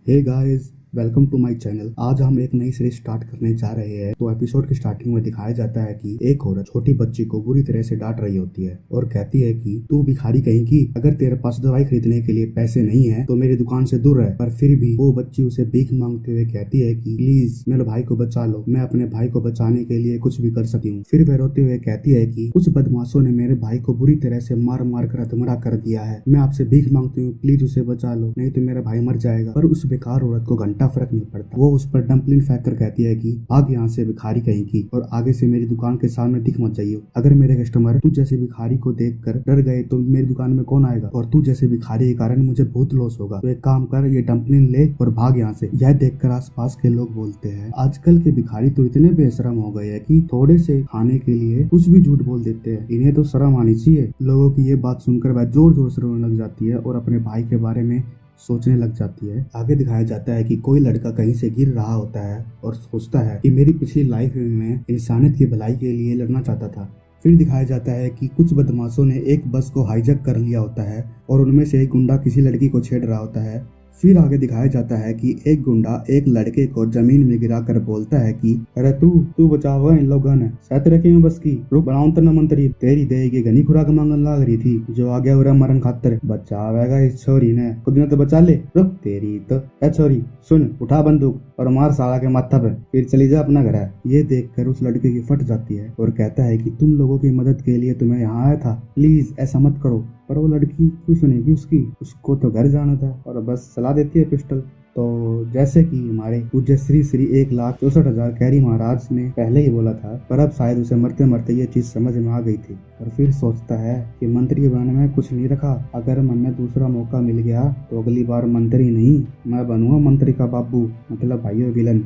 Hey guys, welcome to my channel. आज हम एक नई सीरीज स्टार्ट करने जा रहे हैं। तो एपिसोड की स्टार्टिंग में दिखाया जाता है कि एक औरत छोटी बच्ची को बुरी तरह से डांट रही होती है और कहती है कि तू भिखारी कहीं की, अगर तेरे पास दवाई खरीदने के लिए पैसे नहीं है तो मेरी दुकान से दूर रह। पर फिर भी वो बच्ची उसे भीख मांगते हुए कहती है कि प्लीज मेरे भाई को बचा लो, मैं अपने भाई को बचाने के लिए कुछ भी कर सकती हूँ। फिर वह रोते हुए कहती है कि कुछ बदमाशों ने मेरे भाई को बुरी तरह से मार मार कर अधमरा कर दिया है, मैं आपसे भीख मांगती हूँ, प्लीज उसे बचा लो, नहीं तो मेरा भाई मर जाएगा। पर उस बेकार औरत को घंटा फर्क नहीं पड़ता। वो उस पर डंपलिंग फेंक कर कहती है कि भाग यहाँ से भिखारी कहीं की, और आगे से मेरी दुकान के सामने दिख मत जाइए। अगर मेरे कस्टमर तू जैसे भिखारी को देखकर डर गए तो मेरी दुकान में कौन आएगा, और तू जैसे भिखारी के कारण मुझे बहुत लॉस होगा। तो एक काम कर, ये डंपलिंग ले और भाग यहाँ से। यह देखकर आसपास के लोग बोलते हैं आजकल के भिखारी तो इतने बेशरम हो गए हैं कि थोड़े से खाने के लिए कुछ भी झूठ बोल देते हैं, इन्हें तो शर्म आनी चाहिए। लोगों की ये बात सुनकर वह जोर जोर से रोने लग जाती है और अपने भाई के बारे में सोचने लग जाती है। आगे दिखाया जाता है कि कोई लड़का कहीं से गिर रहा होता है और सोचता है कि मेरी पिछली लाइफ में मैं इंसानियत की भलाई के लिए लड़ना चाहता था। फिर दिखाया जाता है कि कुछ बदमाशों ने एक बस को हाईजैक कर लिया होता है और उनमें से एक गुंडा किसी लड़की को छेड़ रहा होता है। फिर आगे दिखाया जाता है कि एक गुंडा एक लड़के को जमीन में गिराकर बोलता है कि अरे तू बचाओ इन लोगों ने, शायद रखे बस की रुक बनाऊं तना मंत्री, तेरी दे की घनी खुराक मांगन लाग रही थी, जो आ गया उरा मरण खातर बचावेगा इस छोरी ने, खुद ने तो बचा ले, रुक तेरी तो। ए छोरी सुन, उठा बंदूक और मार साला के माथा पे, फिर चली जा अपना घर है। ये देखकर उस लड़के की फट जाती है और कहता है कि तुम लोगों की मदद के लिए तुम्हें यहाँ आया था, प्लीज ऐसा मत करो। पर वो लड़की क्यों सुनेगी उसकी, उसको तो घर जाना था और बस चला देती है पिस्टल। तो जैसे कि हमारे पूज्य श्री श्री 1,64,000 कैरी महाराज ने पहले ही बोला था, पर अब शायद उसे मरते मरते ये चीज समझ में आ गई थी। और फिर सोचता है कि मंत्री बनने में कुछ नहीं रखा, अगर मन दूसरा मौका मिल गया तो अगली बार मंत्री नहीं, मैं बनूंगा मंत्री का बाबू, मतलब भाइयों विलन।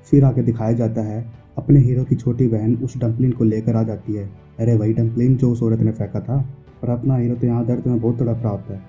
फिर आगे दिखाया जाता है अपने हीरो की छोटी बहन उस डंपलिंग को लेकर आ जाती है। अरे वही डंपलिंग जो उस औरत ने फेंका था। पर अपना हीरो तो यहाँ दर्द में बहुत तड़प रहा होता है।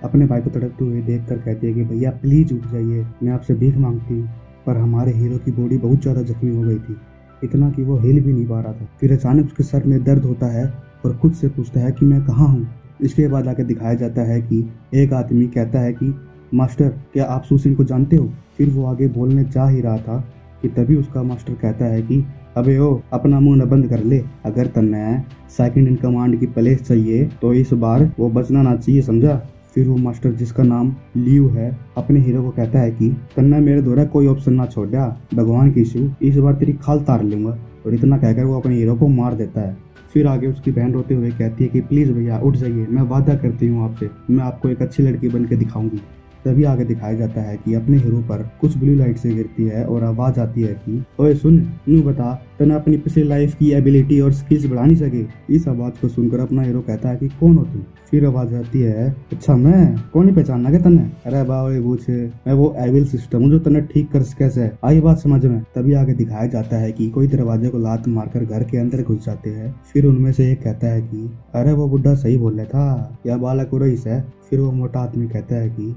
अपने भाई को तड़पते हुए देखकर कहती है कि भैया प्लीज उठ जाइए, मैं आपसे भीख मांगती हूँ। पर हमारे हीरो की बॉडी बहुत ज्यादा जख्मी हो गई थी, इतना कि वो हिल भी नहीं पा रहा था। फिर अचानक उसके सर में दर्द होता है और खुद से पूछता है कि मैं कहाँ हूँ। इसके बाद आगे दिखाया जाता है कि एक आदमी कहता है कि मास्टर क्या आप सुसिन को जानते हो। फिर वो आगे बोलने जा ही रहा था कि तभी उसका मास्टर कहता है कि अबे ओ अपना मुंह न बंद कर ले, अगर तन्ने सेकंड इन कमांड की प्लेस चाहिए तो इस बार वो बचना ना चाहिए, समझा। फिर वो मास्टर जिसका नाम लियू है अपने हीरो को कहता है कि तन्ने मेरे द्वारा कोई ऑप्शन ना छोड़ दिया, भगवान की इशू इस बार तेरी खाल तार लूंगा। और इतना कहकर वो अपने हीरो को मार देता है। फिर आगे उसकी बहन रोते हुए कहती है कि प्लीज भैया उठ जाइए, मैं वादा करती हूँ आपसे, मैं आपको एक अच्छी लड़की बन के दिखाऊंगी। तभी आगे दिखाया जाता है कि अपने हीरो पर कुछ ब्लू लाइट से गिरती है और आवाज आती है कि ओए सुन, नू बता तने अपनी पिछली लाइफ की एबिलिटी और स्किल्स बढ़ा नहीं सके। इस आवाज को सुनकर अपना हीरो कहता है कि कौन हो तुम। फिर आवाज आती है अच्छा मैं कौन ही पहचानना क्या तने, अरे बाबा पूछ, मैं वो एविल सिस्टम हूँ जो तने ठीक कर कैसे, आई बात समझ में। तभी आगे दिखाया जाता है कि कोई दरवाजे को लात मारकर घर के अंदर घुस जाते हैं। फिर उनमें से एक कहता है कि अरे वो बुढ़ा सही बोल रहा था, या बालक रईस है। फिर वो मोटा आदमी कहता है कि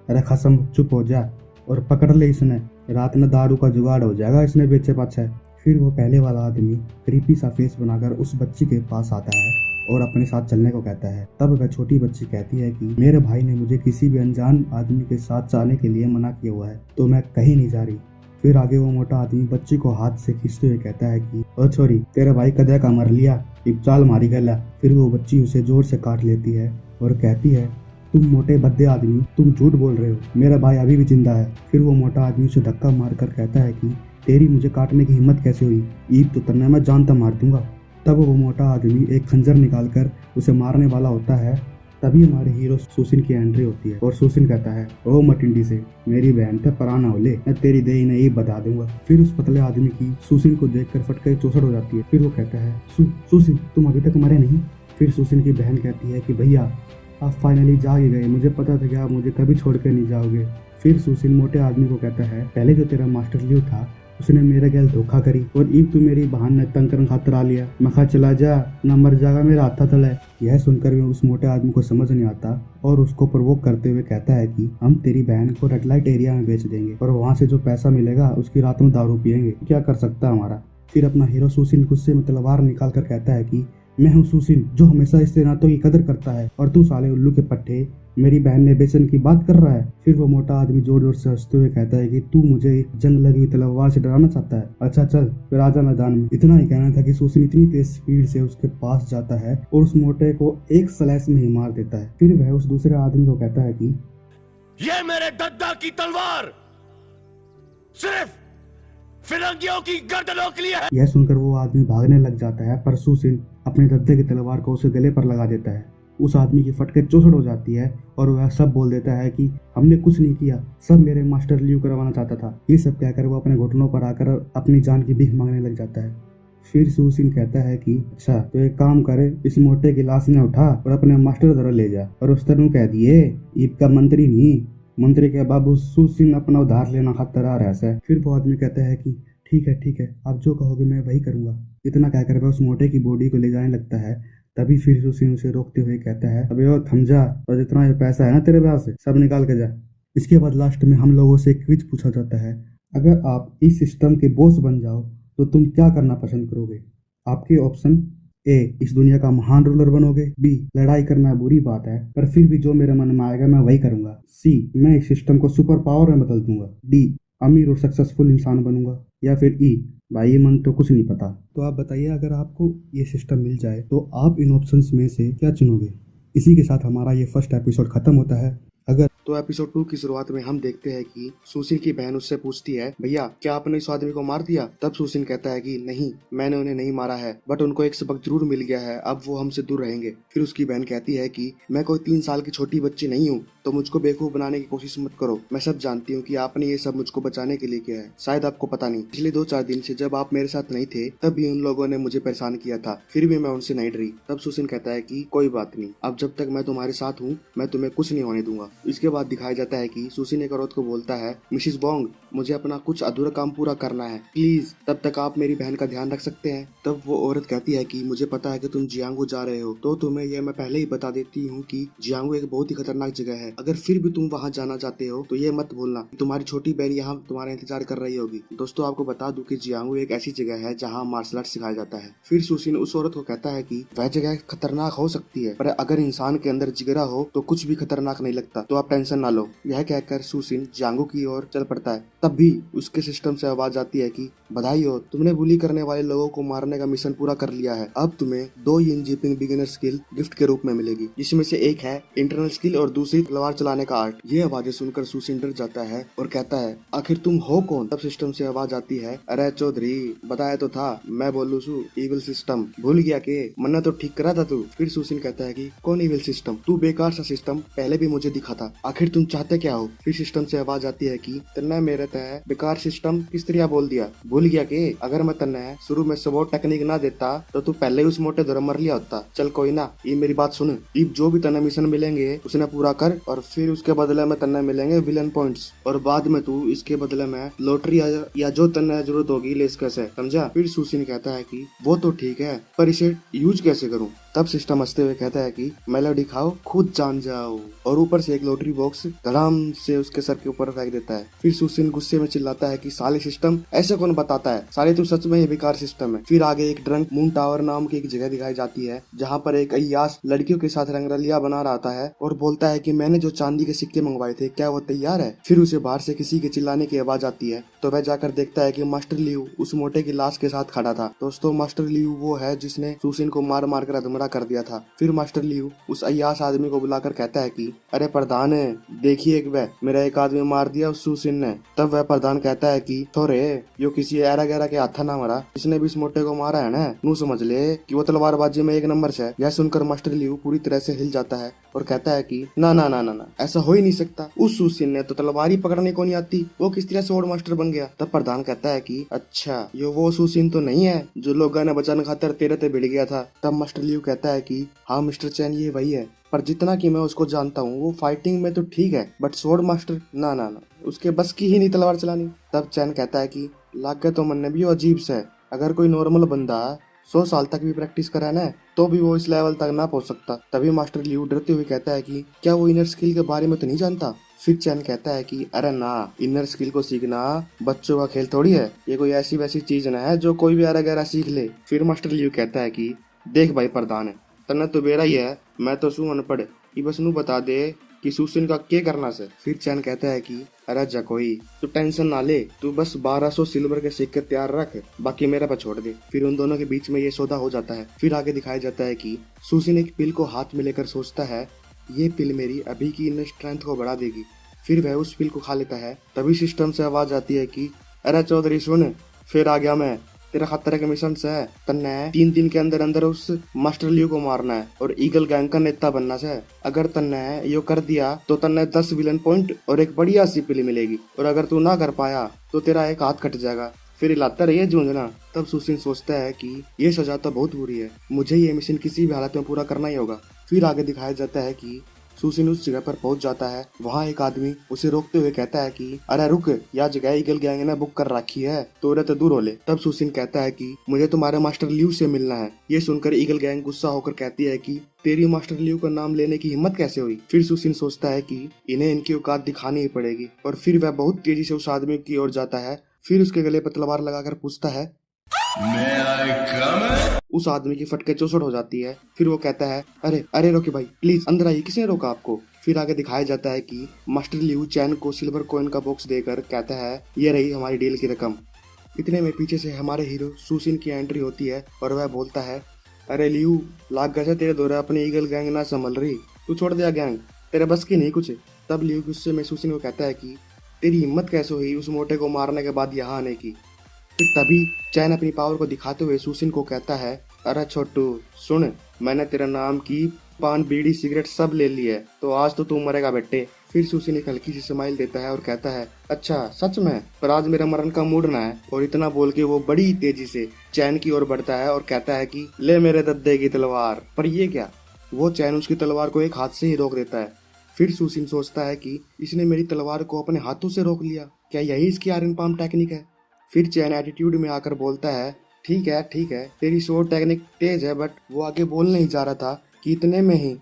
अरे खसम चुप हो जा और पकड़ ले इसने, रात में दारू का जुगाड़ हो जाएगा इसने बेचे पाछे। फिर वो पहले वाला आदमी क्रीपी सा फेस बनाकर उस बच्ची के पास आता है और अपने साथ चलने को कहता है। तब वह छोटी बच्ची कहती है कि मेरे भाई ने मुझे किसी भी अनजान आदमी के साथ जाने के लिए मना किया हुआ है, तो मैं कहीं नहीं जा रही। फिर आगे वो मोटा आदमी बच्ची को हाथ से खींचते हुए कहता है कि ओ छोरी तेरे भाई कदे का मर लिया, एक चाल मारी गला। फिर वो बच्ची उसे जोर से काट लेती है और कहती है तुम मोटे भद्दे आदमी, तुम झूठ बोल रहे हो, मेरा भाई अभी भी जिंदा है। फिर वो मोटा आदमी उसे धक्का मारकर कहता है कि तेरी मुझे काटने की हिम्मत कैसे हुई, ईद तो तन्ने मैं जानता मार दूंगा। तब वो मोटा आदमी एक खंजर निकालकर उसे मारने वाला होता है। तभी हमारे हीरो सुसिन की एंट्री होती है और सुसिन कहता है ओ मटिंडी से मेरी बहन पे पराना हो ले, मैं तेरी देही नहीं बता दूंगा। फिर उस पतले आदमी की सुसिन को देखकर फटकर चौसठ हो जाती है। फिर वो कहता है सुसिन तुम अभी तक मरे नहीं। फिर सुसिन की बहन कहती है कि भैया आप फाइनली जा ही गए, मुझे पता था कि आप मुझे कभी छोड़ कर नहीं जाओगे। फिर सुशील मोटे आदमी को कहता है पहले जो तेरा मास्टर लियू था उसने मेरे गैल धोखा करी और ईब तू मेरी बहन ने तंग करने खातर आ लिया, मखा चला जा ना मर जाएगा मेरा हाथा तले। यह सुनकर भी उस मोटे आदमी को समझ नहीं आता और उसको प्रवोक करते हुए कहता है कि हम तेरी बहन को रेड लाइट एरिया में बेच देंगे और वहाँ से जो पैसा मिलेगा उसकी रात में दारू पियेंगे, क्या कर सकता है हमारा। फिर अपना हीरो सुशील गुस्से में तलवार निकाल कर कहता है कि मैं हूँ सुसिन, जो हमेशा इससे नातों की कदर करता है, और तू साले उल्लू के पट्टे मेरी बहन ने बेचने की बात कर रहा है। फिर वो मोटा आदमी जोर जोर से हंसते हुए कहता है कि तू मुझे एक जंग लगी हुई तलवार से डराना चाहता है। अच्छा चल फिर आजा मैदान में। इतना ही कहना था कि सुसिन इतनी तेज स्पीड से उसके पास जाता है और उस मोटे को एक स्लैश में ही मार देता है। फिर वह उस दूसरे आदमी को कहता है कि ये मेरे दद्दा की तलवार सिर्फ फिरंगियों की गर्दनों के लिए है। यह सुनकर वो आदमी भागने लग जाता है, पर सुसिन अपने दद्दे की तलवार को उसे गले पर लगा देता है। उस आदमी की फटके चौसठ हो जाती है और वह सब बोल देता है कि हमने कुछ नहीं किया, सब मेरे मास्टर लियू करवाना चाहता था। ये सब कहकर वो अपने घुटनों पर आकर अपनी जान की भीख मांगने लग जाता है। फिर सुसिन कहता है कि अच्छा तो एक काम करे, इस मोटे की लाश ने उठा और अपने मास्टर द्वारा ले जा, और उस तरह कह दिए ईद का मंत्री नहीं, मंत्री के बाबू सुसिन अपना उधार लेना खातर आ रहा है। फिर वो आदमी कहता है कि ठीक है आप जो कहोगे मैं वही करूंगा। इतना कहकर वह उस मोटे की बॉडी को ले जाने लगता है। तभी फिर सुसिन उसे रोकते हुए कहता है अबे ओ थम जा, और जितना ये पैसा है ना तेरे पास से सब निकाल के जा। इसके बाद लास्ट में हम लोगों से एक क्विज पूछा जाता है, अगर आप इस सिस्टम के बॉस बन जाओ तो तुम क्या करना पसंद करोगे। आपके ऑप्शन ए, इस दुनिया का महान रूलर बनोगे। बी, लड़ाई करना बुरी बात है पर फिर भी जो मेरे मन में आएगा मैं वही करूंगा। सी, मैं इस सिस्टम को सुपर पावर में बदल दूंगा। डी, अमीर और सक्सेसफुल इंसान बनूंगा। या फिर ई, भाई मन तो कुछ नहीं पता। तो आप बताइए, अगर आपको ये सिस्टम मिल जाए तो आप इन ऑप्शंस में से क्या चुनोगे। इसी के साथ हमारा ये फर्स्ट एपिसोड खत्म होता है। अगर तो एपिसोड 2 की शुरुआत में हम देखते हैं कि सुसिन की बहन उससे पूछती है भैया क्या आपने इस आदमी को मार दिया। तब सुसिन कहता है कि नहीं, मैंने उन्हें नहीं मारा है, बट उनको एक सबक जरूर मिल गया है, अब वो हमसे दूर रहेंगे। फिर उसकी बहन कहती है कि मैं कोई 3 साल की छोटी बच्ची नहीं हूँ, तो मुझको बेवकूफ बनाने की कोशिश मत करो। मैं सब जानती हूँ कि आपने ये सब मुझको बचाने के लिए किया है, शायद आपको पता नहीं। पिछले 2-4 दिन से जब आप मेरे साथ नहीं थे तब भी उन लोगों ने मुझे परेशान किया था, फिर भी मैं उनसे नहीं डरी। तब सुसिन कहता है कि कोई बात नहीं, अब जब तक मैं तुम्हारे साथ हूँ मैं तुम्हें कुछ नहीं होने दूंगा। इसके बाद दिखाया जाता है कि सुसिन एक औरत को बोलता है मिसिस बोंग, मुझे अपना कुछ अधूरा काम पूरा करना है, प्लीज तब तक आप मेरी बहन का ध्यान रख सकते हैं। तब वो औरत कहती है कि मुझे पता है कि तुम जियांगू जा रहे हो, तो तुम्हें यह मैं पहले ही बता देती हूँ कि जियांगू एक बहुत ही खतरनाक जगह है। अगर फिर भी तुम वहाँ जाना चाहते हो तो ये मत भूलना कि तुम्हारी छोटी बहन यहाँ तुम्हारा इंतजार कर रही होगी। दोस्तों आपको बता दूं कि जियांगू एक ऐसी जगह है जहाँ मार्शल आर्ट सिखाया जाता है। फिर सुसिन उस औरत को कहता है कि वह जगह खतरनाक हो सकती है पर अगर इंसान के अंदर जिगरा हो तो कुछ भी खतरनाक नहीं लगता, तो आप टेंशन ना लो। यह कहकर सुसिन जियांगू की ओर चल पड़ता है। तब भी उसके सिस्टम से आवाज आती है कि बधाई हो, तुमने बुली करने वाले लोगों को मारने का मिशन पूरा कर लिया है। अब तुम्हें 2 यिनजीपिंग बिगिनर स्किल गिफ्ट के रूप में मिलेगी, जिसमें से एक है इंटरनल स्किल और दूसरी तलवार चलाने का आर्ट। ये आवाजें सुनकर सुसिन डर जाता है और कहता है आखिर तुम हो कौन। तब सिस्टम से आवाज आती है अरे चौधरी, बताया तो था, मैं बोलू सू ईविल सिस्टम, भूल गया के मन्ना तो ठीक करा था तू। फिर सुसिन कहता है कि कौन ईविल सिस्टम, तू बेकार सा सिस्टम पहले भी मुझे दिखा था, आखिर तुम चाहते क्या हो। फिर सिस्टम से आवाज आती है कि तन्ना मेरे तय बेकार सिस्टम किस तरह बोल दिया, भूल गया के अगर मैं तन्ना शुरू में सपोर्ट टेक्निक ना देता तो तू पहले ही उस मोटे द्वारा मर लिया होता। चल कोई ना, ये मेरी बात सुन, इब जो भी तन्ना मिशन मिलेंगे उसने पूरा कर, और फिर उसके बदले में तन्ना मिलेंगे विलन पॉइंट्स, और बाद में तू इसके बदले में लॉटरी या जो तन्ना जरूरत होगी ले कैसे, समझा। फिर सुसिन कहता है कि वो तो ठीक है पर इसे यूज कैसे करूं। तब सिस्टम हंसते हुए कहता है कि मेलोडी खाओ खुद जान जाओ, और ऊपर से एक लॉटरी बॉक्स धड़ाम से उसके सर के ऊपर फेंक देता है। फिर सुसिन गुस्से में चिल्लाता है कि साले सिस्टम ऐसे कौन बताता है, साले तू सच में ही बेकार सिस्टम है। फिर आगे एक ड्रंक मून टावर नाम की एक जगह दिखाई जाती है जहाँ पर एक अय्याश लड़कियों के साथ रंगरलिया बना रहा है और बोलता है कि मैंने जो चांदी के सिक्के मंगवाए थे क्या वो तैयार है। फिर उसे बाहर से किसी के चिल्लाने की आवाज आती है तो वह जाकर देखता है कि मास्टर लियू उस मोटे की लाश के साथ खड़ा था। दोस्तों मास्टर लियू वो है जिसने सुसिन को मार मार कर अधमरा कर दिया था। फिर मास्टर लियू उस अय्याश आदमी को बुलाकर कहता है कि अरे प्रधान है, देखिए वह मेरा एक आदमी मार दिया उस सुसिन ने। तब वह प्रधान कहता है कि थोड़े यो किसी एरा गैरा के हाथा ना मरा, जिसने भी इस मोटे को मारा है ना, नू समझ ले कि वो तलवारबाजी में एक नंबर से। यह सुनकर मास्टर लियू पूरी तरह से हिल जाता है और कहता है कि ना ना ना ना ना, ऐसा हो ही नहीं सकता, उस सुसिन ने तो तलवार ही पकड़ने को नहीं आती, वो किस तरह स्वॉर्ड मास्टर बन गया। तब प्रधान कहता है कि अच्छा यो वो सुसिन तो नहीं है जो लोगों ने बचाने खातर तेरे ते भिड़ गया था। तब मास्टर लियू कहता है कि हाँ मिस्टर चैन ये वही है, पर जितना कि मैं उसको जानता हूँ वो फाइटिंग में तो ठीक है बट स्वॉर्ड मास्टर ना ना ना, उसके बस की ही नहीं तलवार चलानी। तब चैन कहता है कि लागे तो मन भी अजीब से, अगर कोई नॉर्मल बंदा 100 साल तक भी प्रैक्टिस करा ना तो भी वो इस लेवल तक ना पहुंच सकता। तभी मास्टर लियू डरते हुए कहता है कि क्या वो इनर स्किल के बारे में तो नहीं जानता। फिर चैन कहता है कि अरे ना, इनर स्किल को सीखना बच्चों का खेल थोड़ी है, ये कोई ऐसी वैसी चीज ना है जो कोई भी अरे गहरा सीख ले। फिर मास्टर लियू कहता है कि देख भाई प्रधान है तन्ने तो बेरा ही है, मैं तो सू अनपढ़, ये बस नू बता दे कि सुसिन का क्या करना से। फिर चैन कहता है कि अरे जकोई तू टेंशन ना ले, तू बस 1200 सिल्वर के सिक्के तैयार रख, बाकी मेरा पर छोड़ दे। फिर उन दोनों के बीच में ये सौदा हो जाता है। फिर आगे दिखाया जाता है कि सुसिन एक पिल को हाथ में लेकर सोचता है ये पिल मेरी अभी की इनर स्ट्रेंथ को बढ़ा देगी। फिर वह उस पिल को खा लेता है। तभी सिस्टम से आवाज आती है कि अरे चौधरी सुन, फिर आ गया मैं, तेरा खतरे के मिशन से है, तन्ने 3 दिन के अंदर अंदर उस मास्टर लियो को मारना है और ईगल गैंग का नेता बनना है। अगर तन्ने यो कर दिया तो तन्ने 10 विलन पॉइंट और एक बढ़िया सी पिल मिलेगी, और अगर तू ना कर पाया तो तेरा एक हाथ कट जाएगा। फिर हिलाता रहिए जूझना। तब सुसिन सोचता है कि ये सजा तो बहुत बुरी है, मुझे ये मिशन किसी भी हालत में पूरा करना ही होगा। फिर आगे दिखाया जाता है कि सुसिन उस जगह पर पहुंच जाता है। वहाँ एक आदमी उसे रोकते हुए कहता है कि अरे रुक, यह जगह ईगल गैंग ने बुक कर रखी है, तो रे तो दूर हो ले। तब सुसिन कहता है कि मुझे तुम्हारे मास्टर लियू से मिलना है। ये सुनकर ईगल गैंग गुस्सा होकर कहती है कि तेरी मास्टर लियू का नाम लेने की हिम्मत कैसे हुई। फिर सुसिन सोचता है कि इन्हें इनकी औकात दिखानी ही पड़ेगी, और फिर वह बहुत तेजी से उस आदमी की ओर जाता है। फिर उसके गले पर तलवार लगाकर पूछता है उस आदमी की फटके चौसठ हो जाती है। फिर वो कहता है अरे अरे रोके भाई प्लीज अंदर आइए, किसने रोका आपको। फिर आगे दिखाया जाता है कि मास्टर लियू चैन को सिल्वर कॉइन का बॉक्स देकर कहता है ये रही हमारी डील की रकम। इतने में पीछे से हमारे हीरो सुसिन की एंट्री होती है और वह बोलता है अरे लियू लाग गए तेरे दौरे अपनी ईगल गैंग ना संभल रही, तू छोड़ दिया गैंग, तेरे बस की नहीं कुछ। तब लियू गुस्से में सुसिन को कहता है कि तेरी हिम्मत कैसे हुई उस मोटे को मारने के बाद यहाँ आने की। फिर तभी चैन अपनी पावर को दिखाते हुए सुसिन को कहता है अरे छोटू सुन, मैंने तेरे नाम की पान बीड़ी सिगरेट सब ले ली है, तो आज तो तू मरेगा बेटे। फिर सुसिन एक हल्की सी स्माइल देता है और कहता है अच्छा सच में, पर आज मेरा मरण का मूड ना है। और इतना बोल के वो बड़ी तेजी से चैन की ओर बढ़ता है और कहता है कि ले मेरे दद्दे की तलवार। पर ये क्या, वो चैन उसकी तलवार को एक हाथ से ही रोक देता है। फिर सुसिन सोचता है कि इसने मेरी तलवार को अपने हाथों से रोक लिया, क्या यही इसकी आयरन पाम टेक्निक है। फिर चैन एटीट्यूड में आकर बोलता है ठीक है तेरी शॉर्ट टेक्निक तेज है, बट वो आगे बोलने ही जा रहा था कि इतने में ही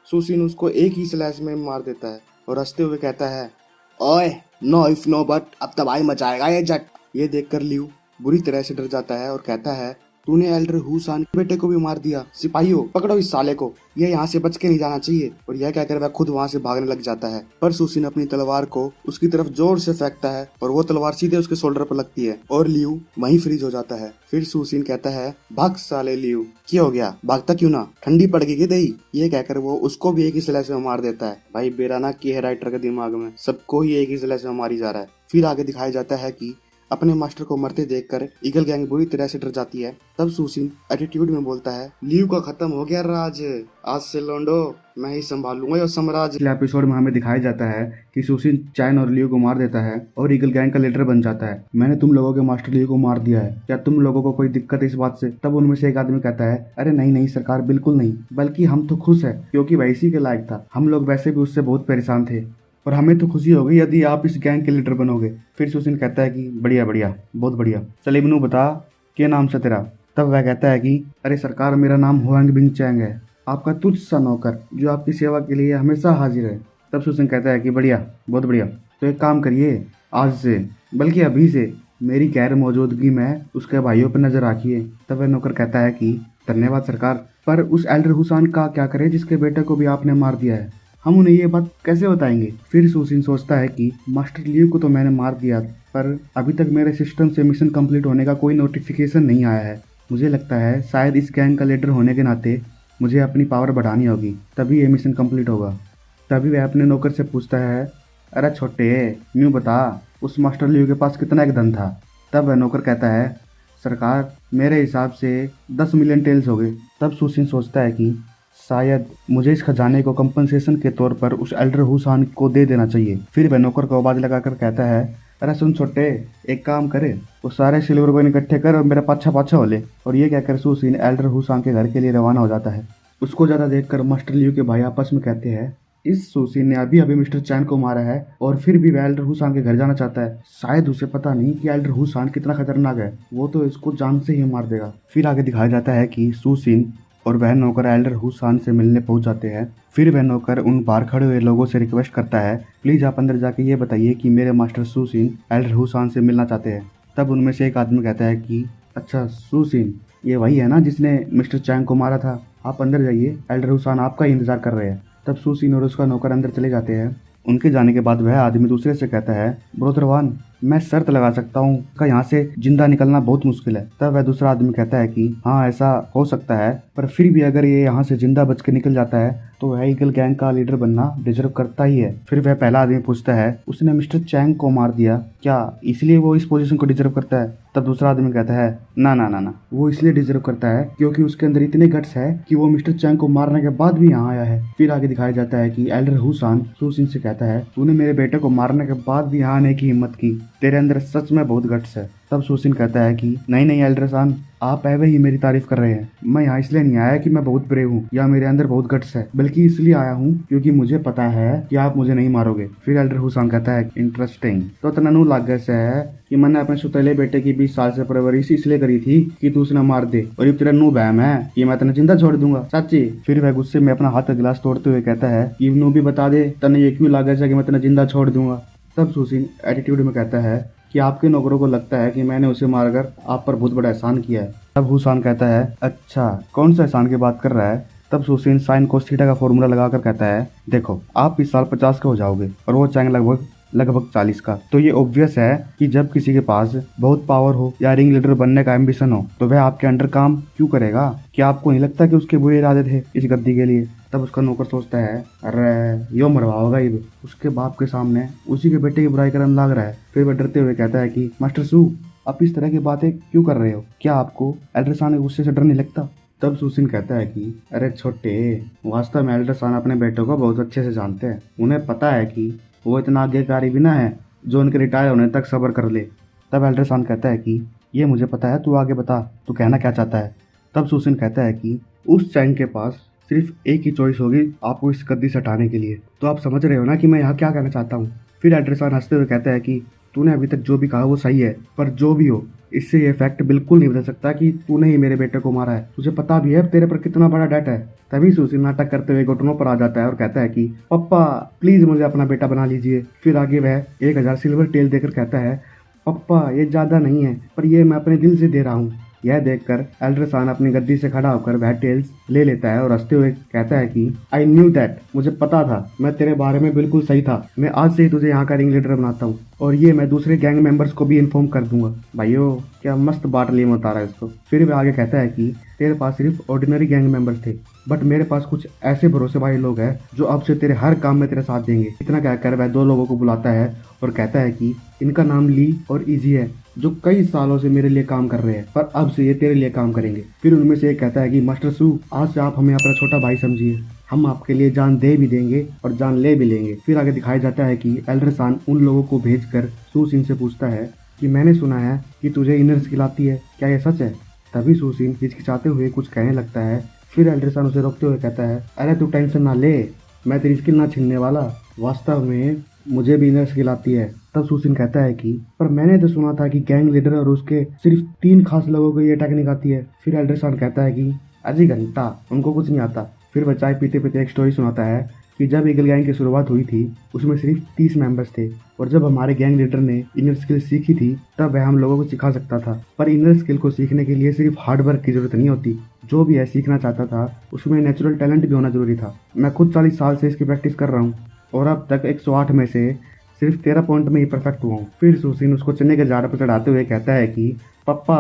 सुसिन उसको एक ही स्लैश में मार देता है और हंसते हुए कहता है ओए नो इफ नो बट, अब तबाही मचाएगा ये जट। ये देखकर लियू बुरी तरह से डर जाता है और कहता है तूने एल्डर हुसान के बेटे को भी मार दिया, सिपाहियों पकड़ो इस साले को, ये यहाँ से बच के नहीं जाना चाहिए। और यह कहकर वह खुद वहाँ से भागने लग जाता है। पर सुसिन अपनी तलवार को उसकी तरफ जोर से फेंकता है और वो तलवार सीधे उसके शोल्डर पर लगती है और लियू वहीं फ्रीज हो जाता है। फिर सुसिन कहता है भाग साले लियू, क्या हो गया, भागता क्यों ना, ठंडी पड़ गई दही। ये कहकर वो उसको भी एक ही स्लैश में मार देता है। भाई बेराना की है राइटर के दिमाग में, सबको ही एक ही स्लैश में मारी जा रहा है। फिर आगे दिखाया जाता है कि अपने मास्टर को मरते देखकर ईगल गैंग बुरी तरह से डर जाती है। तब सुसिन एटीट्यूड में बोलता है लियू का खत्म हो गया राज, आज से लोंडो मैं ही संभालूंगा ये साम्राज्य। पिछले एपिसोड में हमें दिखाया जाता है कि सुसिन चैन और लियू को मार देता है और ईगल गैंग का लीडर बन जाता है। मैंने तुम लोगों के मास्टर लियू को मार दिया है, क्या तुम लोगों को कोई दिक्कत है इस बात से। तब उनमें से एक आदमी कहता है अरे नहीं नहीं सरकार, बिल्कुल नहीं, बल्कि हम तो खुश है क्योंकि वह इसी के लायक था, हम लोग वैसे भी उससे बहुत परेशान थे और हमें तो खुशी होगी यदि आप इस गैंग के लीडर बनोगे। फिर सुसिन कहता है कि बढ़िया बढ़िया, बहुत बढ़िया, चल इब्नू बता क्या नाम से तेरा। तब वह कहता है कि अरे सरकार मेरा नाम हुआंग बिंग चैंग है, आपका तुच्छ सा नौकर जो आपकी सेवा के लिए हमेशा हाजिर है। तब सुसिन कहता है कि बढ़िया, बहुत बढ़िया, तो एक काम करिए आज से, बल्कि अभी से मेरी गैर मौजूदगी में उसके भाइयों पर नजर रखिए। तब वह नौकर कहता है कि धन्यवाद सरकार, पर उस एल्डर हुसान का क्या करें जिसके बेटे को भी आपने मार दिया है, हम उन्हें ये बात कैसे बताएंगे। फिर सुसिन सोचता है कि मास्टर लियू को तो मैंने मार दिया, पर अभी तक मेरे सिस्टम से मिशन कंप्लीट होने का कोई नोटिफिकेशन नहीं आया है। मुझे लगता है शायद इस गैंग का लीडर होने के नाते मुझे अपनी पावर बढ़ानी होगी, तभी ये मिशन कंप्लीट होगा। तभी वह अपने नौकर से पूछता है अरे छोटे न्यू बता उस मास्टर लियू के पास कितना एक धन था। तब वह नौकर कहता है सरकार मेरे हिसाब से 10 मिलियन टेल्स हो गए। तब सुसिन सोचता है कि शायद मुझे इस खजाने को कंपनसेशन के तौर पर उस एल्डर हुसान को दे देना चाहिए। फिर वह नौकर को आवाज लगाकर कहता है अरे सुन छोटे, एक काम करे, वो सारे सिल्वर को इकट्ठे कर और मेरा पाछा पाछा हो ले। और ये कहकर सुसिन एल्डर हुसान के घर के लिए रवाना हो जाता है। उसको ज्यादा देखकर मास्टर लियू के भाई आपस में कहते हैं इस सुसिन ने अभी अभी मिस्टर चैन को मारा है और फिर भी वह एल्डर हुसान के घर जाना चाहता है, शायद उसे पता नहीं कि एल्डर हुसान कितना खतरनाक है, वो तो इसको जान से ही मार देगा। फिर आगे दिखाया जाता है कि सुसिन और वह नौकर एल्डर हुसान से मिलने पहुंच जाते हैं। फिर वह नौकर उन बाहर खड़े हुए लोगों से रिक्वेस्ट करता है प्लीज आप अंदर जाके ये बताइए कि मेरे मास्टर सुसिन एल्डर हुसान से मिलना चाहते हैं। तब उनमें से एक आदमी कहता है कि अच्छा सुसिन, ये वही है ना जिसने मिस्टर चैंग को मारा था। आप अंदर जाइए, एल्डर हुसैन आपका ही इंतजार कर रहे हैं। तब सूसिन और उसका नौकर अंदर चले जाते हैं। उनके जाने के बाद वह आदमी दूसरे से कहता है, ब्रदर वान, मैं शर्त लगा सकता हूँ का यहाँ से जिंदा निकलना बहुत मुश्किल है। तब वह दूसरा आदमी कहता है कि हाँ ऐसा हो सकता है, पर फिर भी अगर ये यहाँ से जिंदा बच के निकल जाता है तो वह ईगल गैंग का लीडर बनना डिजर्व करता ही है। फिर वह पहला आदमी पूछता है, उसने मिस्टर चैंग को मार दिया, क्या इसलिए वो इस पोजीशन को डिजर्व करता है? तब दूसरा आदमी कहता है, ना ना ना ना, वो इसलिए डिजर्व करता है क्योंकि उसके अंदर इतने गट्स है कि वो मिस्टर चैंग को मारने के बाद भी यहाँ आया है। फिर आगे दिखाया जाता है कि एल्डर हुसैन सूसिन से कहता है, तूने मेरे बेटे को मारने के बाद भी यहाँ आने की हिम्मत की, तेरे अंदर सच में बहुत गट्स है। तब सूसिन कहता है कि नहीं नहीं एल्डर सान, आप पहले ही मेरी तारीफ कर रहे हैं। मैं यहाँ इसलिए नहीं आया कि मैं बहुत ब्रेव हूँ या मेरे अंदर बहुत गट्स है, बल्कि इसलिए आया हूँ क्योंकि मुझे पता है कि आप मुझे नहीं मारोगे। फिर एल्डर हुसैन कहता है, इंटरेस्टिंग, तो तनू लागे से है कि मैंने अपने सुतेले बेटे की 20 साल से परवरिश इसलिए करी थी कि तू उसे मार दे, और अब तेरा नू बहम है कि मैं तेने जिंदा छोड़ दूंगा, सच्ची? फिर वह गुस्से में अपना हाथ का गिलास तोड़ते हुए कहता है कि नू भी बता दे तने ये क्यों लागे से कि मैं तेने जिंदा छोड़ दूंगा। तब सूसिन एटीट्यूड में कहता है कि आपके नौकरों को लगता है कि मैंने उसे मारकर आप पर बहुत बड़ा एहसान किया है। तब हुसैन कहता है, अच्छा कौन सा एहसान की बात कर रहा है? तब सूसिन साइन कोस थीटा का फॉर्मूला लगाकर कहता है, देखो आप इस साल 50 का हो जाओगे और वो चैंग लगभग 40 का। तो ये ऑब्वियस है कि जब किसी के पास बहुत पावर हो या रिंग लीडर बनने का एम्बिशन हो तो वह आपके अंडर काम क्यों करेगा? क्या आपको नहीं लगता कि उसके बुरे इरादे थे इस गद्दी के लिए? तब उसका नौकर सोचता है, अरे यो मरवा होगा ये उसके बाप के सामने उसी के बेटे की बुराई करने लग रहा है। फिर वह डरते हुए कहता है कि मास्टर सू, आप इस तरह की बातें क्यों कर रहे हो? क्या आपको एल्डर सान के गुस्से से डर नहीं लगता? तब सूसिन कहता है कि अरे छोटे, वास्तव में एल्डर सान अपने बेटों को बहुत अच्छे से जानते हैं। उन्हें पता है कि वो इतना आज्ञाकारी भी ना है जो उनके रिटायर होने तक सब्र कर ले। तब एल्डर सान कहता है कि ये मुझे पता है, तू आगे बता, तू कहना क्या चाहता है? तब सूसिन कहता है कि उस चैंग के पास सिर्फ एक ही चॉइस होगी आपको इस गद्दी से हटाने के लिए। तो आप समझ रहे हो ना कि मैं यहाँ क्या कहना चाहता हूँ। फिर एल्डर सान हंसते हुए कहता है कि तूने अभी तक जो भी कहा वो सही है, पर जो भी हो इससे ये फैक्ट बिल्कुल नहीं बदल सकता कि तूने ही मेरे बेटे को मारा है। तुझे पता भी है तेरे पर कितना बड़ा डेट है। तभी सूसिन नाटक करते हुए घुटनों पर आ जाता है और कहता है कि पप्पा प्लीज मुझे अपना बेटा बना लीजिए। फिर आगे वह 1000 सिल्वर टेल देकर कहता है, पप्पा ये ज्यादा नहीं है, पर ये मैं अपने दिल से दे रहा हूँ। यह देखकर एल्डर सान अपनी गद्दी से खड़ा होकर वह टेल्स ले लेता है और हंसते हुए कहता है कि आई न्यू दैट, मुझे पता था, मैं तेरे बारे में बिल्कुल सही था। मैं आज से ही तुझे यहाँ का रिंग लीडर बनाता हूँ और ये मैं दूसरे गैंग मेंबर्स को भी इन्फॉर्म कर दूंगा। भाइयों क्या मस्त बाटली में उतारा है इसको। फिर वह आगे कहता है कि तेरे पास सिर्फ ऑर्डिनरी गैंग मेंबर्स थे, बट मेरे पास कुछ ऐसे भरोसे भाई लोग हैं जो अब से तेरे हर काम में तेरे साथ देंगे। इतना कहकर वह 2 लोगों को बुलाता है और कहता है कि इनका नाम ली और इजी है, जो कई सालों से मेरे लिए काम कर रहे हैं, पर अब से ये तेरे लिए काम करेंगे। फिर उनमें से एक कहता है कि मास्टर सू, आज से आप हमें अपना छोटा भाई समझिए, हम आपके लिए जान दे भी देंगे और जान ले भी लेंगे। फिर आगे दिखाया जाता है कि एल्डर सान उन लोगों को भेजकर सूसिन से पूछता है कि मैंने सुना है कि तुझे इनर स्किल आती है, क्या ये सच है? तभी सूसिन हिचकिचाते हुए कुछ कहने लगता है। फिर एल्डर सान उसे रोकते हुए कहता है, अरे तू टेंशन ना ले, मैं तेरी स्किल ना छीनने वाला, वास्तव में मुझे भी इनर स्किल आती है। तब सूसिन कहता है कि पर मैंने तो सुना था कि गैंग लीडर और उसके सिर्फ 3 खास लोगों को ये टेक्निक आती है। फिर एल्डर सान कहता है कि अजी घंटा, उनको कुछ नहीं आता। फिर वह चाय पीते पीते एक स्टोरी सुनाता है कि जब ईगल गैंग की शुरुआत हुई थी उसमें सिर्फ 30 मेंबर्स थे, और जब हमारे गैंग लीडर ने इनर स्किल सीखी थी तब वह हम लोगों को सिखा सकता था। पर इनर स्किल को सीखने के लिए सिर्फ हार्ड वर्क की जरूरत नहीं होती, जो भी है सीखना चाहता था उसमें नेचुरल टैलेंट भी होना जरूरी था। मैं खुद 40 साल से इसकी प्रैक्टिस कर रहा हूँ और अब तक 108 में से सिर्फ 13 पॉइंट में ही परफेक्ट हुआ हूँ। फिर सूसिन उसको चने के झाड़ पर चढ़ाते हुए कहता है कि पप्पा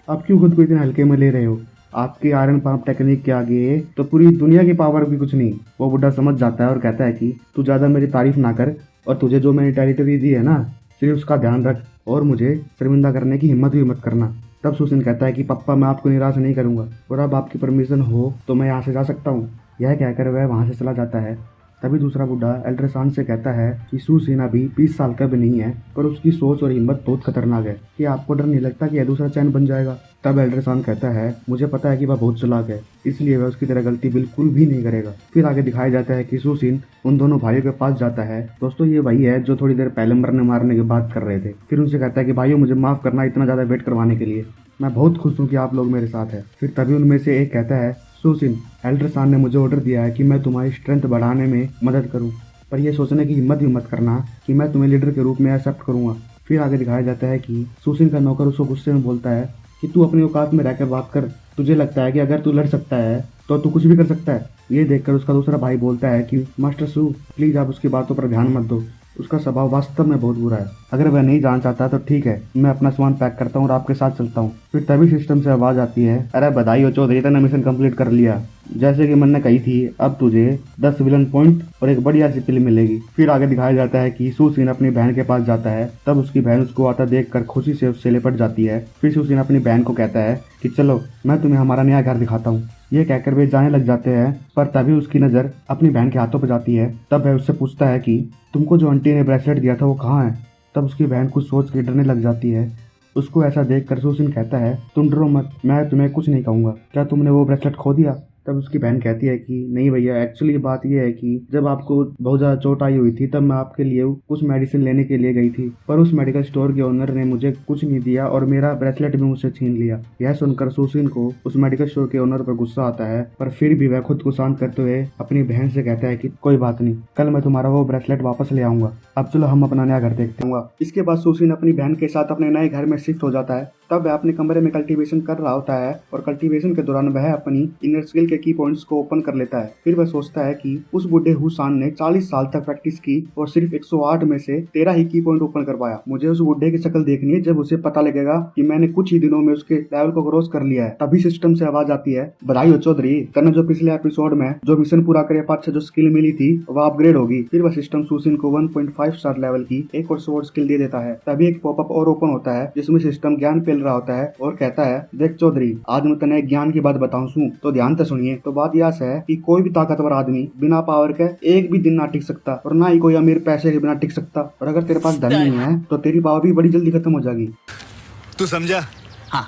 आप क्यों खुद को इतने हल्के में ले रहे हो? आपकी आयरन पंप टेक्निक के आगे तो पूरी दुनिया की पावर भी कुछ नहीं। वो बुढ़ा समझ जाता है और कहता है कि तू ज़्यादा मेरी तारीफ ना कर, और तुझे जो मैंने टेरिटरी दी है ना सिर्फ उसका ध्यान रख, और मुझे शर्मिंदा करने की हिम्मत भी मत करना। तब सूसिन कहता है कि पप्पा मैं आपको निराश नहीं करूँगा, और अब आपकी परमिशन हो तो मैं यहाँ से जा सकता हूँ। यह कहकर वह वहाँ से चला जाता है। तभी दूसरा बुढ़ा एल्डर सान से कहता है कि सूसिन अभी 20 साल का भी नहीं है, पर उसकी सोच और हिम्मत बहुत खतरनाक है। कि आपको डर नहीं लगता कि यह दूसरा चैन बन जाएगा? तब एल्डर सान कहता है मुझे पता है कि वह बहुत चालाक है, इसलिए वह उसकी तरह गलती बिल्कुल भी नहीं करेगा। फिर आगे दिखाया जाता है कि सूसिन उन दोनों भाइयों के पास जाता है। दोस्तों ये वही है जो थोड़ी देर पहले मरने मारने की बात कर रहे थे। फिर उनसे कहता है कि भाइयों मुझे माफ करना इतना ज्यादा वेट करवाने के लिए, मैं बहुत खुश हूँ कि आप लोग मेरे साथ हैं। फिर तभी उनमें से एक कहता है सूसिन, एल्डर सान ने मुझे ऑर्डर दिया है कि मैं तुम्हारी स्ट्रेंथ बढ़ाने में मदद करूँ, पर यह सोचने की हिम्मत भी मत करना कि मैं तुम्हें लीडर के रूप में एक्सेप्ट करूंगा। फिर आगे दिखाया जाता है कि सूसिन का नौकर उसको गुस्से में बोलता है कि तू अपनी औकात में रहकर बात कर, तुझे लगता है कि अगर तू लड़ सकता है तो तू कुछ भी कर सकता है। ये देखकर उसका दूसरा भाई बोलता है कि मास्टर सू प्लीज आप उसकी बातों पर ध्यान मत दो, उसका स्वभाव वास्तव में बहुत बुरा है। अगर वह नहीं जाना चाहता तो ठीक है, मैं अपना सामान पैक करता हूँ और आपके साथ चलता हूँ। फिर तभी सिस्टम से आवाज आती है, अरे बधाई हो चौधरी, तेने मिशन कंप्लीट कर लिया। जैसे कि मैंने कही थी, अब तुझे 10 विलन पॉइंट और एक बढ़िया सी पिल मिलेगी। फिर आगे दिखाया जाता है कि सुसिन अपनी बहन के पास जाता है, तब उसकी बहन उसको आता देखकर खुशी से उससे लिपट जाती है। फिर सुसिन अपनी बहन को कहता है कि चलो मैं तुम्हें हमारा नया घर दिखाता हूँ। ये कहकर वे जाने लग जाते हैं, पर तभी उसकी नज़र अपनी बहन के हाथों पर जाती है। तब वह उससे पूछता है कि तुमको जो आंटी ने ब्रेसलेट दिया था वो कहाँ है। तब उसकी बहन कुछ सोच के डरने लग जाती है। उसको ऐसा देखकर सुसिन कहता है, तुम डरो मत, मैं तुम्हें कुछ नहीं कहूँगा, क्या तुमने वो ब्रेसलेट खो दिया। तब उसकी बहन कहती है कि नहीं भैया, एक्चुअली बात यह है कि जब आपको बहुत ज़्यादा चोट आई हुई थी तब मैं आपके लिए कुछ मेडिसिन लेने के लिए गई थी, पर उस मेडिकल स्टोर के ओनर ने मुझे कुछ नहीं दिया और मेरा ब्रेसलेट भी मुझसे छीन लिया। यह सुनकर सुसिन को उस मेडिकल स्टोर के ओनर पर गुस्सा आता है, पर फिर भी वह खुद को शांत करते हुए अपनी बहन से कहता है कि कोई बात नहीं, कल मैं तुम्हारा वो ब्रेसलेट वापस ले आऊंगा। अब चलो हम अपना नया घर देखते हैं। इसके बाद सुसिन अपनी बहन के साथ अपने नए घर में शिफ्ट हो जाता है। तब वह अपने कमरे में कल्टीवेशन कर रहा होता है और कल्टीवेशन के दौरान वह अपनी इनर स्किल के की पॉइंट्स को ओपन कर लेता है। फिर वह सोचता है कि उस बुढ़े हुसान ने 40 साल तक प्रैक्टिस की और सिर्फ 108 में से 13 ही की पॉइंट ओपन कर पाया। मुझे उस बुढ़े की शक्ल देखनी है जब उसे पता लगेगा कि मैंने कुछ ही दिनों में उसके लेवल को क्रॉस कर लिया है। तभी सिस्टम से आवाज आती है, बधाई हो चौधरी, तने जो पिछले एपिसोड में जो मिशन पूरा करे पाछे जो स्किल मिली थी वह अपग्रेड होगी। फिर वह सिस्टम सुसिन को 1.5 स्टार लेवल की एक और स्वॉर्ड स्किल दे देता है। तभी एक पॉपअप और ओपन होता है जिसमें सिस्टम ज्ञान पेल रहा होता है और कहता है, देख चौधरी, आज मैं तने ज्ञान की बात बताऊं तो ध्यान से सुनिए। तो बात यह है कि कोई भी ताकतवर आदमी बिना पावर के एक भी दिन ना टिक सकता और ना ही कोई अमीर पैसे के बिना टिक सकता। और अगर तेरे पास धन नहीं है तो तेरी पावर भी बड़ी जल्दी खत्म हो जाएगी। तू समझा? हाँ।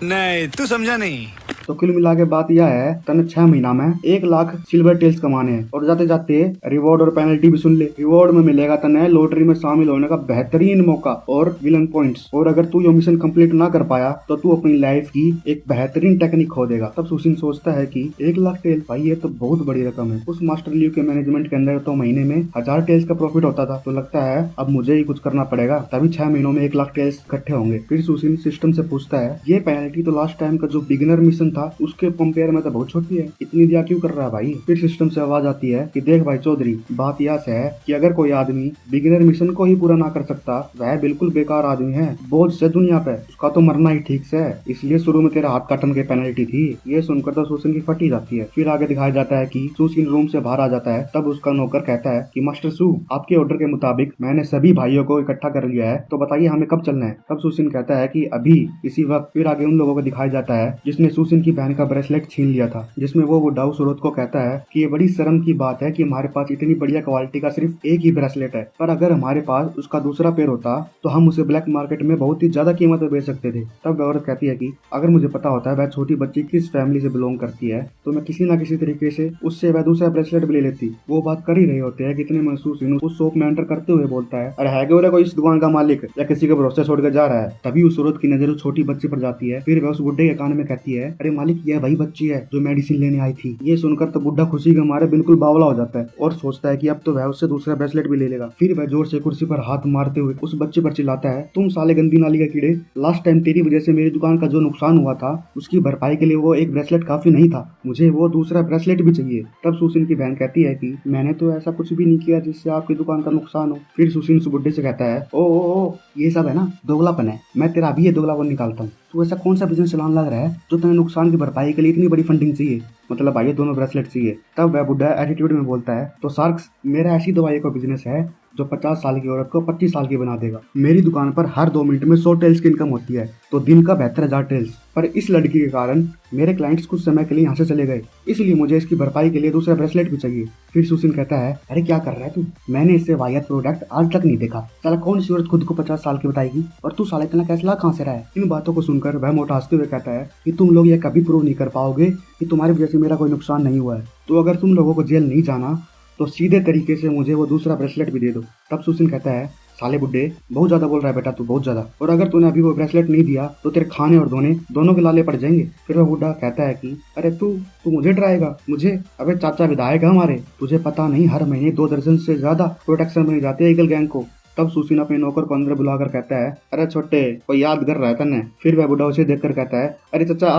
नहीं, तू समझा नहीं। तो कुल मिला के बात यह है, तने 6 महीना में 1 लाख सिल्वर टेल्स कमाने हैं। और जाते जाते रिवॉर्ड और पेनल्टी भी सुन ले। रिवॉर्ड में मिलेगा तने लॉटरी में शामिल होने का बेहतरीन मौका और विलन पॉइंट्स। और अगर तू ये मिशन कंप्लीट ना कर पाया तो तू अपनी लाइफ की एक बेहतरीन टेक्निक खो देगा। तब सुसिन सोचता है कि 1 लाख टेल्स, भाई ये तो बहुत बड़ी रकम है। उस मास्टर लीव के मैनेजमेंट के अंदर तो महीने में 1000 टेल्स का प्रॉफिट होता था। तो लगता है अब मुझे ही कुछ करना पड़ेगा, तभी 6 महीनों में 1 लाख टेल्स इकट्ठे होंगे। फिर सुसिन सिस्टम से पूछता है, ये पेनल्टी तो लास्ट टाइम का जो बिगिनर मिशन था उसके कंपेयर में तो बहुत छोटी है, इतनी दिया क्यों कर रहा है भाई। फिर सिस्टम से आवाज आती है कि देख भाई चौधरी, बात यह है कि अगर कोई आदमी बिगिनर मिशन को ही पूरा ना कर सकता वह बिल्कुल बेकार आदमी है, बोझ से दुनिया पे, उसका तो मरना ही ठीक से। इसलिए शुरू में तेरा हाथ काटने की पेनल्टी थी। ये सुनकर तो सुसिन की फटी जाती है। फिर आगे दिखाया जाता है कि सुसिन रूम से बाहर आ जाता है। तब उसका नौकर कहता है कि मास्टर सू, आपके ऑर्डर के मुताबिक मैंने सभी भाइयों को इकट्ठा कर लिया है, तो बताइए हमें कब चलना है। तब सुसिन कहता है कि अभी इसी वक्त। फिर आगे उन लोगों को दिखाया जाता है जिसने सुसिन की बहन का ब्रेसलेट छीन लिया था, जिसमें वो बुढ़ा उस औरत को कहता है कि ये बड़ी शर्म की बात है कि हमारे पास इतनी बढ़िया क्वालिटी का सिर्फ एक ही ब्रेसलेट है, पर अगर हमारे पास उसका दूसरा पैर होता तो हम उसे ब्लैक मार्केट में बहुत ही ज्यादा कीमत में बेच सकते थे। तब औरत कहती है कि अगर मुझे पता होता है वह छोटी बच्ची किस फैमिली से बिलोंग करती है तो मैं किसी न किसी तरीके से उससे वह दूसरा ब्रेसलेट भी ले लेती। वो बात कर ही रहे होते हैं कितने महसूस उस शॉप में एंटर करते हुए बोलता है, अरे है क्या कोई इस दुकान का मालिक या किसी के भरोसे छोड़ कर जा रहा है। तभी उस औरत की नजर उस छोटी बच्ची पर जाती है। फिर वह उस बुढ़े के कान में कहती है, अरे मालिक, यह वही बच्ची है जो मेडिसिन लेने आई थी। ये सुनकर तो बुढ़ा खुशी के मारे बिल्कुल बावला हो जाता है और सोचता है कि अब तो वह उससे दूसरा ब्रेसलेट भी ले लेगा। फिर वह जोर से कुर्सी पर हाथ मारते हुए उस बच्चे पर चिल्लाता है, तुम साले गंदी नाली के कीड़े, लास्ट टाइम तेरी वजह से मेरी दुकान का जो नुकसान हुआ था उसकी भरपाई के लिए वो एक ब्रेसलेट काफी नहीं था, मुझे वो दूसरा ब्रेसलेट भी चाहिए। तब सुसिन की बहन कहती है कि मैंने तो ऐसा कुछ भी नहीं किया जिससे आपकी दुकान का नुकसान हो। फिर सुसिन उस बुढ़े से कहता है, ओ ये सब है ना दोगलापन है, मैं तेरा अभी ये दोगलापन निकालता हूँ। तो ऐसा कौन सा बिजनेस चलाने लग रहा है जो तुम्हें नुकसान की भरपाई के लिए इतनी बड़ी फंडिंग चाहिए, मतलब भाई दोनों ब्रेसलेट चाहिए। तब वह बुढ़ा एटीट्यूड में बोलता है, तो शार्क्स, मेरा ऐसी दवाई का बिजनेस है जो 50 साल की औरत को 25 साल की बना देगा। मेरी दुकान पर हर 2 मिनट में 100 टेल्स की इनकम होती है, तो दिन का 72,000 टेल्स। पर इस लड़की के कारण मेरे क्लाइंट्स कुछ समय के लिए यहाँ से चले गए, इसलिए मुझे इसकी भरपाई के लिए दूसरा ब्रेसलेट भी चाहिए। फिर सुसिन कहता है, अरे क्या कर रहा है तू, मैंने इससे वाहियात प्रोडक्ट आज तक नहीं देखा। साला कौन सी औरत खुद को 50 साल की बताएगी, और तू साला इतना कैसला कहाँ से रहा है। इन बातों को सुनकर वह मोटा हंसते हुए कहता है कि तुम लोग ये कभी प्रूव नहीं कर पाओगे कि तुम्हारी वजह से मेरा कोई नुकसान नहीं हुआ है, तो अगर तुम लोगों को जेल नहीं जाना तो सीधे तरीके से मुझे वो दूसरा ब्रेसलेट भी दे दो। तब सुसिन कहता है, साले बुड्ढे, बहुत ज्यादा बोल रहा है बेटा तू, बहुत ज्यादा, और अगर तूने अभी वो ब्रेसलेट नहीं दिया तो तेरे खाने और धोने दोनों के लाले पड़ जाएंगे। फिर वह बुड्ढा कहता है कि अरे तू मुझे डराएगा, मुझे, अबे चाचा विधायक है हमारे, तुझे पता नहीं हर महीने 2 दर्जन से ज्यादा प्रोटेक्शन बन जाते हैं ईगल गैंग को। तब सुशीन अपने नौकर को अंदर बुलाकर कहता है, अरे छोटे कोई याद कर रहा है तन्ने। फिर वह बुढ़ा उसे देखकर कहता है, अरे चाचा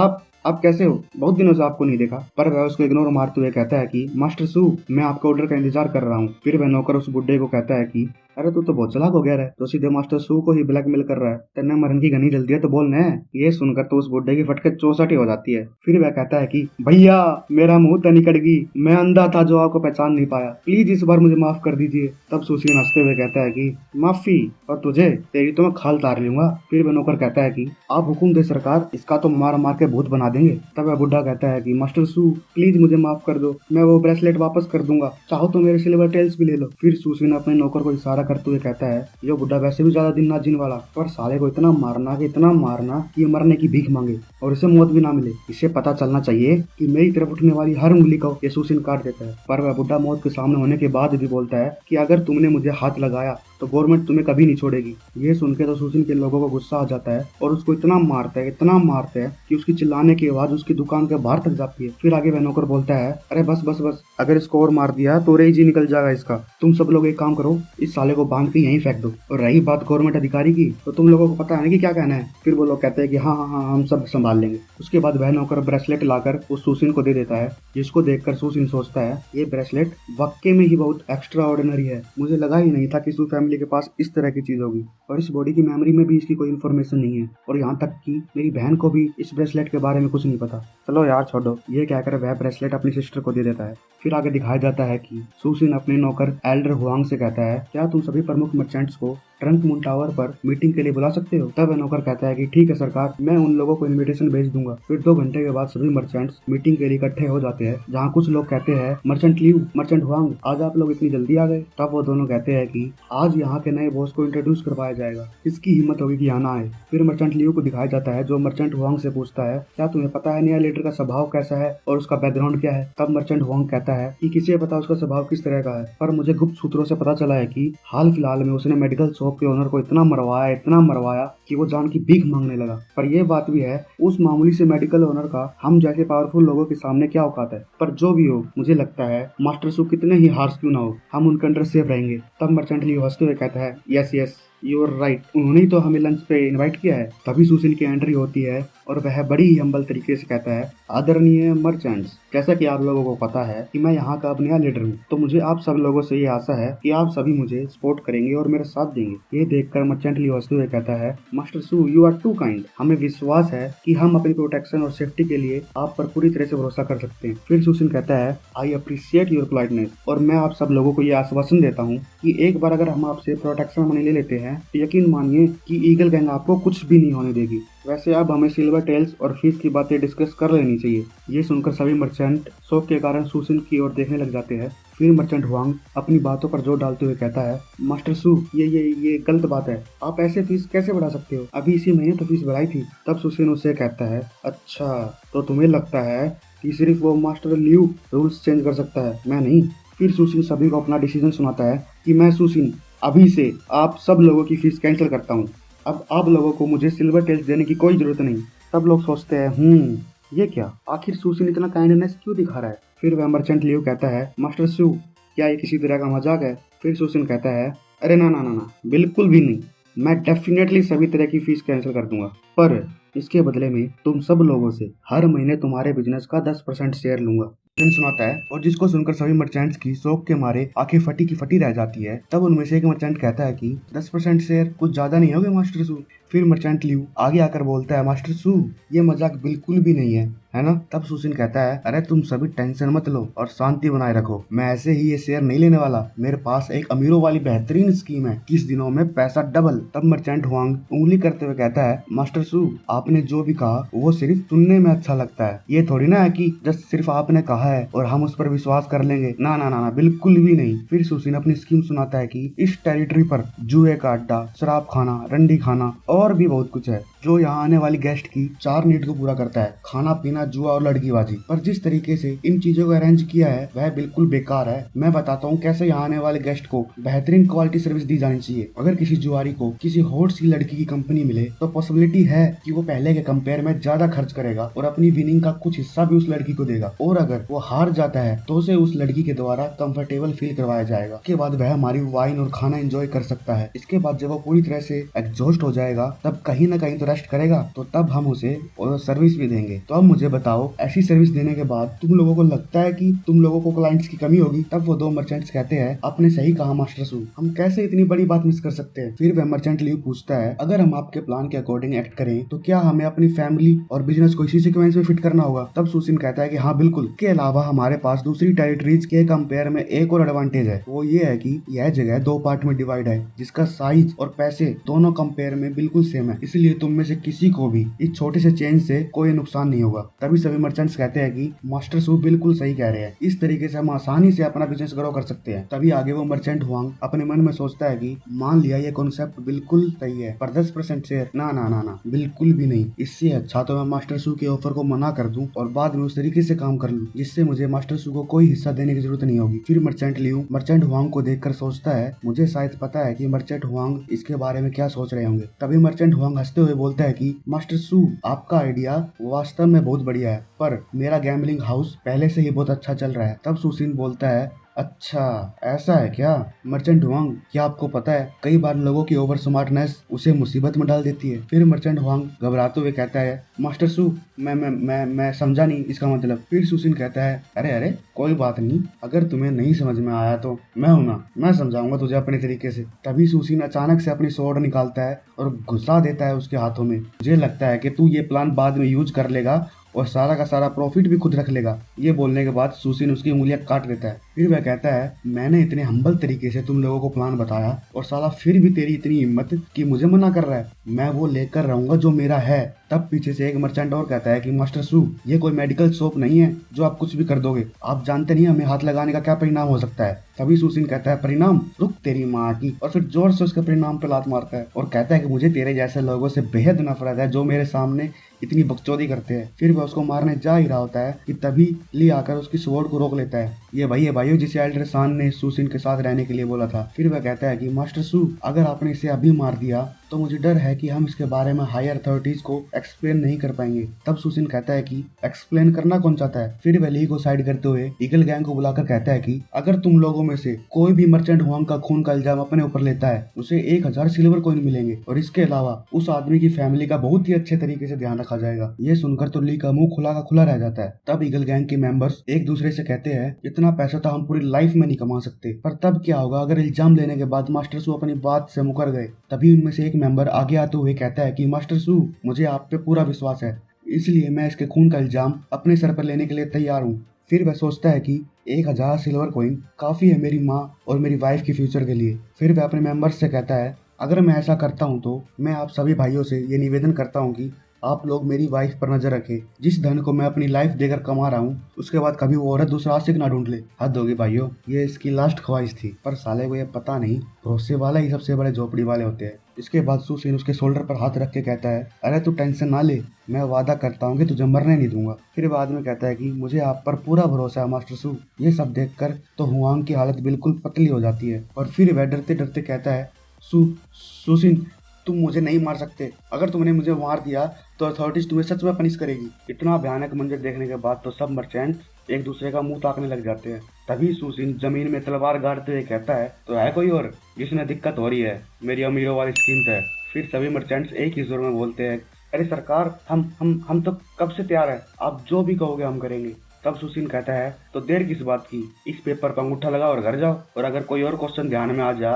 आप कैसे हो, बहुत दिनों से आपको नहीं देखा। पर वह उसको इग्नोर मारते हुए कहता है कि मास्टर सू, मैं आपके ऑर्डर का इंतजार कर रहा हूँ। फिर वह नौकर उस बुड्ढे को कहता है कि अरे तू तो बहुत चालाक हो गया है, तो सीधे मास्टर सू को ही ब्लैकमेल कर रहा है। तेने मरन की घनी जल्दी है तो बोलना है। ये सुनकर तो उस बुड्ढे की फटके 64 हो जाती है। फिर वह कहता है कि भैया मेरा मुंह तो निकल गई, मैं अंधा था जो आपको पहचान नहीं पाया, प्लीज इस बार मुझे माफ कर दीजिए। तब सुशीन हंसते हुए कहता है कि माफी और तुझे, तेरी तो मैं खाल तार लूंगा। फिर वह नौकर कहता है कि आप हुकुम दे सरकार, इसका तो मार मार के भूत बना देंगे। तब वह बुढ़ा कहता है कि मास्टर सू प्लीज मुझे माफ कर दो, मैं वो ब्रेसलेट वापस कर दूंगा, चाहो तो मेरे सिल्वर टेल्स भी ले लो। फिर सुशीन अपने नौकर को इशारा करते हुए कहता है, ये बुढ़ा वैसे भी ज्यादा दिन ना जीने वाला, पर साले को इतना मारना कि ये मरने की भीख मांगे और इसे मौत भी ना मिले। इसे पता चलना चाहिए कि मेरी तरफ उठने वाली हर उंगली को ये सुशीन काट देता है। पर वह बुढ़ा मौत के सामने होने के बाद भी बोलता है कि अगर तुमने मुझे हाथ लगाया तो गवर्नमेंट तुम्हें कभी नहीं छोड़ेगी। ये सुनकर तो सुशीन के लोगों को गुस्सा आ जाता है और उसको इतना मारता है कि उसकी चिल्लाने की आवाज उसकी दुकान के बाहर तक जाती है। फिर आगे वह नौकर बोलता है, अरे बस बस बस, अगर इसको और मार दिया तो रेज ही निकल जाएगा इसका। तुम सब लोग एक काम करो, इस साले को बांध के यहीं फेंक दो। और रही बात गवर्नमेंट अधिकारी की, तो तुम लोगों को पता है ना कि क्या कहना है। फिर वो लोग कहते हैं कि हाँ हाँ हाँ हम सब संभाल लेंगे। उसके बाद वह नौकर ब्रेसलेट लाकर उस सुशीन को दे देता है, जिसको देखकर सुशीन सोचता है ये ब्रेसलेट वाकई में ही बहुत एक्स्ट्रा ऑर्डिनरी है। मुझे लगा ही नहीं था कि सू फैमिली के पास इस तरह की चीज होगी, और इस बॉडी की मेमोरी में भी इसकी कोई इन्फॉर्मेशन नहीं है, और यहाँ तक कि मेरी बहन को भी इस ब्रेसलेट के बारे में कुछ नहीं पता। चलो यार छोड़ो, ये कहकर वह ब्रेसलेट अपनी सिस्टर को दे देता है। फिर आगे दिखाया जाता है कि सुशीन अपने नौकर एल्डर हुआंग से कहता है, क्या तुम सभी प्रमुख मर्चेंट्स को ट्रंक मून टावर पर मीटिंग के लिए बुला सकते हो। तब वह नौकर कहता है कि ठीक है सरकार, मैं उन लोगों को इनविटेशन भेज दूंगा। फिर 2 घंटे के बाद सभी मर्चेंट्स मीटिंग के लिए इकट्ठे हो जाते हैं, जहाँ कुछ लोग कहते हैं, मर्चेंट लियू, मर्चेंट हुआंग, आज आप लोग इतनी जल्दी आ गए। तब वो दोनों कहते हैं कि आज यहाँ के नए बॉस को इंट्रोड्यूस करवाया जाएगा, किसकी हिम्मत होगी कि यहाँ ना आए। फिर मर्चेंट लियू को दिखाया जाता है, जो मर्चेंट हुआंग से पूछता है, क्या तुम्हें पता है नया लीडर का स्वभाव कैसा है और उसका बैकग्राउंड क्या है। तब मर्चेंट हुआंग कहता है कि किसे पता उसका स्वभाव किस तरह का है, पर मुझे गुप्त सूत्रों से पता चला है कि हाल फिलहाल में उसने मेडिकल शॉप के ओनर को इतना मरवाया कि वो जान की भीख मांगने लगा। पर यह बात भी है, उस मामूली से मेडिकल ओनर का हम जैसे पावरफुल लोगों के सामने क्या औकात है। पर जो भी हो, मुझे लगता है मास्टर सू कितने ही हार्श क्यों ना हो, हम उनके अंडर सेफ रहेंगे। तब मर्चेंट लियू हंसते हुए कहता है, यस यू आर राइट, उन्होंने तो हमें लंच पे इनवाइट किया है। तभी सुशील की एंट्री होती है और वह बड़ी ही हम्बल तरीके से कहता है, आदरणीय मर्चेंट्स, जैसा कि आप लोगों को पता है कि मैं यहाँ का अब नया लीडर हूँ, तो मुझे आप सब लोगों से ये आशा है कि आप सभी मुझे सपोर्ट करेंगे और मेरा साथ देंगे। ये देखकर मर्चेंट लियू हंसते हुए कहता है, master Su you are too kind, हमें विश्वास है कि हम अपनी प्रोटेक्शन और सेफ्टी के लिए आप पर पूरी तरह से भरोसा कर सकते हैं। फिर सुशील कहता है, आई अप्रिशिएट योर पोलाइटनेस, और मैं आप सब लोगों को ये आश्वासन देता हूँ कि एक बार अगर हम आपसे प्रोटेक्शन मनी ले लेते हैं तो यकीन मानिए कि ईगल गैंग आपको कुछ भी नहीं होने देगी। वैसे अब हमें सिल्वर टेल्स और फीस की बातें डिस्कस कर लेनी चाहिए। ये सुनकर सभी मर्चेंट शौक के कारण सुशील की ओर देखने लग जाते हैं। फिर मर्चेंट हुआंग अपनी बातों पर जोर डालते हुए कहता है, मास्टर सू ये गलत बात है, आप ऐसे फीस कैसे बढ़ा सकते हो, अभी इसी महीने तो फीस बढ़ाई थी। तब सुशील उससे कहता है, अच्छा तो तुम्हें लगता है कि सिर्फ वो मास्टर लियू रूल्स चेंज कर सकता है, मैं नहीं। फिर सुशील सभी को अपना डिसीजन सुनाता है कि मैं सुशील अभी से आप सब लोगों की फीस कैंसिल करता हूँ, अब आप लोगों को मुझे सिल्वर टेल्स देने की कोई जरूरत नहीं। सब लोग सोचते हैं ये क्या, आखिर सुशील इतना काइंडनेस क्यों दिखा रहा है। फिर वह मर्चेंट लियू कहता है, मास्टर सू क्या ये किसी तरह का मजाक है। फिर सुशील कहता है, अरे ना बिल्कुल भी नहीं, मैं डेफिनेटली सभी तरह की फीस कैंसिल कर दूंगा, पर इसके बदले में तुम सब लोगों से हर महीने तुम्हारे बिजनेस का 10% शेयर लूंगा। सुनाता है और जिसको सुनकर सभी मर्चेंट्स की शौक के मारे आंखें फटी की फटी रह जाती है। तब उनमें से एक मर्चेंट कहता है कि 10% शेयर कुछ ज्यादा नहीं होगा मास्टर सू। फिर मर्चेंट लियू आगे आकर बोलता है, मास्टर सू ये मजाक बिल्कुल भी नहीं है ना। तब सुशील कहता है, अरे तुम सभी टेंशन मत लो और शांति बनाए रखो, मैं ऐसे ही ये शेयर नहीं लेने वाला, मेरे पास एक अमीरों वाली बेहतरीन स्कीम है, किस दिनों में पैसा डबल। तब मर्चेंट हुआंग उंगली करते हुए कहता है, मास्टर सू आपने जो भी कहा वो सिर्फ सुनने में अच्छा लगता है, ये थोड़ी ना है कि जस्ट सिर्फ आपने कहा है और हम उस पर विश्वास कर लेंगे, ना बिल्कुल भी नहीं। फिर सुशील अपनी स्कीम सुनाता है कि इस टेरिटरी पर जुए का अड्डा, शराब खाना, रंडी खाना और भी बहुत कुछ है, जो यहाँ आने वाली गेस्ट की 4 नीड को पूरा करता है, खाना पीना, जुआ और लड़कीबाजी। पर जिस तरीके से इन चीजों को अरेंज किया है वह बिल्कुल बेकार है। मैं बताता हूँ कैसे यहाँ आने वाले गेस्ट को बेहतरीन क्वालिटी सर्विस दी जानी चाहिए। अगर किसी जुआरी को किसी हॉट सी लड़की की कंपनी मिले तो पॉसिबिलिटी है कि वो पहले के कंपेयर में ज्यादा खर्च करेगा और अपनी विनिंग का कुछ हिस्सा भी उस लड़की को देगा। और अगर वो हार जाता है तो उसे उस लड़की के द्वारा कंफर्टेबल फील करवाया जाएगा। इसके बाद वह हमारी वाइन और खाना एंजॉय कर सकता है। इसके बाद जब वो पूरी तरह से एग्जॉस्ट हो जाएगा तब कहीं ना कहीं तो रेस्ट करेगा, तो तब हम उसे सर्विस भी देंगे। तो अब मुझे बताओ, ऐसी सर्विस देने के बाद तुम लोगों को लगता है कि तुम लोगों को क्लाइंट्स की कमी होगी? तब वो 2 मर्चेंट्स कहते हैं, आपने सही कहा मास्टर सू, हम कैसे इतनी बड़ी बात मिस कर सकते हैं। फिर वह मर्चेंट लियू पूछता है, अगर हम आपके प्लान के अकॉर्डिंग एक्ट करें तो क्या हमें अपनी फैमिली और बिजनेस को इसी सीक्वेंस में फिट करना होगा? तब सुसिन कहता है कि हाँ बिल्कुल। के अलावा हमारे पास दूसरी टेरिटरीज के कंपेयर में एक और एडवांटेज है, वो ये है कि यह जगह 2 पार्ट में डिवाइड है जिसका साइज और पैसे दोनों कंपेयर में बिल्कुल सेम है। इसलिए तुम में से किसी को भी इस छोटे से चेंज से कोई नुकसान नहीं होगा। तभी सभी मर्चेंट्स कहते हैं कि मास्टर सू बिल्कुल सही कह रहे हैं, इस तरीके से हम आसानी से अपना बिजनेस ग्रो कर सकते हैं। तभी आगे वो मर्चेंट हुआंग अपने मन में सोचता है कि मान लिया ये कॉन्सेप्ट बिल्कुल सही है, पर 10% शेयर ना ना ना ना बिल्कुल भी नहीं। इससे अच्छा तो मैं मास्टर सू के ऑफर को मना कर दूं और बाद में उस तरीके से काम कर लूं जिससे मुझे मास्टर सू को कोई हिस्सा देने की जरूरत नहीं होगी। फिर मर्चेंट लियू मर्चेंट हुआंग को देखकर सोचता है, मुझे शायद पता है कि मर्चेंट हुआंग इसके बारे में क्या सोच रहे होंगे। तभी मर्चेंट हुआंग हंसते हुए बोलता है कि मास्टर सू, आपका आइडिया वास्तव में बहुत बढ़िया है, पर मेरा गैम्बलिंग हाउस पहले से ही बहुत अच्छा चल रहा है। तब सुसिन बोलता है, अच्छा ऐसा है क्या? मर्चेंट हुआंग, क्या आपको पता है कई बार लोगों की ओवर स्मार्टनेस उसे मुसीबत में डाल देती है। फिर मर्चेंट हुआंग घबराते हुए कहता है, मास्टर सू, मैं समझा नहीं इसका मतलब। फिर सुसिन कहता है, अरे अरे कोई बात नहीं, अगर तुम्हें नहीं समझ में आया तो मैं हूं ना, मैं समझाऊंगा तुझे अपने तरीके से। तभी सुसिन अचानक से अपनी स्वॉर्ड निकालता है और घुसा देता है उसके हाथों में। मुझे लगता है कि तू ये प्लान बाद में यूज कर लेगा और सारा का सारा प्रॉफिट भी खुद रख लेगा। ये बोलने के बाद सुसिन उसकी उंगलियां काट देता है। फिर वह कहता है, मैंने इतने हम्बल तरीके से तुम लोगों को प्लान बताया और साला फिर भी तेरी इतनी हिम्मत कि मुझे मना कर रहा है। मैं वो लेकर रहूंगा जो मेरा है। तब पीछे से एक मर्चेंट और कहता है कि मास्टर सू, ये कोई मेडिकल शॉप नहीं है जो आप कुछ भी कर दोगे। आप जानते नहीं हमें हाथ लगाने का क्या परिणाम हो सकता है। तभी सुसिन कहता है, परिणाम? रुक तेरी माँ की। और फिर जोर से उसके परिणाम पे लात मारता है और कहता है कि मुझे तेरे जैसे लोगों से बेहद नफरत है जो मेरे सामने इतनी बकचोदी करते हैं। फिर वह उसको मारने जा ही रहा होता है कि तभी ली आकर उसकी स्वॉर्ड को रोक लेता है। ये वही है भाइयों जिसे एल्डर सान ने सुसिन के साथ रहने के लिए बोला था। फिर वह कहता है कि मास्टर सू, अगर आपने इसे अभी मार दिया तो मुझे डर है कि हम इसके बारे में हायर अथॉरिटीज को एक्सप्लेन नहीं कर पाएंगे। तब सुसिन कहता है कि एक्सप्लेन करना कौन चाहता है। फिर वह ली को साइड करते हुए ईगल गैंग को बुलाकर कहता है कि अगर तुम लोगों में से कोई भी मर्चेंट हुआंग का खून का इल्जाम अपने ऊपर लेता है उसे 1000 सिल्वर कॉइन मिलेंगे और इसके अलावा उस आदमी की फैमिली का बहुत ही अच्छे तरीके से ध्यान रखा जाएगा। ये सुनकर तो ली का मुंह खुला का खुला रह जाता है। तब ईगल गैंग के मेंबर्स एक दूसरे से कहते हैं, इतना पैसा तो हम पूरी लाइफ में नहीं कमा सकते। पर तब क्या होगा अगर इल्जाम लेने के बाद मास्टर सू अपनी बात से मुकर गए। तभी उनमें से एक मेंबर आगे आते हुए कहता है कि मास्टर सू, मुझे आप पे पूरा विश्वास है, इसलिए मैं इसके खून का इल्जाम अपने सर पर लेने के लिए तैयार हूँ। फिर वह सोचता है कि 1000 सिल्वर कॉइन काफी है मेरी माँ और मेरी वाइफ के फ्यूचर के लिए। फिर वह अपने मेंबर्स से कहता है, अगर मैं ऐसा करता हूँ तो मैं आप सभी भाइयों से ये निवेदन करता हूँ कि आप लोग मेरी वाइफ पर नजर रखें। जिस धन को मैं अपनी लाइफ देकर कमा रहा हूँ उसके बाद कभी वो औरत दूसरा आशिक ना ढूंढ ले। हद होगी भाइयों, ये इसकी लास्ट ख्वाहिश थी। पर साले को ये पता नहीं भरोसे वाला ही सबसे बड़े झोपड़ी वाले होते हैं। इसके बाद सुसिन उसके शोल्डर पर हाथ रख के कहता है, अरे तू टेंशन ना ले, मैं वादा करता हूँ कि तुझे मरने नहीं दूंगा। फिर बाद में कहता है कि मुझे आप पर पूरा भरोसा है मास्टर सू। ये सब देखकर तो हुआंग की हालत बिल्कुल पतली हो जाती है और फिर वह डरते डरते कहता है, सुसिन, तुम मुझे नहीं मार सकते। अगर तुमने मुझे मार दिया तो अथॉरिटीज तुम्हें सच में पनिश करेगी। इतना भयानक मंजर देखने के बाद तो सब मर्चेंट एक दूसरे का मुंह ताकने लग जाते हैं। तभी सुसिन जमीन में तलवार गाड़ते हुए कहता है, तो है कोई और जिसमें दिक्कत हो रही है? मेरी अमीरों वाली स्कीम है। फिर सभी मर्चेंट्स एक ही जोर में बोलते हैं, अरे सरकार, हम तो कब से तैयार है, आप जो भी कहोगे हम करेंगे। तब सुसिन कहता है, तो देर किस बात की, इस पेपर पर अंगूठा लगाओ और घर जाओ, और अगर कोई और क्वेश्चन ध्यान में आ जा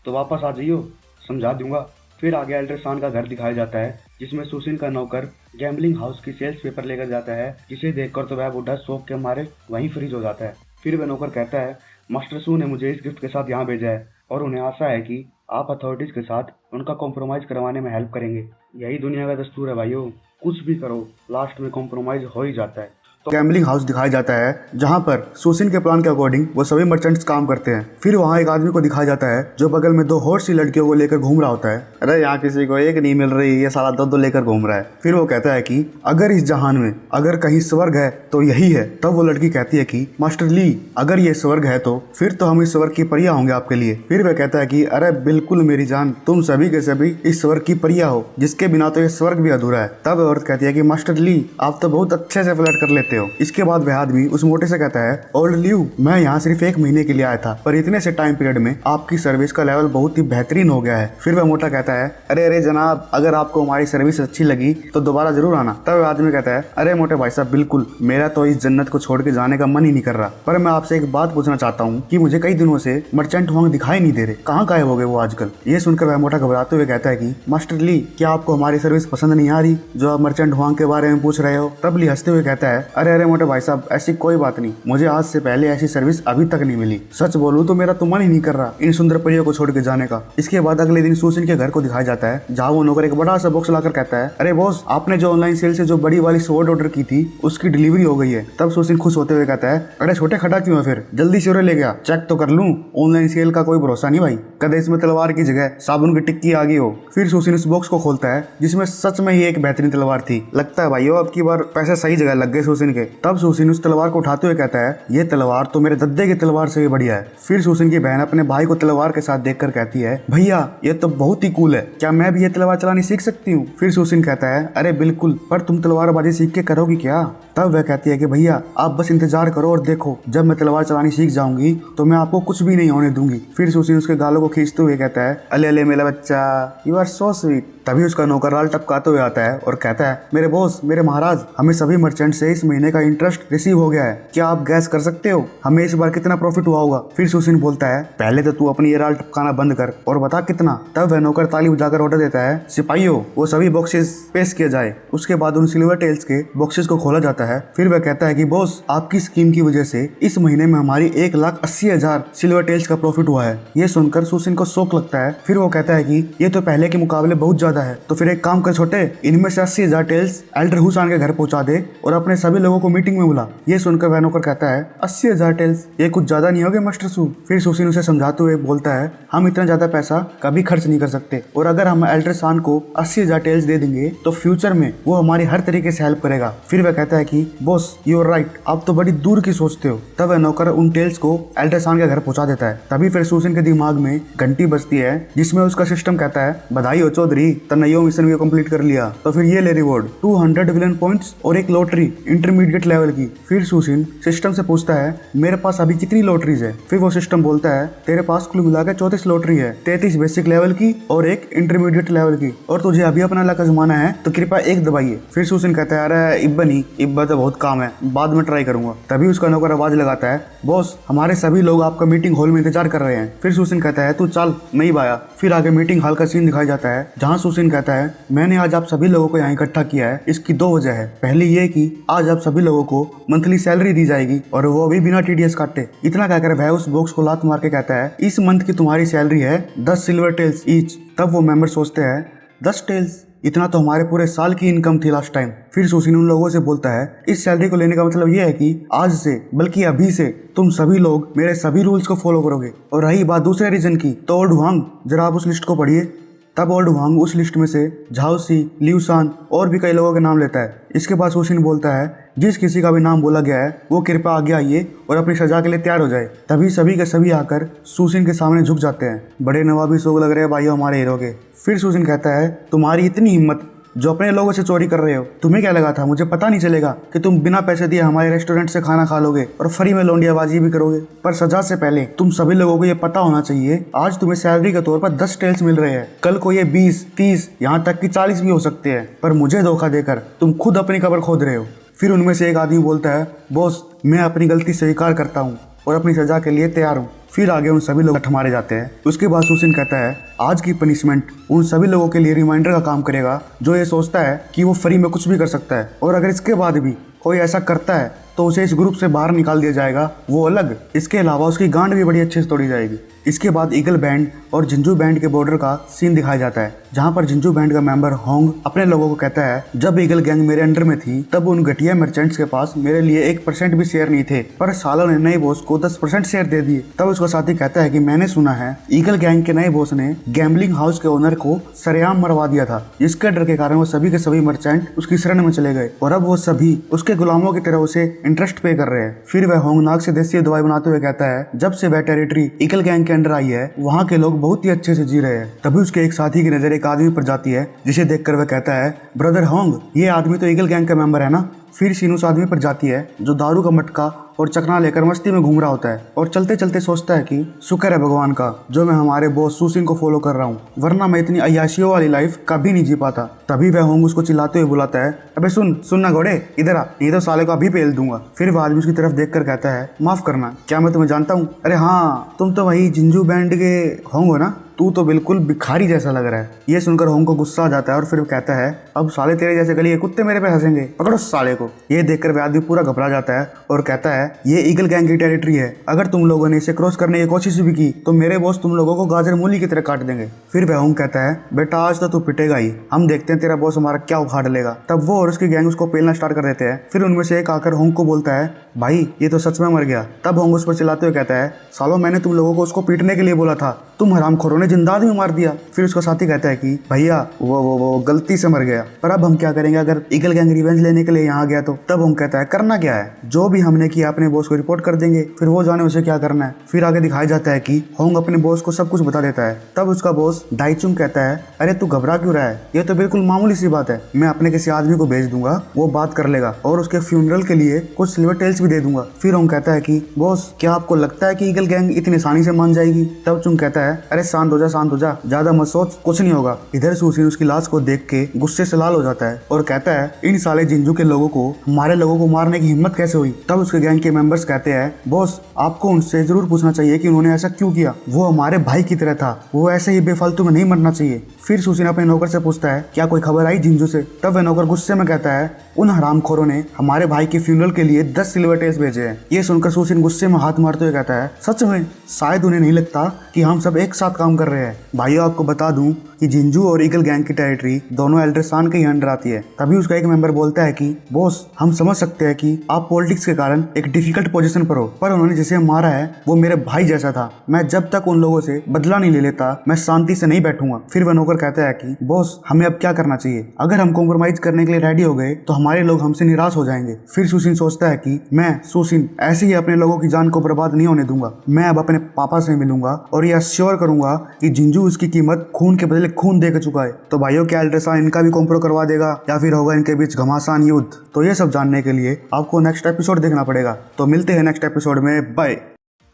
तो वापस आ जाइयो, समझा दूंगा। फिर आगे एल्डर सान का घर दिखाया जाता है जिसमें सुसिन का नौकर गैम्बलिंग हाउस की सेल्स पेपर लेकर जाता है, जिसे देखकर तो वह बुढ़ा शौक के मारे वहीं फ्रीज हो जाता है। फिर वह नौकर कहता है, मास्टर सू ने मुझे इस गिफ्ट के साथ यहाँ भेजा है और उन्हें आशा है कि आप अथॉरिटीज के साथ उनका कॉम्प्रोमाइज करवाने में हेल्प करेंगे। यही दुनिया का दस्तूर है भाइयों, कुछ भी करो लास्ट में कॉम्प्रोमाइज हो ही जाता है। तो गैम्बलिंग हाउस दिखाया जाता है जहाँ पर सुसिन के प्लान के अकॉर्डिंग वो सभी मर्चेंट्स काम करते हैं। फिर वहाँ एक आदमी को दिखाया जाता है जो बगल में 2 हॉट सी लड़कियों को लेकर घूम रहा होता है। अरे यहाँ किसी को एक नहीं मिल रही, ये साला 2 लेकर घूम रहा है। फिर वो कहता है कि अगर इस जहान में अगर कहीं स्वर्ग है तो यही है। तब वो लड़की कहती है कि मास्टर ली, अगर ये स्वर्ग है तो फिर तो हम इस स्वर्ग की परियां होंगे आपके लिए। फिर वह कहता है कि अरे बिल्कुल मेरी जान, तुम सभी के सभी इस स्वर्ग की परियां हो, जिसके बिना तो ये स्वर्ग भी अधूरा है। तब औरत कहती है कि मास्टर ली, आप तो बहुत अच्छे से फ्लर्ट कर लेते हो। इसके बाद वह आदमी उस मोटे से कहता है, ओल्ड ल्यू, मैं यहाँ सिर्फ 1 महीने के लिए आया था, पर इतने से टाइम पीरियड में आपकी सर्विस का लेवल बहुत ही बेहतरीन हो गया है। फिर वह मोटा कहता है, अरे अरे जनाब, अगर आपको हमारी सर्विस अच्छी लगी तो दोबारा जरूर आना। तब आदमी कहता है, अरे मोटे भाई साहब, बिल्कुल, मेरा तो इस जन्नत को छोड़ के जाने का मन ही नहीं कर रहा, पर मैं आपसे एक बात पूछना चाहता हूँ कि मुझे कई दिनों से मर्चेंट हुआंग दिखाई नहीं दे रहे, कहाँ गायब हो गए वो आजकल। ये सुनकर वह मोटा घबराते हुए कहता है कि मास्टर ली, क्या आपको हमारी सर्विस पसंद नहीं आ रही जो आप मर्चेंट हुआंग के बारे में पूछ रहे हो? तब ली हंसते हुए कहता है, अरे अरे मोटे भाई साहब, ऐसी कोई बात नहीं, मुझे आज से पहले ऐसी सर्विस अभी तक नहीं मिली। सच बोलूं तो मेरा तो मन ही नहीं कर रहा इन सुंदर परियों को छोड़ के जाने का। इसके बाद अगले दिन सुसिन के घर को दिखाया जाता है जहाँ वो नौकर एक बड़ा सा बॉक्स लाकर कहता है, अरे बॉस, आपने जो ऑनलाइन सेल से जो बड़ी वाली स्वॉर्ड ऑर्डर की थी उसकी डिलीवरी हो गई है। तब सुसिन खुश होते हुए कहता है, अरे छोटे खटा क्यों है, फिर जल्दी से ले गया, चेक तो कर लूं। ऑनलाइन सेल का कोई भरोसा नहीं भाई, कदे इसमें तलवार की जगह साबुन की टिक्की आ गई हो। फिर सुसिन उस बॉक्स को खोलता है जिसमें सच में ही एक बेहतरीन तलवार थी। लगता है भाइयों अब की बार पैसे सही जगह लग गए सुसिन के। तब सुसिन उस तलवार को उठाते हुए कहता है, ये तलवार तो मेरे दद्दे की तलवार से भी बढ़िया है। फिर सुसिन की बहन अपने भाई को तलवार के साथ देखकर कहती है, भैया ये तो बहुत ही कूल है, क्या मैं भी ये तलवार चलानी सीख सकती हूँ? फिर सुसिन कहता है, अरे बिल्कुल, पर तुम तलवारबाजी सीख के करोगी क्या? तब वह कहती है कि भैया आप बस इंतजार करो और देखो, जब मैं तलवार चलानी सीख जाऊंगी तो मैं आपको कुछ भी नहीं होने दूंगी। फिर सुसिन उसके गालों को खींचते हुए कहता है, अले अले मेरा बच्चा, यू आर सो स्वीट। तभी उसका नौकर लाल टपकाते हुए आता है और कहता है, मेरे बॉस, मेरे महाराज, हमें सभी मर्चेंट से इस महीने का इंटरेस्ट रिसीव हो गया है, क्या आप गैस कर सकते हो हमें इस बार कितना प्रॉफिट हुआ होगा? फिर सुसिन बोलता है, पहले तो तू अपनी ये लाल टपकाना बंद कर और बता कितना। तब वह नौकर ताली बजाकर ऑर्डर देता है, सिपाहियों, वो सभी बॉक्सेस पेश किए जाए। उसके बाद उन सिल्वर टेल्स के बॉक्सेस को खोला जाता है। फिर वह कहता है कि बॉस, आपकी स्कीम की वजह से इस महीने में हमारी 1,80,000 सिल्वर टेल्स का प्रॉफिट हुआ है। ये सुनकर सुसिन को शौक लगता है। फिर वो कहता है कि ये तो पहले के मुकाबले बहुत ज्यादा है, तो फिर एक काम कर छोटे, इनमें से 80,000 टेल्स एल्डर हुसैन के घर पहुंचा दे और अपने सभी लोगों को मीटिंग में बुला। ये सुनकर वह नौकर कहता है, 80,000 टेल्स, ये कुछ ज्यादा नहीं हो गए मास्टर सू? फिर सुसिन उसे समझाते हुए बोलता है, हम इतना ज्यादा पैसा कभी खर्च नहीं कर सकते, और अगर हम एल्डर सान को 80,000 टेल्स दे देंगे तो फ्यूचर में वो हमारी हर तरीके से हेल्प करेगा। फिर वह कहता है कि बॉस, यू आर राइट, आप तो बड़ी दूर की सोचते हो। तब वह नौकर उन टेल्स को एल्डर सान के घर पहुंचा देता है। तभी फिर सुसिन के दिमाग में घंटी बजती है जिसमें उसका सिस्टम कहता है, बधाई हो चौधरी, तन्नयो मिशन भी कंप्लीट कर लिया, तो फिर ये ले रिवॉर्ड 200 विलन पॉइंट्स और एक लॉटरी इंटरमीडिएट लेवल की। फिर सुसिन सिस्टम से पूछता है, मेरे पास अभी कितनी लॉटरीज है? फिर वो सिस्टम बोलता है, तेरे पास कुल मिलाकर 34 लॉटरी है, 33 बेसिक लेवल की और एक इंटरमीडिएट लेवल की, और तुझे अभी अपना लक आजमाना है तो कृपया एक दबाइए। फिर सुसिन कहता है, अरे इब्बा नहीं, इब्बा तो बहुत काम है, बाद में ट्राई करूंगा। तभी उसका नौकर आवाज लगाता है, बॉस, हमारे सभी लोग आपका मीटिंग हॉल में इंतजार कर रहे हैं। फिर सुसिन कहता है, तू चल, मैं ही बाया। फिर आगे मीटिंग हॉल का सीन दिखाया जाता है जहाँ सुसिन कहता है, मैंने आज आप सभी लोगों को यहाँ इकट्ठा किया है, इसकी 2 वजह है। पहली ये कि आज आप सभी लोगों को मंथली सैलरी दी जाएगी और वो भी बिना टीडीएस काटे। इतना कहकर वह उस बॉक्स को लात मार के कहता है, इस मंथ की तुम्हारी सैलरी है 10 सिल्वर टेल्स ईच। तब वो मेंबर सोचते हैं, 10 टेल्स, इतना तो हमारे पूरे साल की इनकम थी लास्ट टाइम। फिर सुसिन उन लोगों से बोलता है, इस सैलरी को लेने का मतलब यह है कि आज से, बल्कि अभी से तुम सभी लोग मेरे सभी रूल्स को फॉलो करोगे। और रही बात दूसरे रीजन की, तो ओल्ड हुआंग, जरा आप उस लिस्ट को पढ़िए। तब ओल्ड हुआंग उस लिस्ट में से झाओसी, ल्यूसान और भी कई लोगों के नाम लेता है। इसके बाद सुसिन बोलता है, जिस किसी का भी नाम बोला गया है वो कृपया आगे आइए और अपनी सजा के लिए तैयार हो जाए। तभी सभी के सभी आकर सुसिन के सामने झुक जाते हैं। बड़े नवाबी शौक लग रहे हैं भाइयों हमारे हीरो के। फिर सुसिन कहता है, तुम्हारी इतनी हिम्मत जो अपने लोगों से चोरी कर रहे हो, तुम्हें क्या लगा था मुझे पता नहीं चलेगा कि तुम बिना पैसे दिए हमारे रेस्टोरेंट से खाना खा लोगे और फ्री में लौंडियाबाजी भी करोगे? पर सजा से पहले तुम सभी लोगों को ये पता होना चाहिए, आज तुम्हें सैलरी के तौर पर 10 टेल्स मिल रहे हैं, कल को ये 20, 30, यहाँ तक कि 40 भी हो सकते हैं, पर मुझे धोखा देकर तुम खुद अपनी कब्र खोद रहे हो। फिर उनमें से एक आदमी बोलता है, बॉस, मैं अपनी गलती स्वीकार करता हूँ और अपनी सजा के लिए तैयार हूँ। फिर आगे उन सभी लोग मारे जाते हैं। उसके बाद सुसिन कहता है, आज की पनिशमेंट उन सभी लोगों के लिए रिमाइंडर का काम करेगा जो ये सोचता है कि वो फ्री में कुछ भी कर सकता है, और अगर इसके बाद भी कोई ऐसा करता है तो उसे इस ग्रुप से बाहर निकाल दिया जाएगा, वो अलग। इसके अलावा उसकी गांड भी बड़ी अच्छे से तोड़ी जाएगी। इसके बाद ईगल बैंड और जिंजू बैंड के बॉर्डर का सीन दिखाया जाता है, जहां पर जिंजू बैंड का मेंबर होंग अपने लोगों को कहता है, जब ईगल गैंग मेरे अंडर में थी तब उन घटिया मर्चेंट्स के पास मेरे लिए 1% भी शेयर नहीं थे, पर सालों ने नए बॉस को 10% शेयर दे दिए। तब उसका साथी कहता है कि मैंने सुना है ईगल गैंग के नए बॉस ने गैम्बलिंग हाउस के ओनर को सरेआम मरवा दिया था, जिसके डर के कारण वो सभी के सभी मर्चेंट उसकी शरण में चले गए और अब वो सभी उसके गुलामों की तरह उसे इंटरेस्ट पे कर रहे हैं। फिर वह होंग नाक से देसी दवाई बनाते हुए कहता है, जब से वह टेरिटरी ईगल गैंग के अंडर आई है वहाँ के लोग बहुत ही अच्छे से जी रहे हैं। तभी उसके एक साथी की नजर एक आदमी पर जाती है, जिसे देखकर वह कहता है, ब्रदर होंग, ये आदमी तो ईगल गैंग का मेंबर है ना। फिर सीन उस आदमी पर जाती है जो दारू का मटका और चकना लेकर मस्ती में घूम रहा होता है और चलते चलते सोचता है कि शुक्र है भगवान का जो मैं हमारे बॉस सूसिन को फॉलो कर रहा हूँ, वरना मैं इतनी अय्याशियों वाली लाइफ कभी नहीं जी पाता। तभी वह होंग उसको चिल्लाते हुए बुलाता है, अबे सुन ना घोड़े, इधर आ, नहीं तो साले को अभी पेल दूंगा। फिर वह आदमी उसकी तरफ देखकर कहता है, माफ करना, क्या मैं तुम्हें जानता हूँ? अरे हाँ, तुम तो वही जिंजू बैंड के होंग हो ना, तू तो बिल्कुल भिखारी जैसा लग रहा है। ये सुनकर होंग को गुस्सा आ जाता है और फिर कहता है, अब साले तेरे जैसे गली के कुत्ते मेरे पे हंसेंगे, पकड़ो साले को। ये देखकर वह आदमी पूरा घबरा जाता है और कहता है, ये ईगल गैंग की टेरिटरी है, अगर तुम लोगों ने इसे क्रॉस करने की कोशिश भी की तो मेरे बॉस तुम लोगों को गाजर मूली की तरह काट देंगे। फिर वह होंग कहता है, बेटा आज तो तू पिटेगा ही, हम देखते हैं तेरा बॉस हमारा क्या उखाड़ लेगा। तब वो और उसकी गैंग उसको पेलना स्टार्ट कर देते हैं। फिर उनमें से एक आकर होंग को बोलता है, भाई ये तो सच में मर गया। तब होंग उस पर चिल्लाते हुए कहता है, सालो मैंने तुम लोगों को उसको पीटने के लिए बोला था, तुम हरामखोरों ने जिंदा आदमी मार दिया। फिर उसका साथी कहता है कि भैया वो गलती से मर गया, पर अब हम क्या करेंगे अगर ईगल गैंग रिवेंज लेने के लिए यहाँ गया तो? तब होंग कहता है, करना क्या है, जो भी हमने किया अपने बॉस को रिपोर्ट कर देंगे, फिर वो जाने उसे क्या करना है। फिर आगे दिखाया जाता है कि होंग अपने बॉस को सब कुछ बता देता है। तब उसका बॉस डाइचुंग कहता है, अरे तू घबरा क्यों रहा है, ये तो बिल्कुल मामूली सी बात है, मैं अपने किसी आदमी को भेज दूंगा, वो बात कर लेगा और उसके फ्यूनरल के लिए कुछ सिल्वर टेल्स भी दे दूंगा। फिर होंग कहता है कि बॉस क्या आपको लगता है कि ईगल गैंग इतनी आसानी से मान जाएगी? तब चुंग कहता है, अरे शांत हो जा, ज्यादा मत सोच, कुछ नहीं होगा। इधर सूसिन उसकी लाश को देख के गुस्से से लाल हो जाता है और कहता है, इन साले जिंजू के लोगों को हमारे लोगों को मारने की हिम्मत कैसे हुई? तब उसके गैंग के मेंबर्स कहते हैं, बॉस आपको उनसे जरूर पूछना चाहिए कि उन्होंने ऐसा क्यों किया, वो हमारे भाई की तरह था, वो ऐसे ही बेफालतू में नहीं मरना चाहिए। फिर सूसिन अपने नौकर से पूछता है, क्या कोई खबर आई जिंजू से? तब वह नौकर गुस्से में कहता है, उन हरामखोरों ने हमारे भाई के फ्यूनरल के लिए 10 सिल्वर टेल्स भेजे हैं। ये सुनकर सूसिन गुस्से में हाथ मारते हुए कहता है, सच में? शायद उन्हें नहीं लगता कि हम सब एक साथ काम कर रहे हैं। भाइयों आपको बता दूं कि जिंजू और ईगल गैंग की टेरिटरी दोनों एल्डर सान के ही अंडर आती है। तभी उसका एक मेंबर बोलता है कि बॉस हम समझ सकते हैं कि आप पॉलिटिक्स के कारण एक डिफिकल्ट पोजीशन पर हो, पर उन्होंने जिसे मारा है वो मेरे भाई जैसा था, मैं जब तक उन लोगों से बदला नहीं ले लेता मैं शांति से नहीं बैठूंगा। फिर वह नौकर कहता है कि बॉस हमें अब क्या करना चाहिए, अगर हम कॉम्प्रोमाइज करने के लिए रेडी हो गए तो हमारे लोग हमसे निराश हो जाएंगे। फिर सूसिन सोचता है कि मैं सूसिन ऐसे ही अपने लोगों की जान को बर्बाद नहीं होने दूंगा, मैं अब अपने पापा से मिलूंगा और यह श्योर करूंगा कि जिंजू उसकी कीमत खून के बदले खून दे चुका है। तो भाइयों क्या एल्डर सान इनका भी कॉम्प्रो करवा देगा या फिर होगा इनके बीच घमासान युद्ध? तो ये सब जानने के लिए आपको नेक्स्ट एपिसोड देखना पड़ेगा। तो मिलते हैं नेक्स्ट एपिसोड में, बाय।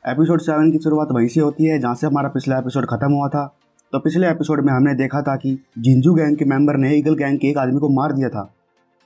एपिसोड 7 की शुरुआत वहीं से होती है जहाँ से हमारा पिछला एपिसोड खत्म हुआ था। तो पिछले एपिसोड में हमने देखा था कि जिंजू गैंग के मेंबर ने ईगल गैंग के एक आदमी को मार दिया था।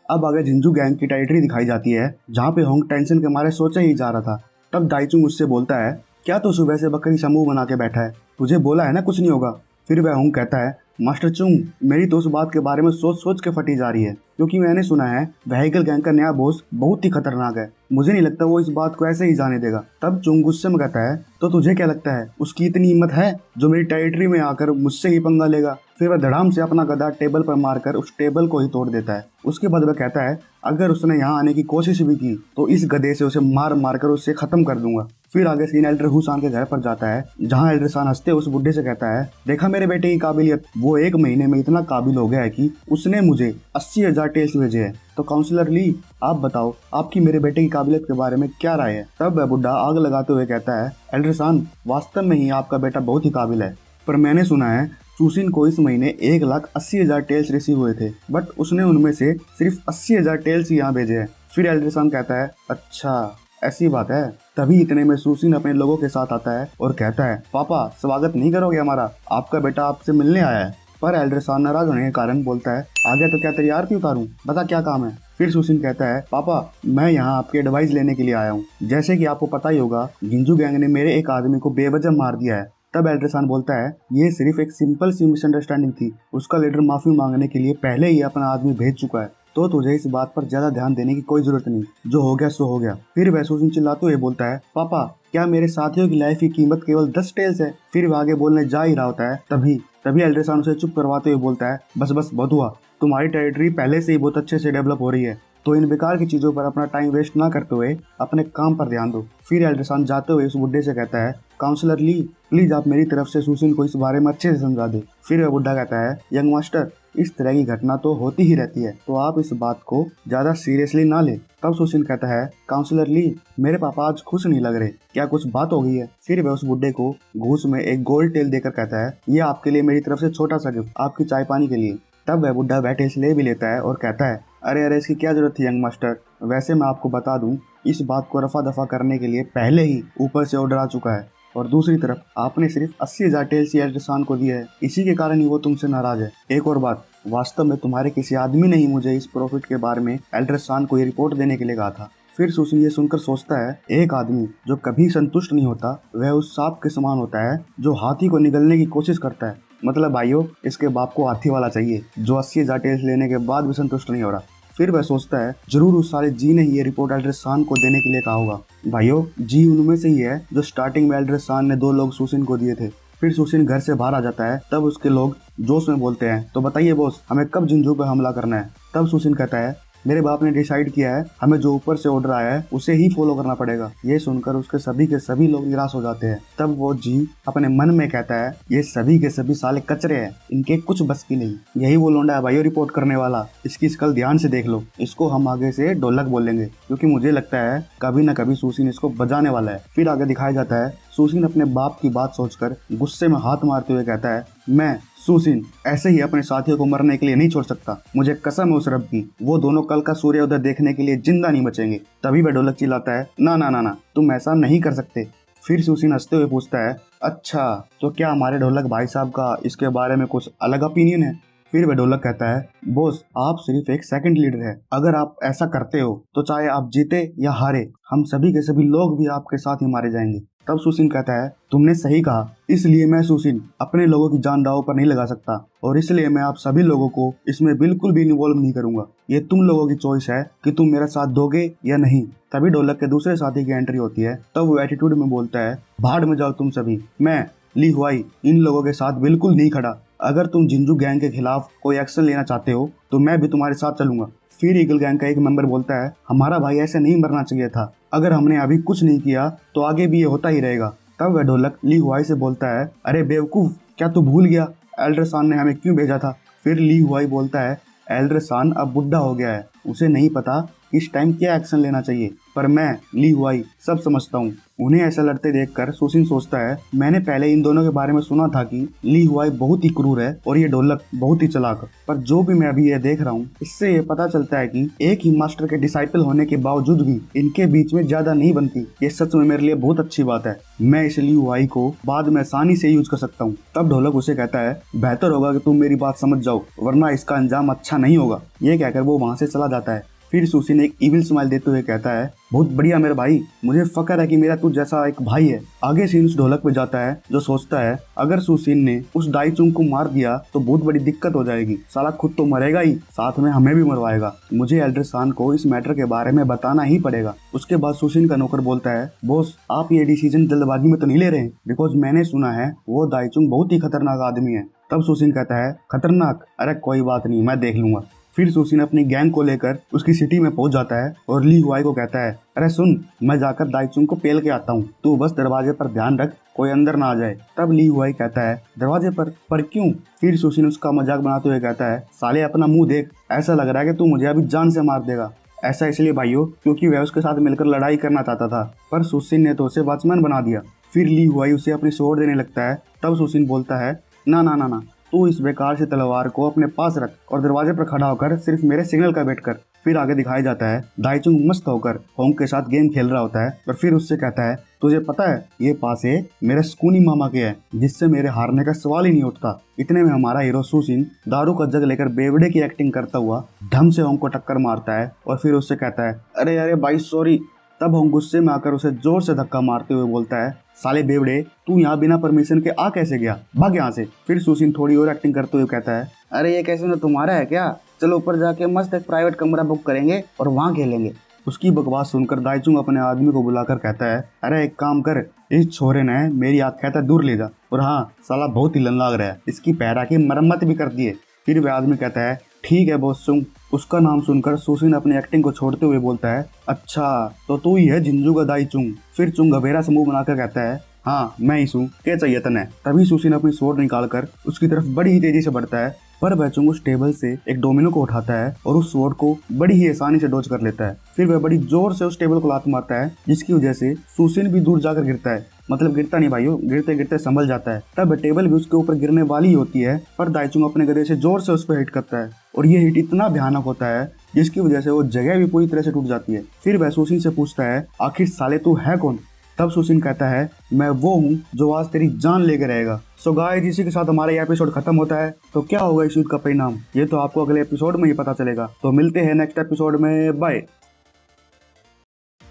अब आगे जिंजू गैंग की टेरिटरी दिखाई जाती है जहाँ पे होंग टेंशन के मारे सोचा ही जा रहा था। तब डाइचुंग उससे बोलता है, क्या तो सुबह से बकरी समूह बना के बैठा है, तुझे बोला है ना कुछ नहीं होगा। फिर वह होंग कहता है, मास्टर चुंग मेरी तो उस बात के बारे में सोच सोच के फटी जा रही है, क्योंकि मैंने सुना है व्हीकल गैंग का नया बॉस बहुत ही खतरनाक है, मुझे नहीं लगता वो इस बात को ऐसे ही जाने देगा। तब चुंग गुस्से में कहता है, तो तुझे क्या लगता है उसकी इतनी हिम्मत है जो मेरी टेरिटरी में आकर मुझसे ही पंगा लेगा? फिर वह धड़ाम से अपना गदा टेबल पर मारकर उस टेबल को ही तोड़ देता है। उसके बाद वह कहता है, अगर उसने यहाँ आने की कोशिश भी की तो इस गधे से उसे मार मार कर उससे खत्म कर दूंगा। फिर आगे सीन एल्डर हुसान के घर पर जाता है जहाँ एल्डर सान हंसते उस बुढ़े से कहता है, देखा मेरे बेटे की काबिलियत, वो 1 महीने में इतना काबिल हो गया है कि उसने मुझे 80,000 टेल्स भेजे हैं। तो काउंसलर ली आप बताओ आपकी मेरे बेटे की काबिलियत के बारे में क्या राय है? तब वह बुढ़ा आग लगाते हुए कहता है, एल्डर सान वास्तव में ही आपका बेटा बहुत ही काबिल है, पर मैंने सुना है सूसिन को इस महीने 1,80,000 टेल्स रिसीव हुए थे, बट उसने उनमें से सिर्फ 80,000 टेल्स ही यहाँ भेजे हैं। फिर एल्डर सान कहता है, अच्छा ऐसी बात है। तभी इतने में सूसिन अपने लोगों के साथ आता है और कहता है, पापा स्वागत नहीं करोगे हमारा, आपका बेटा आपसे मिलने आया है। पर एल्डर सान नाराज होने के कारण बोलता है, आगे तो क्या तेरी आरती उतारूं, बता क्या काम है? फिर सूसिन कहता है, पापा मैं यहाँ आपके एडवाइस लेने के लिए आया हूँ, जैसे कि आपको पता ही होगा जिंजू गैंग ने मेरे एक आदमी को बेवजह मार दिया है। तब एल्डर सान बोलता है, ये सिर्फ एक सिंपल सी मिसअंडरस्टैंडिंग थी, उसका लीडर माफी मांगने के लिए पहले ही अपना आदमी भेज चुका है। तो तुझे इस बात पर ज्यादा ध्यान देने की कोई जरूरत नहीं, जो हो गया सो हो गया। फिर वह सुसिन चिल्लाते हुए बोलता है, पापा क्या मेरे साथियों की लाइफ की कीमत केवल 10 टेल्स है? फिर वह आगे बोलने जा ही रहा होता है, तभी तभी एल्ड्रेसान उसे चुप करवाते हुए बोलता है, बस बस बहुत हुआ, तुम्हारी टेरिटरी पहले से ही बहुत अच्छे से डेवलप हो रही है, तो इन बेकार की चीजों पर अपना टाइम वेस्ट ना करते हुए अपने काम पर ध्यान दो। फिर एल्ड्रेसान जाते हुए उस बुढ़े से कहता है, काउंसलर ली प्लीज आप मेरी तरफ से सुसिन को इस बारे में अच्छे से समझा दे। फिर वह बुढ़ा कहता है, यंग मास्टर इस तरह की घटना तो होती ही रहती है, तो आप इस बात को ज्यादा सीरियसली ना ले। तब सुसिन कहता है, काउंसलर ली मेरे पापा आज खुश नहीं लग रहे, क्या कुछ बात हो गई है? फिर वह उस बुड्ढे को घूस में एक गोल्ड टेल देकर कहता है, ये आपके लिए मेरी तरफ से छोटा सा गिफ्ट, आपकी चाय पानी के लिए। तब वह बुड्ढा बैठे ले भी लेता है और कहता है, अरे अरे इसकी क्या जरूरत थी यंग मास्टर, वैसे मैं आपको बता दूं इस बात को रफा दफा करने के लिए पहले ही ऊपर से ऑर्डर आ चुका है, और दूसरी तरफ आपने सिर्फ 80,000 टेल्स एल्ड्रेसान को दिए है, इसी के कारण ही वो तुमसे नाराज है। एक और बात, वास्तव में तुम्हारे किसी आदमी ने ही मुझे इस प्रॉफिट के बारे में एल्ड्रेसान को ये रिपोर्ट देने के लिए कहा था। फिर सुसिन ये सुनकर सोचता है, एक आदमी जो कभी संतुष्ट नहीं होता वह उस सांप के समान होता है जो हाथी को निगलने की कोशिश करता है। मतलब भाइयों इसके बाप को हाथी वाला चाहिए जो 80,000 टेल्स लेने के बाद भी संतुष्ट नहीं हो रहा। फिर वह सोचता है, जरूर उस साले जी ने ही ये रिपोर्ट एल्ड्रेसान को देने के लिए कहा होगा। भाइयों जी उनमें से ही है जो स्टार्टिंग में एल्ड्रेसान ने 2 लोग सुसिन को दिए थे। फिर सुसिन घर से बाहर आ जाता है, तब उसके लोग जोश में बोलते हैं, तो बताइए बॉस हमें कब जिंजू पे हमला करना है? तब सुसिन कहता है, मेरे बाप ने डिसाइड किया है हमें जो ऊपर से ऑर्डर आया है उसे ही फॉलो करना पड़ेगा। ये सुनकर उसके सभी के सभी लोग निराश हो जाते हैं। तब वो जी अपने मन में कहता है, ये सभी के सभी साले कचरे हैं, इनके कुछ बस की नहीं। यही वो लोंडा है भाइयों रिपोर्ट करने वाला, इसकी स्कल ध्यान से देख लो, इसको हम आगे से ढोलक बोलेंगे क्योंकि मुझे लगता है कभी न कभी सुसिन इसको बजाने वाला है। फिर आगे दिखाया जाता है, सुसिन अपने बाप की बात सोचकर गुस्से में हाथ मारते हुए कहता है, मैं सुसिन ऐसे ही अपने साथियों को मरने के लिए नहीं छोड़ सकता, मुझे कसम है उस रब की, वो दोनों कल का सूर्योदय देखने के लिए जिंदा नहीं बचेंगे। तभी वह ढोलक चिल्लाता है, ना ना ना ना तुम ऐसा नहीं कर सकते। फिर सुसिन हंसते हुए पूछता है, अच्छा तो क्या हमारे ढोलक भाई साहब का इसके बारे में कुछ अलग ओपिनियन है? फिर वह ढोलक कहता है, बॉस आप सिर्फ एक सेकंड लीडर है, अगर आप ऐसा करते हो तो चाहे आप जीते या हारे हम सभी के सभी लोग भी आपके साथ ही मारे जाएंगे। तब सुसिन कहता है, तुमने सही कहा, इसलिए मैं सुसिन अपने लोगों की जान दांव पर नहीं लगा सकता और इसलिए मैं आप सभी लोगों को इसमें बिल्कुल भी इन्वॉल्व नहीं करूंगा। ये तुम लोगों की चॉइस है कि तुम मेरा साथ दोगे या नहीं। तभी ढोलक के दूसरे साथी की एंट्री होती है। तब वो एटीट्यूड में बोलता है, भाड़ में जाओ तुम सभी, मैं ली हुआई इन लोगों के साथ बिल्कुल नहीं खड़ा। अगर तुम जिंजू गैंग के खिलाफ कोई एक्शन लेना चाहते हो तो मैं भी तुम्हारे साथ चलूंगा। फिर ईगल गैंग का एक मेंबर बोलता है, हमारा भाई ऐसे नहीं मरना चाहिए था, अगर हमने अभी कुछ नहीं किया तो आगे भी ये होता ही रहेगा। तब वह ढोलक ली हुआई से बोलता है, अरे बेवकूफ क्या तू भूल गया एल्ड्रेसान ने हमें क्यों भेजा था? फिर ली हुआई बोलता है, एल्ड्रेसान अब बुढ़ा हो गया है, उसे नहीं पता इस टाइम क्या एक्शन लेना चाहिए, पर मैं ली हुआई सब समझता हूँ। उन्हें ऐसा लड़ते देखकर सुसिन सोचता है, मैंने पहले इन दोनों के बारे में सुना था कि ली हुआई बहुत ही क्रूर है और ये ढोलक बहुत ही चालाक, पर जो भी मैं अभी ये देख रहा हूँ इससे ये पता चलता है कि एक ही मास्टर के डिसाइपल होने के बावजूद भी इनके बीच में ज्यादा नहीं बनती। ये सच में मेरे लिए बहुत अच्छी बात है, मैं इस ली हुआई को बाद में आसानी से यूज कर सकता हूँ। तब ढोलक उसे कहता है, बेहतर होगा कि तुम मेरी बात समझ जाओ वरना इसका अंजाम अच्छा नहीं होगा। ये कहकर वो वहाँ से चला जाता है। फिर सुसिन एक इविल स्माइल देते हुए कहता है, बहुत बढ़िया मेरे भाई, मुझे फक्र है कि मेरा तू जैसा एक भाई है। आगे सीन उस ढोलक पे जाता है जो सोचता है, अगर सुसिन ने उस दाईचुंग को मार दिया तो बहुत बड़ी दिक्कत हो जाएगी, साला खुद तो मरेगा ही साथ में हमें भी मरवाएगा, मुझे एल्ड्रेसान को इस मैटर के बारे में बताना ही पड़ेगा। उसके बाद सुसिन का नौकर बोलता है, बॉस आप ये डिसीजन जल्दबाजी में तो नहीं ले रहे? बिकॉज मैंने सुना है वो दाईचुंग बहुत ही खतरनाक आदमी है। तब सुसिन कहता है, खतरनाक? अरे कोई बात नहीं, मैं देख लूंगा। फिर सुसिन अपनी गैंग को लेकर उसकी सिटी में पहुंच जाता है और ली हुआई को कहता है, अरे सुन, मैं जाकर दाईचुंग को पेल के आता हूँ, तू बस दरवाजे पर ध्यान रख कोई अंदर ना आ जाए। तब ली हुआई कहता है, दरवाजे पर क्यों? फिर सुसिन उसका मजाक बनाते हुए कहता है, साले अपना मुंह देख, ऐसा लग रहा है कि तू मुझे अभी जान से मार देगा। ऐसा इसलिए भाइयों क्योंकि वह उसके साथ मिलकर लड़ाई करना चाहता था, पर सुसिन ने तो उसे वॉचमैन बना दिया। फिर ली हुआई उसे अपनी स्वॉर्ड देने लगता है। तब सुसिन बोलता है, ना ना ना ना, तू इस बेकार से तलवार को अपने पास रख और दरवाजे पर खड़ा होकर सिर्फ मेरे सिग्नल का वेट कर। फिर आगे दिखाया जाता है, दाईचुंग मस्त होकर होंग के साथ गेम खेल रहा होता है और फिर उससे कहता है, तुझे पता है ये पासे मेरे स्कूनी मामा के है जिससे मेरे हारने का सवाल ही नहीं उठता। इतने में हमारा हीरो सुसिन दारू का जग लेकर बेवड़े की एक्टिंग करता हुआ ढम से होंग को टक्कर मारता है और फिर उससे कहता है, अरे अरे भाई सॉरी। तब होंग गुस्से में आकर उसे जोर से धक्का मारते हुए बोलता है, साले बेवड़े, तू यहाँ बिना परमिशन के आ कैसे गया, भाग यहाँ से। फिर सुसिन थोड़ी और एक्टिंग करते हुए कहता है, अरे ये कैसे ना तुम्हारा है क्या? चलो ऊपर जाके मस्त एक प्राइवेट कमरा बुक करेंगे और वहाँ खेलेंगे। उसकी बकवास सुनकर दाईचुंग अपने आदमी को बुलाकर कहता है, अरे एक काम कर, इस छोरे ने मेरी आँख कहता है दूर ले जा, और हाँ साला बहुत ही लग रहा है, इसकी पैरा की मरम्मत भी कर दिए। फिर वह आदमी कहता है, ठीक है बॉस चुंग। उसका नाम सुनकर सुसिन अपनी एक्टिंग को छोड़ते हुए बोलता है, अच्छा तो तू ही है जिंजू का दाईचुंग। फिर चुंग गभेरा से मुंह बनाकर कहता है, हाँ मैं ही हूँ, क्या चाहिए तने। तभी सुसिन अपनी स्वॉर्ड निकालकर उसकी तरफ बड़ी ही तेजी से बढ़ता है, पर वह चुंग उस टेबल से एक डोमिनो को उठाता है और उस स्वॉर्ड को बड़ी ही आसानी से डॉज कर लेता है। फिर वह बड़ी जोर से उस टेबल को लात मारता है, जिसकी वजह से सुसिन भी दूर जाकर गिरता है। मतलब गिरता नहीं भाइयों, गिरते गिरते संभल जाता है। तब टेबल भी उसके ऊपर गिरने वाली होती है, पर दाईचुंग अपने गदे से जोर से उस पर हिट करता है और ये हिट इतना भयानक होता है जिसकी वजह से वो जगह भी पूरी तरह से टूट जाती है। फिर वह सुसिन से पूछता है, आखिर साले तू है कौन। तब सुसिन कहता है, मैं वो हूँ जो आज तेरी जान लेकर रहेगा। सो गाइस, इसी के साथ हमारा ये एपिसोड खत्म होता है। तो क्या होगा इस युद्ध का परिणाम, ये तो आपको अगले एपिसोड में ही पता चलेगा। तो मिलते हैं नेक्स्ट एपिसोड में, बाय।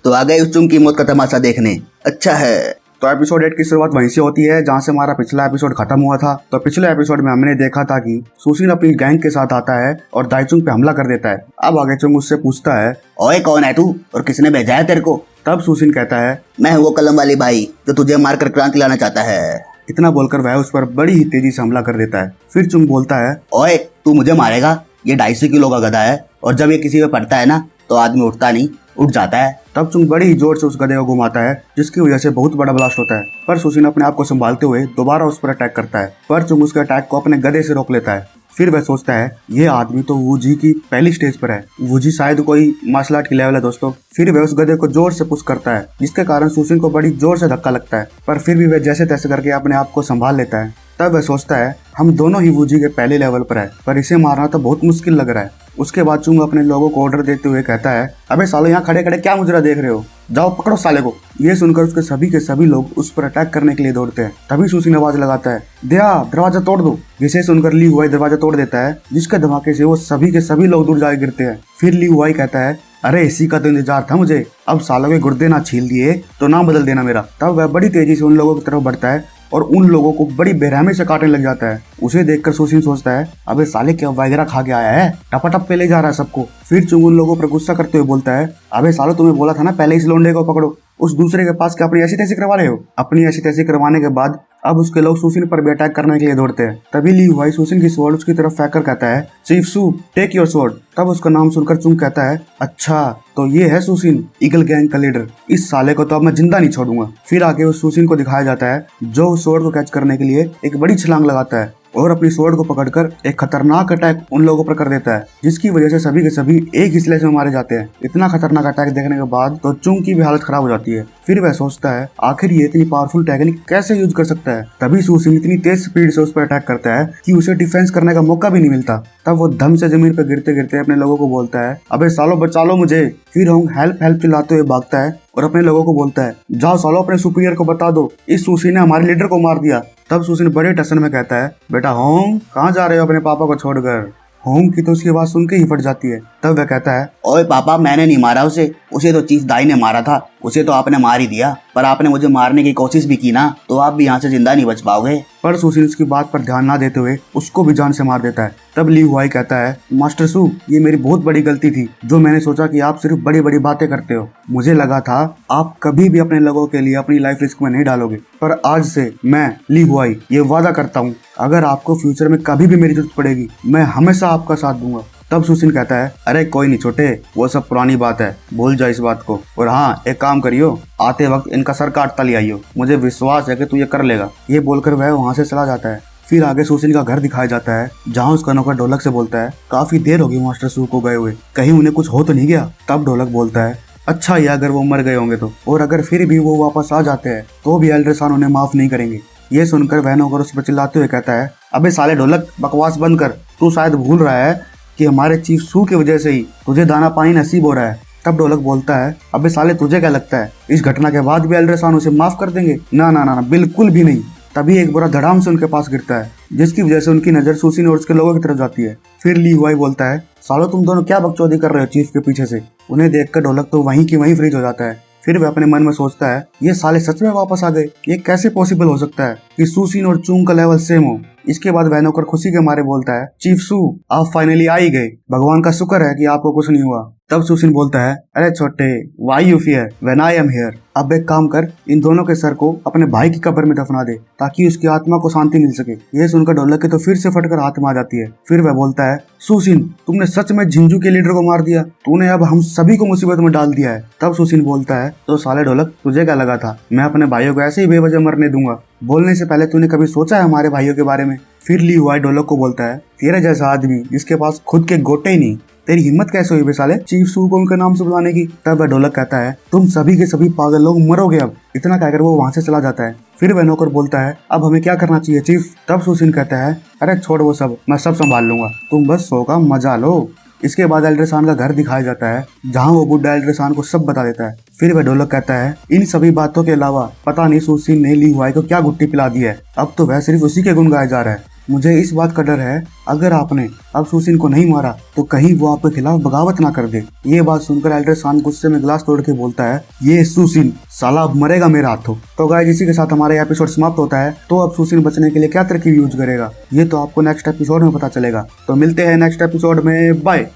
तो आ गए उस चुंग की मौत का तमाशा देखने। अच्छा है। तो एपिसोड 8 की शुरुआत वहीं से होती है जहाँ से हमारा पिछला एपिसोड खत्म हुआ था। तो पिछले एपिसोड में हमने देखा था कि सुसिन अपनी गैंग के साथ आता है और दाईचुंग पे हमला कर देता है। अब आगे चुंग उससे पूछता है, ओए कौन है तू और किसने भेजा है तेरे को। तब सुसिन कहता है, मैं हूँ वो कलम वाली भाई जो तुझे मारकर क्रांति लाना चाहता है। इतना बोलकर वह उस पर बड़ी ही तेजी से हमला कर देता है। फिर चुंग बोलता है, ओए तू मुझे मारेगा, ये 250 किलो का गधा है और जब ये किसी पे पड़ता है ना तो आदमी उठता नहीं, उठ जाता है। तब चुंग बड़ी ही जोर से उस गधे को घुमाता है, जिसकी वजह से बहुत बड़ा ब्लास्ट होता है। पर सुसिन अपने आप को संभालते हुए दोबारा उस पर अटैक करता है, पर चुंग उसके अटैक को अपने गधे से रोक लेता है। फिर वह सोचता है, ये आदमी तो वूजी की पहली स्टेज पर है, वूजी शायद कोई मार्शल आर्ट की लेवल है दोस्तों। फिर वह उस गधे को जोर से पुश करता है, जिसके कारण सुसिन को बड़ी जोर से धक्का लगता है, पर फिर भी वह जैसे तैसे करके अपने आप को संभाल लेता है। तब वह सोचता है, हम दोनों ही वूजी के पहले लेवल पर है, पर इसे मारना तो बहुत मुश्किल लग रहा है। उसके बाद चुंग अपने लोगों को ऑर्डर देते हुए कहता है, अबे सालो यहाँ खड़े खड़े क्या मुजरा देख रहे हो, जाओ पकड़ो साले को। ये सुनकर उसके सभी के सभी लोग उस पर अटैक करने के लिए दौड़ते हैं। तभी सुसिन आवाज लगाता है, दया दरवाजा तोड़ दो। जिसे सुनकर ली हुआई दरवाजा तोड़ देता है, जिसके धमाके से वो सभी के सभी लोग दूर जाके गिरते हैं। फिर ली हुआई कहता है, अरे इसी का तो इंतजार था मुझे, अब सालों के गुर्दे ना छील दिए तो नाम बदल देना मेरा। तब वह बड़ी तेजी से उन लोगों की तरफ बढ़ता है और उन लोगों को बड़ी बेरहमी से काटने लग जाता है। उसे देखकर सुसिन सोचता है, अबे साले क्या वगैरह खा के आया है, टपाटप पे ले जा रहा है सबको। फिर चुंग उन लोगों पर गुस्सा करते हुए बोलता है, अबे सालो तुम्हें बोला था ना पहले इस लोंडे को पकड़ो, उस दूसरे के पास क्या अपनी ऐसी तैसी करवा रहे हो। अपनी ऐसी तैसी करवाने के बाद अब उसके लोग सुसिन पर भी अटैक करने के लिए दौड़ते हैं। तभी ली हुआई सुसिन की स्वॉर्ड उसकी तरफ फेंक कर कहता है, chief Su take your sword. तब उसका नाम सुनकर चुंग कहता है, अच्छा तो ये है सुसिन, ईगल गैंग का लीडर, इस साले को तो अब मैं जिंदा नहीं छोड़ूंगा। फिर आगे उस सुसिन को दिखाया जाता है जो उस स्वॉर्ड को कैच करने के लिए एक बड़ी छलांग लगाता है और अपनी स्वॉर्ड को पकड़कर एक खतरनाक अटैक उन लोगों पर कर देता है, जिसकी वजह से सभी के सभी एक ही स्लैश में मारे जाते हैं। इतना खतरनाक अटैक देखने के बाद तो चुंग की भी हालत खराब हो जाती है। फिर वह सोचता है, आखिर ये इतनी पावरफुल टेक्निक कैसे यूज कर सकता है। तभी सुसिन इतनी तेज स्पीड से उस पर अटैक करता है कि उसे डिफेंस करने का मौका भी नहीं मिलता। तब वो दम से जमीन पर गिरते गिरते अपने लोगों को बोलता है, अबे सालो बचा लो मुझे। फिर होंग हेल्प हेल्प चिल्लाते हुए भागता है और अपने लोगों को बोलता है, जाओ सालो अपने सुपीरियर को बता दो, इस सुसिन ने हमारे लीडर को मार दिया। तब सुसिन बड़े टसन में कहता है, बेटा होंग कहाँ जा रहे हो अपने पापा को छोड़कर। होंग की तो उसकी आवाज सुन के ही फट जाती है। तब वह कहता है, ओए पापा मैंने नहीं मारा उसे तो चीफ दाई ने मारा था, उसे तो आपने मार ही दिया, पर आपने मुझे मारने की कोशिश भी की ना तो आप भी यहाँ से जिंदा नहीं बच पाओगे। पर सुसिन उसकी बात पर ध्यान ना देते हुए उसको भी जान से मार देता है। तब ली हुआई कहता है, मास्टर सू ये मेरी बहुत बड़ी गलती थी, जो मैंने सोचा कि आप सिर्फ बड़ी बड़ी बातें करते हो। मुझे लगा था आप कभी भी अपने लोगों के लिए अपनी लाइफ रिस्क में नहीं डालोगे, पर आज से मैं ली हुआई ये वादा करता हूँ, अगर आपको फ्यूचर में कभी भी मेरी जरूरत पड़ेगी मैं हमेशा आपका साथ दूंगा। तब सुसिन कहता है, अरे कोई नहीं छोटे, वो सब पुरानी बात है, भूल जाओ इस बात को। और हाँ एक काम करियो, आते वक्त इनका सर काटता ले आइयो, मुझे विश्वास है कि तू ये कर लेगा। ये बोलकर वह वहाँ से चला जाता है। फिर आगे सुसिन का घर दिखाया जाता है, जहाँ उसका नौकर ढोलक से बोलता है, काफी देर होगी मास्टर सू को गए हुए, कहीं उन्हें कुछ हो तो नहीं गया। तब ढोलक बोलता है, अच्छा ये अगर वो मर गए होंगे तो, और अगर फिर भी वो वापस आ जाते हैं तो भी एल्डर सान उन्हें माफ नहीं करेंगे। ये सुनकर वह नौकर उस पर चिल्लाते हुए कहता है, अबे साले ढोलक बकवास बंद कर, तू शायद भूल रहा है कि हमारे चीफ सू की वजह से ही तुझे दाना पानी नसीब हो रहा है। तब ढोलक बोलता है, अबे साले तुझे क्या लगता है इस घटना के बाद भी एल्डर सान उसे माफ कर देंगे? ना ना ना बिल्कुल भी नहीं। तभी एक बुरा धड़ाम से उनके पास गिरता है, जिसकी वजह से उनकी नजर सुसिन और उसके लोगों की तरफ जाती है। फिर ली हुआई बोलता है, सालो तुम दोनों क्या बकचोदी कर रहे हो चीफ के पीछे से। उन्हें देखकर ढोलक तो वहीं की वहीं फ्रीज हो जाता है। फिर वह अपने मन में सोचता है, ये साले सच में वापस आ गए, ये कैसे पॉसिबल हो सकता है कि सुसिन और चुंग का लेवल सेम हो। इसके बाद वह नौकर खुशी के मारे बोलता है, चीफ सू आप फाइनली आ ही गए, भगवान का शुक्र है कि आपको कुछ नहीं हुआ। तब सुसिन बोलता है, अरे छोटे, why you fear when I am here. अब एक काम कर, इन दोनों के सर को अपने भाई की कब्र में दफना दे ताकि उसकी आत्मा को शांति मिल सके। ये सुनकर ढोलक के तो फिर से फटकर हाथ में आ जाती है। फिर वह बोलता है, सुसिन तुमने सच में झिंझू के लीडर को मार दिया, तूने अब हम सभी को मुसीबत में डाल दिया है। तब सुसिन बोलता है, तो साले ढोलक तुझे क्या लगा था मैं अपने भाइयों को ऐसे ही बेवजह मरने दूंगा? बोलने से पहले तूने कभी सोचा है हमारे भाइयों के बारे में? फिर ली हुआ ढोलक को बोलता है, तेरे जैसा आदमी जिसके पास खुद के गोटे ही नहीं, तेरी हिम्मत कैसे हुई बे साले चीफ सू को उनके नाम से बुलाने की? तब वह ढोलक कहता है, तुम सभी के सभी पागल लोग मरोगे अब। इतना कहकर वो वहां से चला जाता है। फिर वह नौकर बोलता है, अब हमें क्या करना चाहिए चीफ? तब सुसिन कहता है, अरे छोड़ वो सब, मैं सब संभाल लूंगा, तुम बस सो का मजा लो। इसके बाद एल्ड्रेसान का घर दिखाया जाता है जहाँ वो बुढ़ा एल्ड्रेसान को सब बता देता है। फिर वह ढोलक कहता है, इन सभी बातों के अलावा पता नहीं सुसिन ने ली हुआई को क्या गुट्टी पिला दी है, अब तो वह सिर्फ उसी के गुण गाया जा रहा है। मुझे इस बात का डर है, अगर आपने अब सुसिन को नहीं मारा तो कहीं वो आपके खिलाफ बगावत ना कर दे। ये बात सुनकर एल्ड्रेसान गुस्से में गिलास तोड़ के बोलता है, ये सुसिन साला अब मरेगा मेरे हाथों। तो गाइस इसी के साथ हमारा एपिसोड समाप्त होता है। तो अब सुसिन बचने के लिए क्या तरकीब यूज करेगा ये तो आपको नेक्स्ट एपिसोड में पता चलेगा। तो मिलते हैं नेक्स्ट एपिसोड में, बाय।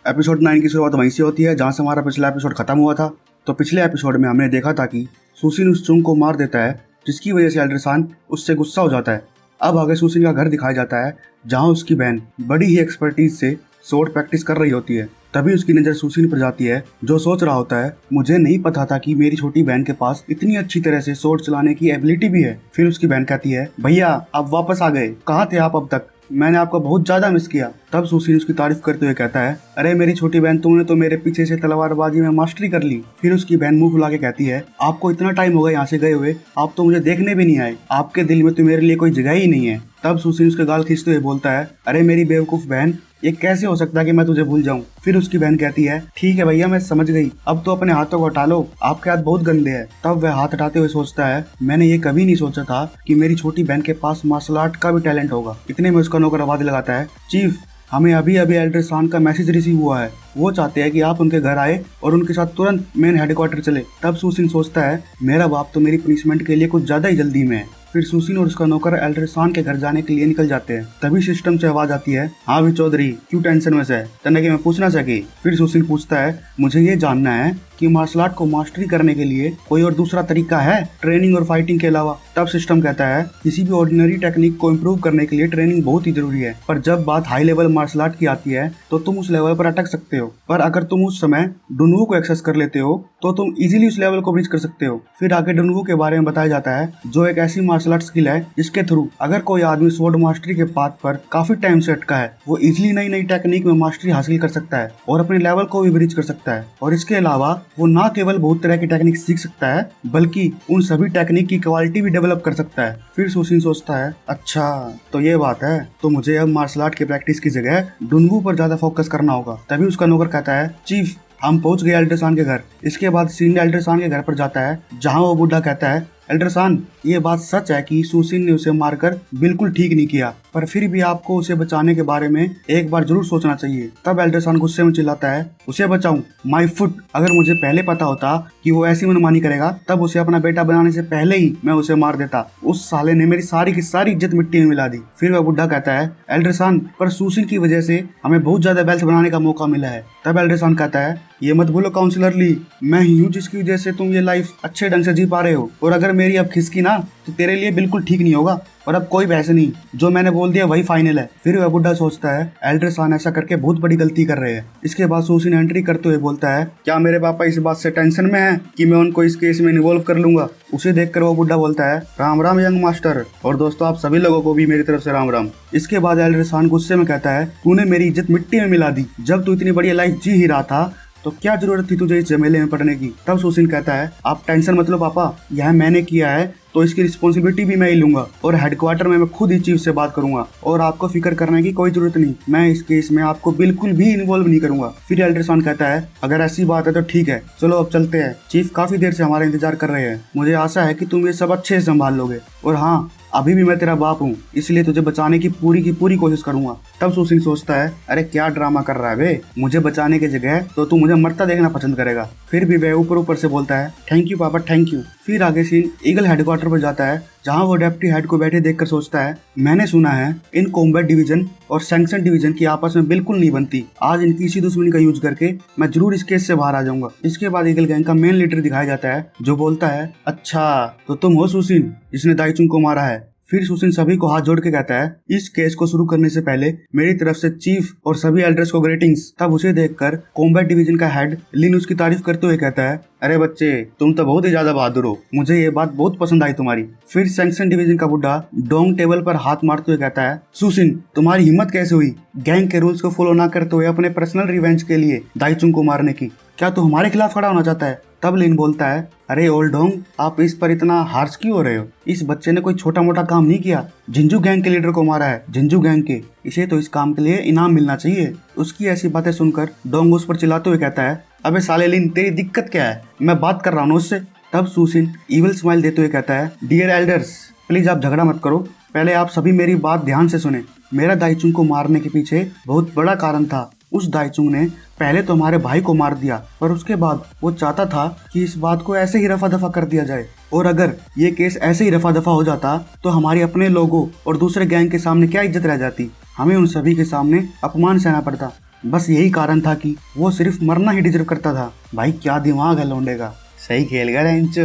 एपिसोड 9 की शुरुआत वहीं से होती है जहाँ से हमारा पिछला एपिसोड खत्म हुआ था। तो पिछले एपिसोड में हमने देखा था कि सुसिन उस चुंग को मार देता है जिसकी वजह से एल्ड्रेसान उससे गुस्सा हो जाता है। अब आगे सुसिन का घर दिखाया जाता है जहाँ उसकी बहन बड़ी ही एक्सपर्टीज से स्वॉर्ड प्रैक्टिस कर रही होती है। तभी उसकी नज़र सुसिन पर जाती है जो सोच रहा होता है, मुझे नहीं पता था कि मेरी छोटी बहन के पास इतनी अच्छी तरह से स्वॉर्ड चलाने की एबिलिटी भी है। फिर उसकी बहन कहती है, भैया आप वापस आ गए, कहाँ थे आप अब तक? मैंने आपको बहुत ज्यादा मिस किया। तब सुसिन उसकी तारीफ करते हुए कहता है, अरे मेरी छोटी बहन तुमने तो मेरे पीछे से तलवारबाजी में मास्टरी कर ली। फिर उसकी बहन मुंह फुला के कहती है, आपको इतना टाइम हो गया यहाँ से गए हुए, आप तो मुझे देखने भी नहीं आए, आपके दिल में तो मेरे लिए कोई जगह ही नहीं है। तब सुसिन उसके गाल खींचते हुए बोलता है, अरे मेरी बेवकूफ बहन, ये कैसे हो सकता है कि मैं तुझे भूल जाऊं? फिर उसकी बहन कहती है, ठीक है भैया मैं समझ गई, अब तो अपने हाथों को हटा लो, आपके हाथ बहुत गंदे हैं। तब वह हाथ हटाते हुए सोचता है, मैंने ये कभी नहीं सोचा था कि मेरी छोटी बहन के पास मार्शल आर्ट का भी टैलेंट होगा। इतने में उसका नौकर आवाज लगाता है, चीफ हमें अभी अभी एल्ड्रेसान का मैसेज रिसीव हुआ है, वो चाहते हैं कि आप उनके घर आए और उनके साथ तुरंत मेन हेडक्वार्टर चले। तब सुसिन सोचता है, मेरा बाप तो मेरी पनिशमेंट के लिए कुछ ज्यादा ही जल्दी में है। फिर सुसिन और उसका नौकर एल्ड्रेसान के घर जाने के लिए निकल जाते हैं। तभी सिस्टम से आवाज आती है, हाँ भी चौधरी क्यों टेंशन में से है, तने कि मैं पूछना सके। फिर सुसिन पूछता है, मुझे ये जानना है कि मार्शल आर्ट को मास्टरी करने के लिए कोई और दूसरा तरीका है ट्रेनिंग और फाइटिंग के अलावा? तब सिस्टम कहता है, किसी भी ऑर्डिनरी टेक्निक को इम्प्रूव करने के लिए ट्रेनिंग बहुत ही जरूरी है, पर जब बात हाई लेवल मार्शल आर्ट की आती है तो तुम उस लेवल पर अटक सकते हो, पर अगर तुम उस समय डुनवू को एक्सेस कर लेते हो तो तुम इजीली उस लेवल को ब्रीच कर सकते हो। फिर आगे डुनवू के बारे में बताया जाता है जो एक ऐसी मार्शल आर्ट स्किल है जिसके थ्रू अगर कोई आदमी स्वॉर्ड मास्टरी के पाथ पर काफी टाइम से अटका है वो इजीली नई नई टेक्निक में मास्टरी हासिल कर सकता है और अपने लेवल को भी ब्रीच कर सकता है। और इसके अलावा वो न केवल बहुत तरह की टेक्निक सीख सकता है बल्कि उन सभी टेक्निक की क्वालिटी भी डेवलप कर सकता है। फिर सुसिन सोचता है, अच्छा तो ये बात है, तो मुझे अब मार्शल आर्ट की प्रैक्टिस की जगह डुनवू पर ज्यादा फोकस करना होगा। तभी उसका नौकर कहता है, चीफ हम पहुंच गए एल्ड्रेसान के घर। इसके बाद सीन एल्ड्रेसान के घर पर जाता है जहां वो बुढ़ा कहता है, एल्ड्रेसान ये बात सच है कि सुसिन ने उसे मारकर बिल्कुल ठीक नहीं किया, पर फिर भी आपको उसे बचाने के बारे में एक बार जरूर सोचना चाहिए। तब एल्ड्रेसान गुस्से में चिल्लाता है, उसे बचाऊं? माय फुट, अगर मुझे पहले पता होता कि वो ऐसी मनमानी करेगा तब उसे अपना बेटा बनाने से पहले ही मैं उसे मार देता। उस साले ने मेरी सारी की सारी इज्जत मिट्टी में मिला दी। फिर वह बुढ़ा कहता है, एल्ड्रेसान पर सुसिन की वजह से हमें बहुत ज्यादा वेल्थ बनाने का मौका मिला है। तब एल्ड्रेसान कहता है, ये मत बोलो काउंसलर ली, मैं ही हूँ जिसकी वजह से तुम ये लाइफ अच्छे ढंग से जी पा रहे हो, और अगर मेरी अब खिसकी ना तो तेरे लिए बिल्कुल ठीक नहीं होगा। और अब कोई बहस नहीं, जो मैंने बोल दिया वही फाइनल है। फिर वह बुढ़ा सोचता है, एल्ड्रेसान ऐसा करके बहुत बड़ी गलती कर रहे हैं। इसके बाद सुसिन एंट्री करते हुए बोलता है, क्या मेरे पापा इस बात से टेंशन में है कि मैं उनको इस केस में इन्वॉल्व कर लूंगा? उसे देखकर वो बुढ़ा बोलता है, राम राम यंग मास्टर, और दोस्तों आप सभी लोगों को भी मेरी तरफ से राम राम। इसके बाद एल्ड्रेसान गुस्से में कहता है, तूने मेरी इज्जत मिट्टी में मिला दी, जब तू इतनी बढ़िया लाइफ जी ही रहा था तो क्या जरूरत थी तुझे इस झमेले में पड़ने की? तब सुसिन कहता है, आप टेंशन मत लो पापा, यह मैंने किया है तो इसकी रिस्पॉन्सिबिलिटी भी मैं ही लूंगा, और हेडक्वार्टर में मैं खुद ही चीफ से बात करूंगा, और आपको फिक्र करने की कोई जरूरत नहीं, मैं इस केस में आपको बिल्कुल भी इन्वॉल्व नहीं करूंगा। फिर एल्ड्रेसान कहता है, अगर ऐसी बात है तो ठीक है, चलो अब चलते हैं, चीफ काफी देर से हमारा इंतजार कर रहे हैं, मुझे आशा है कि तुम ये सब अच्छे से संभाल लोगे, और हाँ अभी भी मैं तेरा बाप हूँ इसलिए तुझे बचाने की पूरी कोशिश करूंगा। तब सुसिन सोचता है, अरे क्या ड्रामा कर रहा है बे, मुझे बचाने की जगह तो तू मुझे मरता देखना पसंद करेगा। फिर भी वह ऊपर से बोलता है, थैंक यू पापा थैंक यू। फिर आगे सीन ईगल हेडक्वार्टर पर जाता है जहाँ वो डेप्टी हेड को बैठे देखकर सोचता है, मैंने सुना है इन कॉम्बैट डिवीजन और सैंक्शन डिवीजन की आपस में बिल्कुल नहीं बनती। आज इनकी इसी दुश्मनी का यूज करके मैं जरूर इस केस से बाहर आ जाऊंगा। इसके बाद ईगल गैंग का मेन लीडर दिखाया जाता है, जो बोलता है, अच्छा तो तुम हो सुसिन जिसने दाइचुंग को मारा है। फिर सुसिन सभी को हाथ जोड़ के कहता है, इस केस को शुरू करने से पहले मेरी तरफ से चीफ और सभी एल्डर्स को ग्रीटिंग्स। तब उसे देखकर कॉम्बैट डिवीजन का हेड लिन उसकी तारीफ करते हुए कहता है, अरे बच्चे तुम तो बहुत ही ज्यादा बहादुर हो, मुझे ये बात बहुत पसंद आई तुम्हारी। फिर सैंक्शन डिवीजन का बुड्ढा डोंग टेबल पर हाथ मारते हुए कहता है, सुसिन तुम्हारी हिम्मत कैसे हुई गैंग के रूल्स को फॉलो ना करते हुए अपने पर्सनल रिवेंज के लिए दाइचुंग को मारने की? क्या तू हमारे खिलाफ खड़ा होना चाहता है? तब लिन बोलता है, अरे ओल्ड डोंग आप इस पर इतना हार्श क्यों हो रहे हो? इस बच्चे ने कोई छोटा मोटा काम नहीं किया, जिंजू गैंग के लीडर को मारा है, जिंजू गैंग के। इसे तो इस काम के लिए इनाम मिलना चाहिए। उसकी ऐसी बातें सुनकर डोंग उस पर चिल्लाते हुए कहता है, अबे साले लिन तेरी दिक्कत क्या है, मैं बात कर रहा हूँ उससे। तब सुसिन इविल स्माइल देते हुए कहता है, डियर एल्डर्स प्लीज आप झगड़ा मत करो, पहले आप सभी मेरी बात ध्यान से सुने। मेरा दाइचुंग को मारने के पीछे बहुत बड़ा कारण था। उस दाइचुंग ने पहले तो हमारे भाई को मार दिया, पर उसके बाद वो चाहता था कि इस बात को ऐसे ही रफा दफा कर दिया जाए, और अगर ये केस ऐसे ही रफा दफा हो जाता तो हमारी अपने लोगों और दूसरे गैंग के सामने क्या इज्जत रह जाती, हमें उन सभी के सामने अपमान सहना पड़ता। बस यही कारण था कि वो सिर्फ मरना ही डिजर्व करता था। भाई क्या दिमाग है लौंडे का, सही खेल गया रेंच।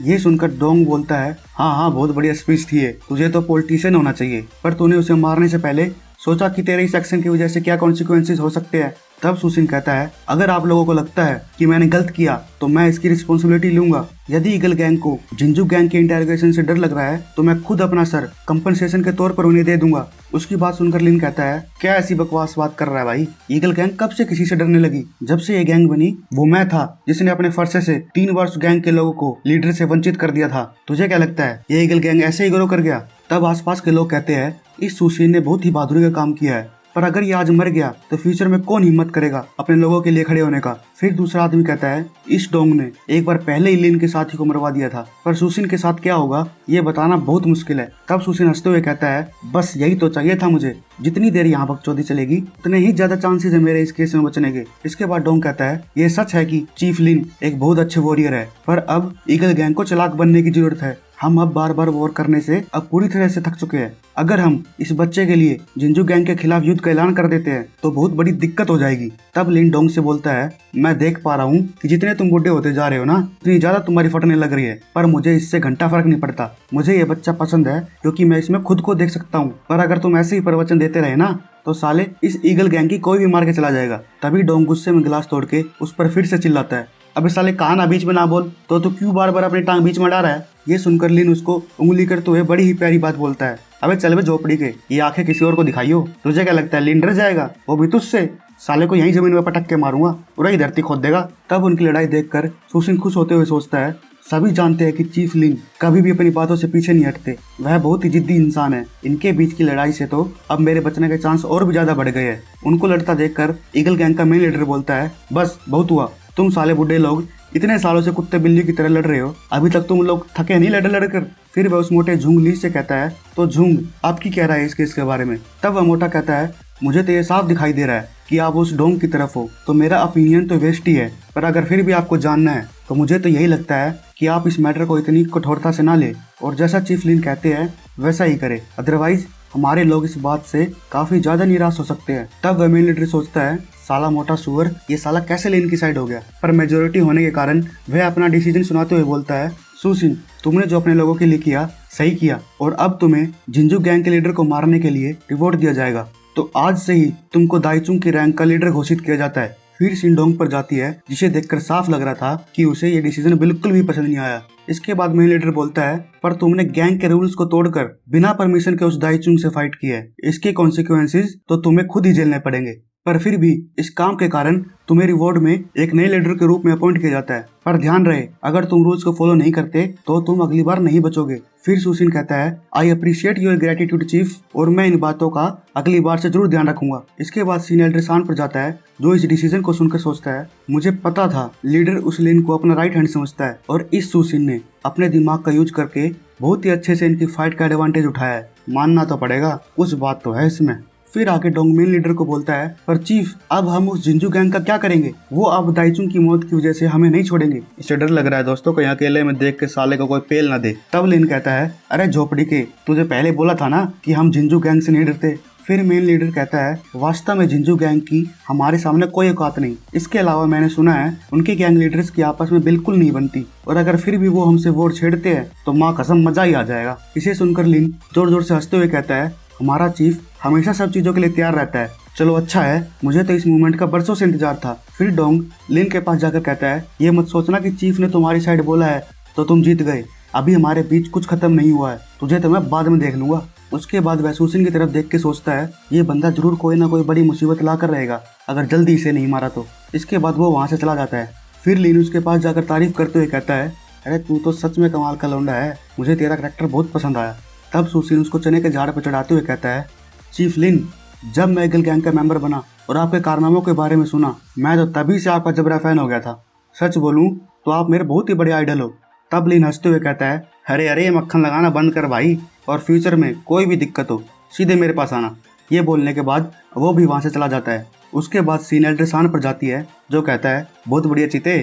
ये सुनकर डोंग बोलता है, हाँ बहुत बढ़िया स्पीच थी ये, तुझे तो पॉलिटिशियन होना चाहिए, पर तूने उसे मारने से पहले सोचा कि तेरे इस एक्शन की वजह से क्या कॉन्सिक्वेंसेस हो सकते हैं? तब सुसिन कहता है, अगर आप लोगों को लगता है कि मैंने गलत किया तो मैं इसकी रिस्पॉन्सिबिलिटी लूंगा। यदि ईगल गैंग को जिंजू गैंग के इंटेरोगेशन से डर लग रहा है तो मैं खुद अपना सर कंपनसेशन के तौर पर उन्हें दे दूंगा। उसकी बात सुनकर लिन कहता है, क्या ऐसी बकवास बात कर रहा है भाई, ईगल गैंग कब से किसी से डरने लगी? जब से ये गैंग बनी वो मैं था जिसने अपने फरसे से 3 बार उस गैंग के लोगों को लीडर से वंचित कर दिया था। तुझे क्या लगता है ये ईगल गैंग ऐसे ही ग्रो कर गया? तब आसपास के लोग कहते हैं, इस सुसिन ने बहुत ही बहादुरी का काम किया है, पर अगर ये आज मर गया तो फ्यूचर में कौन हिम्मत करेगा अपने लोगों के लिए खड़े होने का? फिर दूसरा आदमी कहता है, इस डोंग ने एक बार पहले ही लिन के साथी को मरवा दिया था, पर सुसिन के साथ क्या होगा ये बताना बहुत मुश्किल है। तब सुसिन हंसते हुए कहता है, बस यही तो चाहिए था मुझे, जितनी देर यहाँ बकचोदी चलेगी उतने ही ज्यादा चांसेस है मेरे इस केस में बचने के। इसके बाद डोंग कहता है, ये सच है कि चीफ लिन एक बहुत अच्छे वॉरियर है, पर अब ईगल गैंग को चालाक बनने की जरूरत है। हम अब बार बार वॉर करने से अब पूरी तरह से थक चुके हैं। अगर हम इस बच्चे के लिए जिंजू गैंग के खिलाफ युद्ध का ऐलान कर देते हैं तो बहुत बड़ी दिक्कत हो जाएगी। तब लिन डोंग से बोलता है, मैं देख पा रहा हूँ कि जितने तुम बूढ़े होते जा रहे हो ना उतनी ज्यादा तुम्हारी फटने लग रही है, पर मुझे इससे घंटा फर्क नहीं पड़ता। मुझे ये बच्चा पसंद है क्योंकि मैं इसमें खुद को देख सकता हूँ, पर अगर तुम ऐसे ही प्रवचन देते रहे ना तो साले इस ईगल गैंग की कोई भी मार के चला जाएगा। तभी डोंग गुस्से में गिलास तोड़ के उस पर फिर से चिल्लाता है, अबे साले कहा ना बीच में ना बोल, तो क्यों बार बार अपनी टांग बीच में डाल रहा है? ये सुनकर लिन उसको उंगली करते हुए बड़ी ही प्यारी बात बोलता है, अबे चल बे झोपड़ी के, ये आंखें किसी और को दिखाइयो। तुझे क्या लगता है लिन डर जाएगा? वो भी तुझसे? साले को यहीं जमीन में पटक के मारूंगा, पूरा ही धरती खोद देगा। तब उनकी लड़ाई देखकर सुसिन खुश होते हुए सोचता है, सभी जानते हैं कि चीफ लिन कभी भी अपनी बातों से पीछे नहीं हटते, वह बहुत ही जिद्दी इंसान है। इनके बीच की लड़ाई से तो अब मेरे बचने के चांस और भी ज्यादा बढ़ गए हैं। उनको लड़ता देखकर ईगल गैंग का मेन लीडर बोलता है, बस बहुत हुआ, तुम साले बुढ़े लोग इतने सालों से कुत्ते बिल्ली की तरह लड़ रहे हो, अभी तक तुम लोग थके नहीं लड़ लड़ कर? फिर वह उस मोटे झुंग ली से कहता है, तो झुंग आपकी क्या राय है इस केस के बारे में? तब वह मोटा कहता है, मुझे तो ये साफ दिखाई दे रहा है कि आप उस डोंग की तरफ हो, तो मेरा ओपिनियन तो वेस्ट ही है, पर अगर फिर भी आपको जानना है तो मुझे तो यही लगता है कि आप इस मैटर को इतनी कठोरता से ना ले और जैसा चीफ लिन कहते हैं वैसा ही करे, अदरवाइज हमारे लोग इस बात से काफी ज्यादा निराश हो सकते हैं। तब वह मेन लीडर सोचता है, साला मोटा सुअर, ये साला कैसे लिन की साइड हो गया? पर मेजोरिटी होने के कारण वह अपना डिसीजन सुनाते हुए बोलता है, सुसिन तुमने जो अपने लोगों के लिए किया सही किया, और अब तुम्हें जिंजू गैंग के लीडर को मारने के लिए रिवॉर्ड दिया जाएगा, तो आज से ही तुमको दाइचुंग की रैंक का लीडर घोषित किया जाता है। फिर सिंडोंग पर जाती है, जिसे देखकर साफ लग रहा था कि उसे ये डिसीजन बिल्कुल भी पसंद नहीं आया। इसके बाद मेन लीडर बोलता है, पर तुमने गैंग के रूल्स को तोड़कर बिना परमिशन के उस दाइचुंग से फाइट किया है, इसके कॉन्सिक्वेंसेस तो तुम्हें खुद ही झेलने पड़ेंगे, पर फिर भी इस काम के कारण तुम्हें रिवॉर्ड में एक नए लीडर के रूप में अपॉइंट किया जाता है, पर ध्यान रहे अगर तुम रूल्स को फॉलो नहीं करते तो तुम अगली बार नहीं बचोगे। फिर सुसिन कहता है, I appreciate your gratitude chief, और मैं इन बातों का अगली बार से जरूर ध्यान रखूंगा। इसके बाद सीनियर लीडर शान पर जाता है, जो इस डिसीजन को सुनकर सोचता है, मुझे पता था लीडर उस लिन को अपना राइट हैंड समझता है, और इस सुसिन ने अपने दिमाग का यूज करके बहुत ही अच्छे से इनकी फाइट का एडवांटेज उठाया है, मानना तो पड़ेगा, कुछ बात तो है इसमें। फिर आके डोंग मेन लीडर को बोलता है, पर चीफ अब हम उस जिंजू गैंग का क्या करेंगे, वो अब दाइचुंग की मौत की वजह से हमें नहीं छोड़ेंगे। इसे डर लग रहा है दोस्तों कहीं अकेले में देख के साले को कोई पेल ना दे। तब लिन कहता है, अरे झोपड़ी के, तुझे पहले बोला था ना कि हम जिंजू गैंग से नहीं डरते। फिर मेन लीडर कहता है, वास्तव में जिंजू गैंग की हमारे सामने कोई औकात नहीं। इसके अलावा मैंने सुना है उनके गैंग लीडर्स की आपस में बिल्कुल नहीं बनती, और अगर फिर भी वो हमसे वोट छेड़ते हैं तो माँ कसम मजा ही आ जाएगा। इसे सुनकर लिन जोर जोर से हंसते हुए कहता है, हमारा चीफ हमेशा सब चीजों के लिए तैयार रहता है। चलो अच्छा है, मुझे तो इस मूवमेंट का बरसों से इंतजार था। फिर डोंग लिन के पास जाकर कहता है, ये मत सोचना कि चीफ ने तुम्हारी साइड बोला है तो तुम जीत गए। अभी हमारे बीच कुछ खत्म नहीं हुआ है, तुझे तो मैं बाद में देख लूंगा। उसके बाद वह सुसिन की तरफ देख के सोचता है, ये बंदा जरूर कोई ना कोई बड़ी मुसीबत ला कर रहेगा अगर जल्दी इसे नहीं मारा तो। इसके बाद वो वहाँ से चला जाता है। फिर लिन उसके पास जाकर तारीफ करते हुए कहता है, अरे तू तो सच में कमाल का लौंडा है, मुझे तेरा करैक्टर बहुत पसंद आया। तब सुसिन उसको चने के झाड़ पर चढ़ाते हुए कहता है, चीफ लिन, जब मैं ईगल गैंग का मेंबर बना और आपके कारनामों के बारे में सुना, मैं तो तभी से आपका जबरा फैन हो गया था। सच बोलूं तो आप मेरे बहुत ही बड़े आइडल हो। तब लिन हंसते हुए कहता है, अरे अरे मक्खन लगाना बंद कर भाई, और फ्यूचर में कोई भी दिक्कत हो सीधे मेरे पास आना। ये बोलने के बाद वो भी वहाँ से चला जाता है। उसके बाद सीन एल्ड्रेसान पर जाती है जो कहता है, बहुत बढ़िया चीते,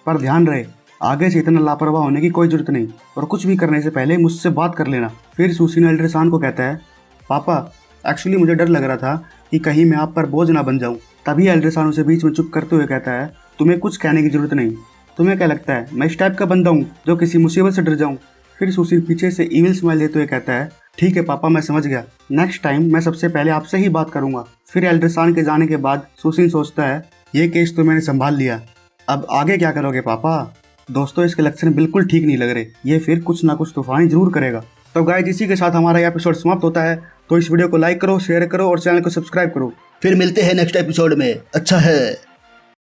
पर ध्यान रहे आगे से इतना लापरवाह होने की कोई जरूरत नहीं, और कुछ भी करने से पहले मुझसे बात कर लेना। फिर सुसिन एल्ड्रेसान को कहता है, पापा एक्चुअली मुझे डर लग रहा था कि कहीं मैं आप पर बोझ ना बन जाऊं। तभी एल्ड्रेसान उसे बीच में चुप करते हुए कहता है, तुम्हें कुछ कहने की जरूरत नहीं। तुम्हें क्या लगता है मैं इस टाइप का बंदा हूँ जो किसी मुसीबत से डर जाऊँ? फिर सुसिन पीछे से ईविल स्माइल देते हुए कहता है, ठीक है पापा मैं समझ गया, नेक्स्ट टाइम मैं सबसे पहले आपसे ही बात करूंगा। फिर एल्ड्रेसान के जाने के बाद सुसिन सोचता है, ये केस तो मैंने संभाल लिया, अब आगे क्या करोगे पापा? दोस्तों इसके लक्षण बिल्कुल ठीक नहीं लग रहे, ये फिर कुछ ना कुछ तूफानी जरूर करेगा। तो गाइस इसी के साथ हमारा ये एपिसोड समाप्त होता है। तो इस वीडियो को लाइक करो, शेयर करो और चैनल को सब्सक्राइब करो। फिर मिलते हैं नेक्स्ट एपिसोड में। अच्छा है।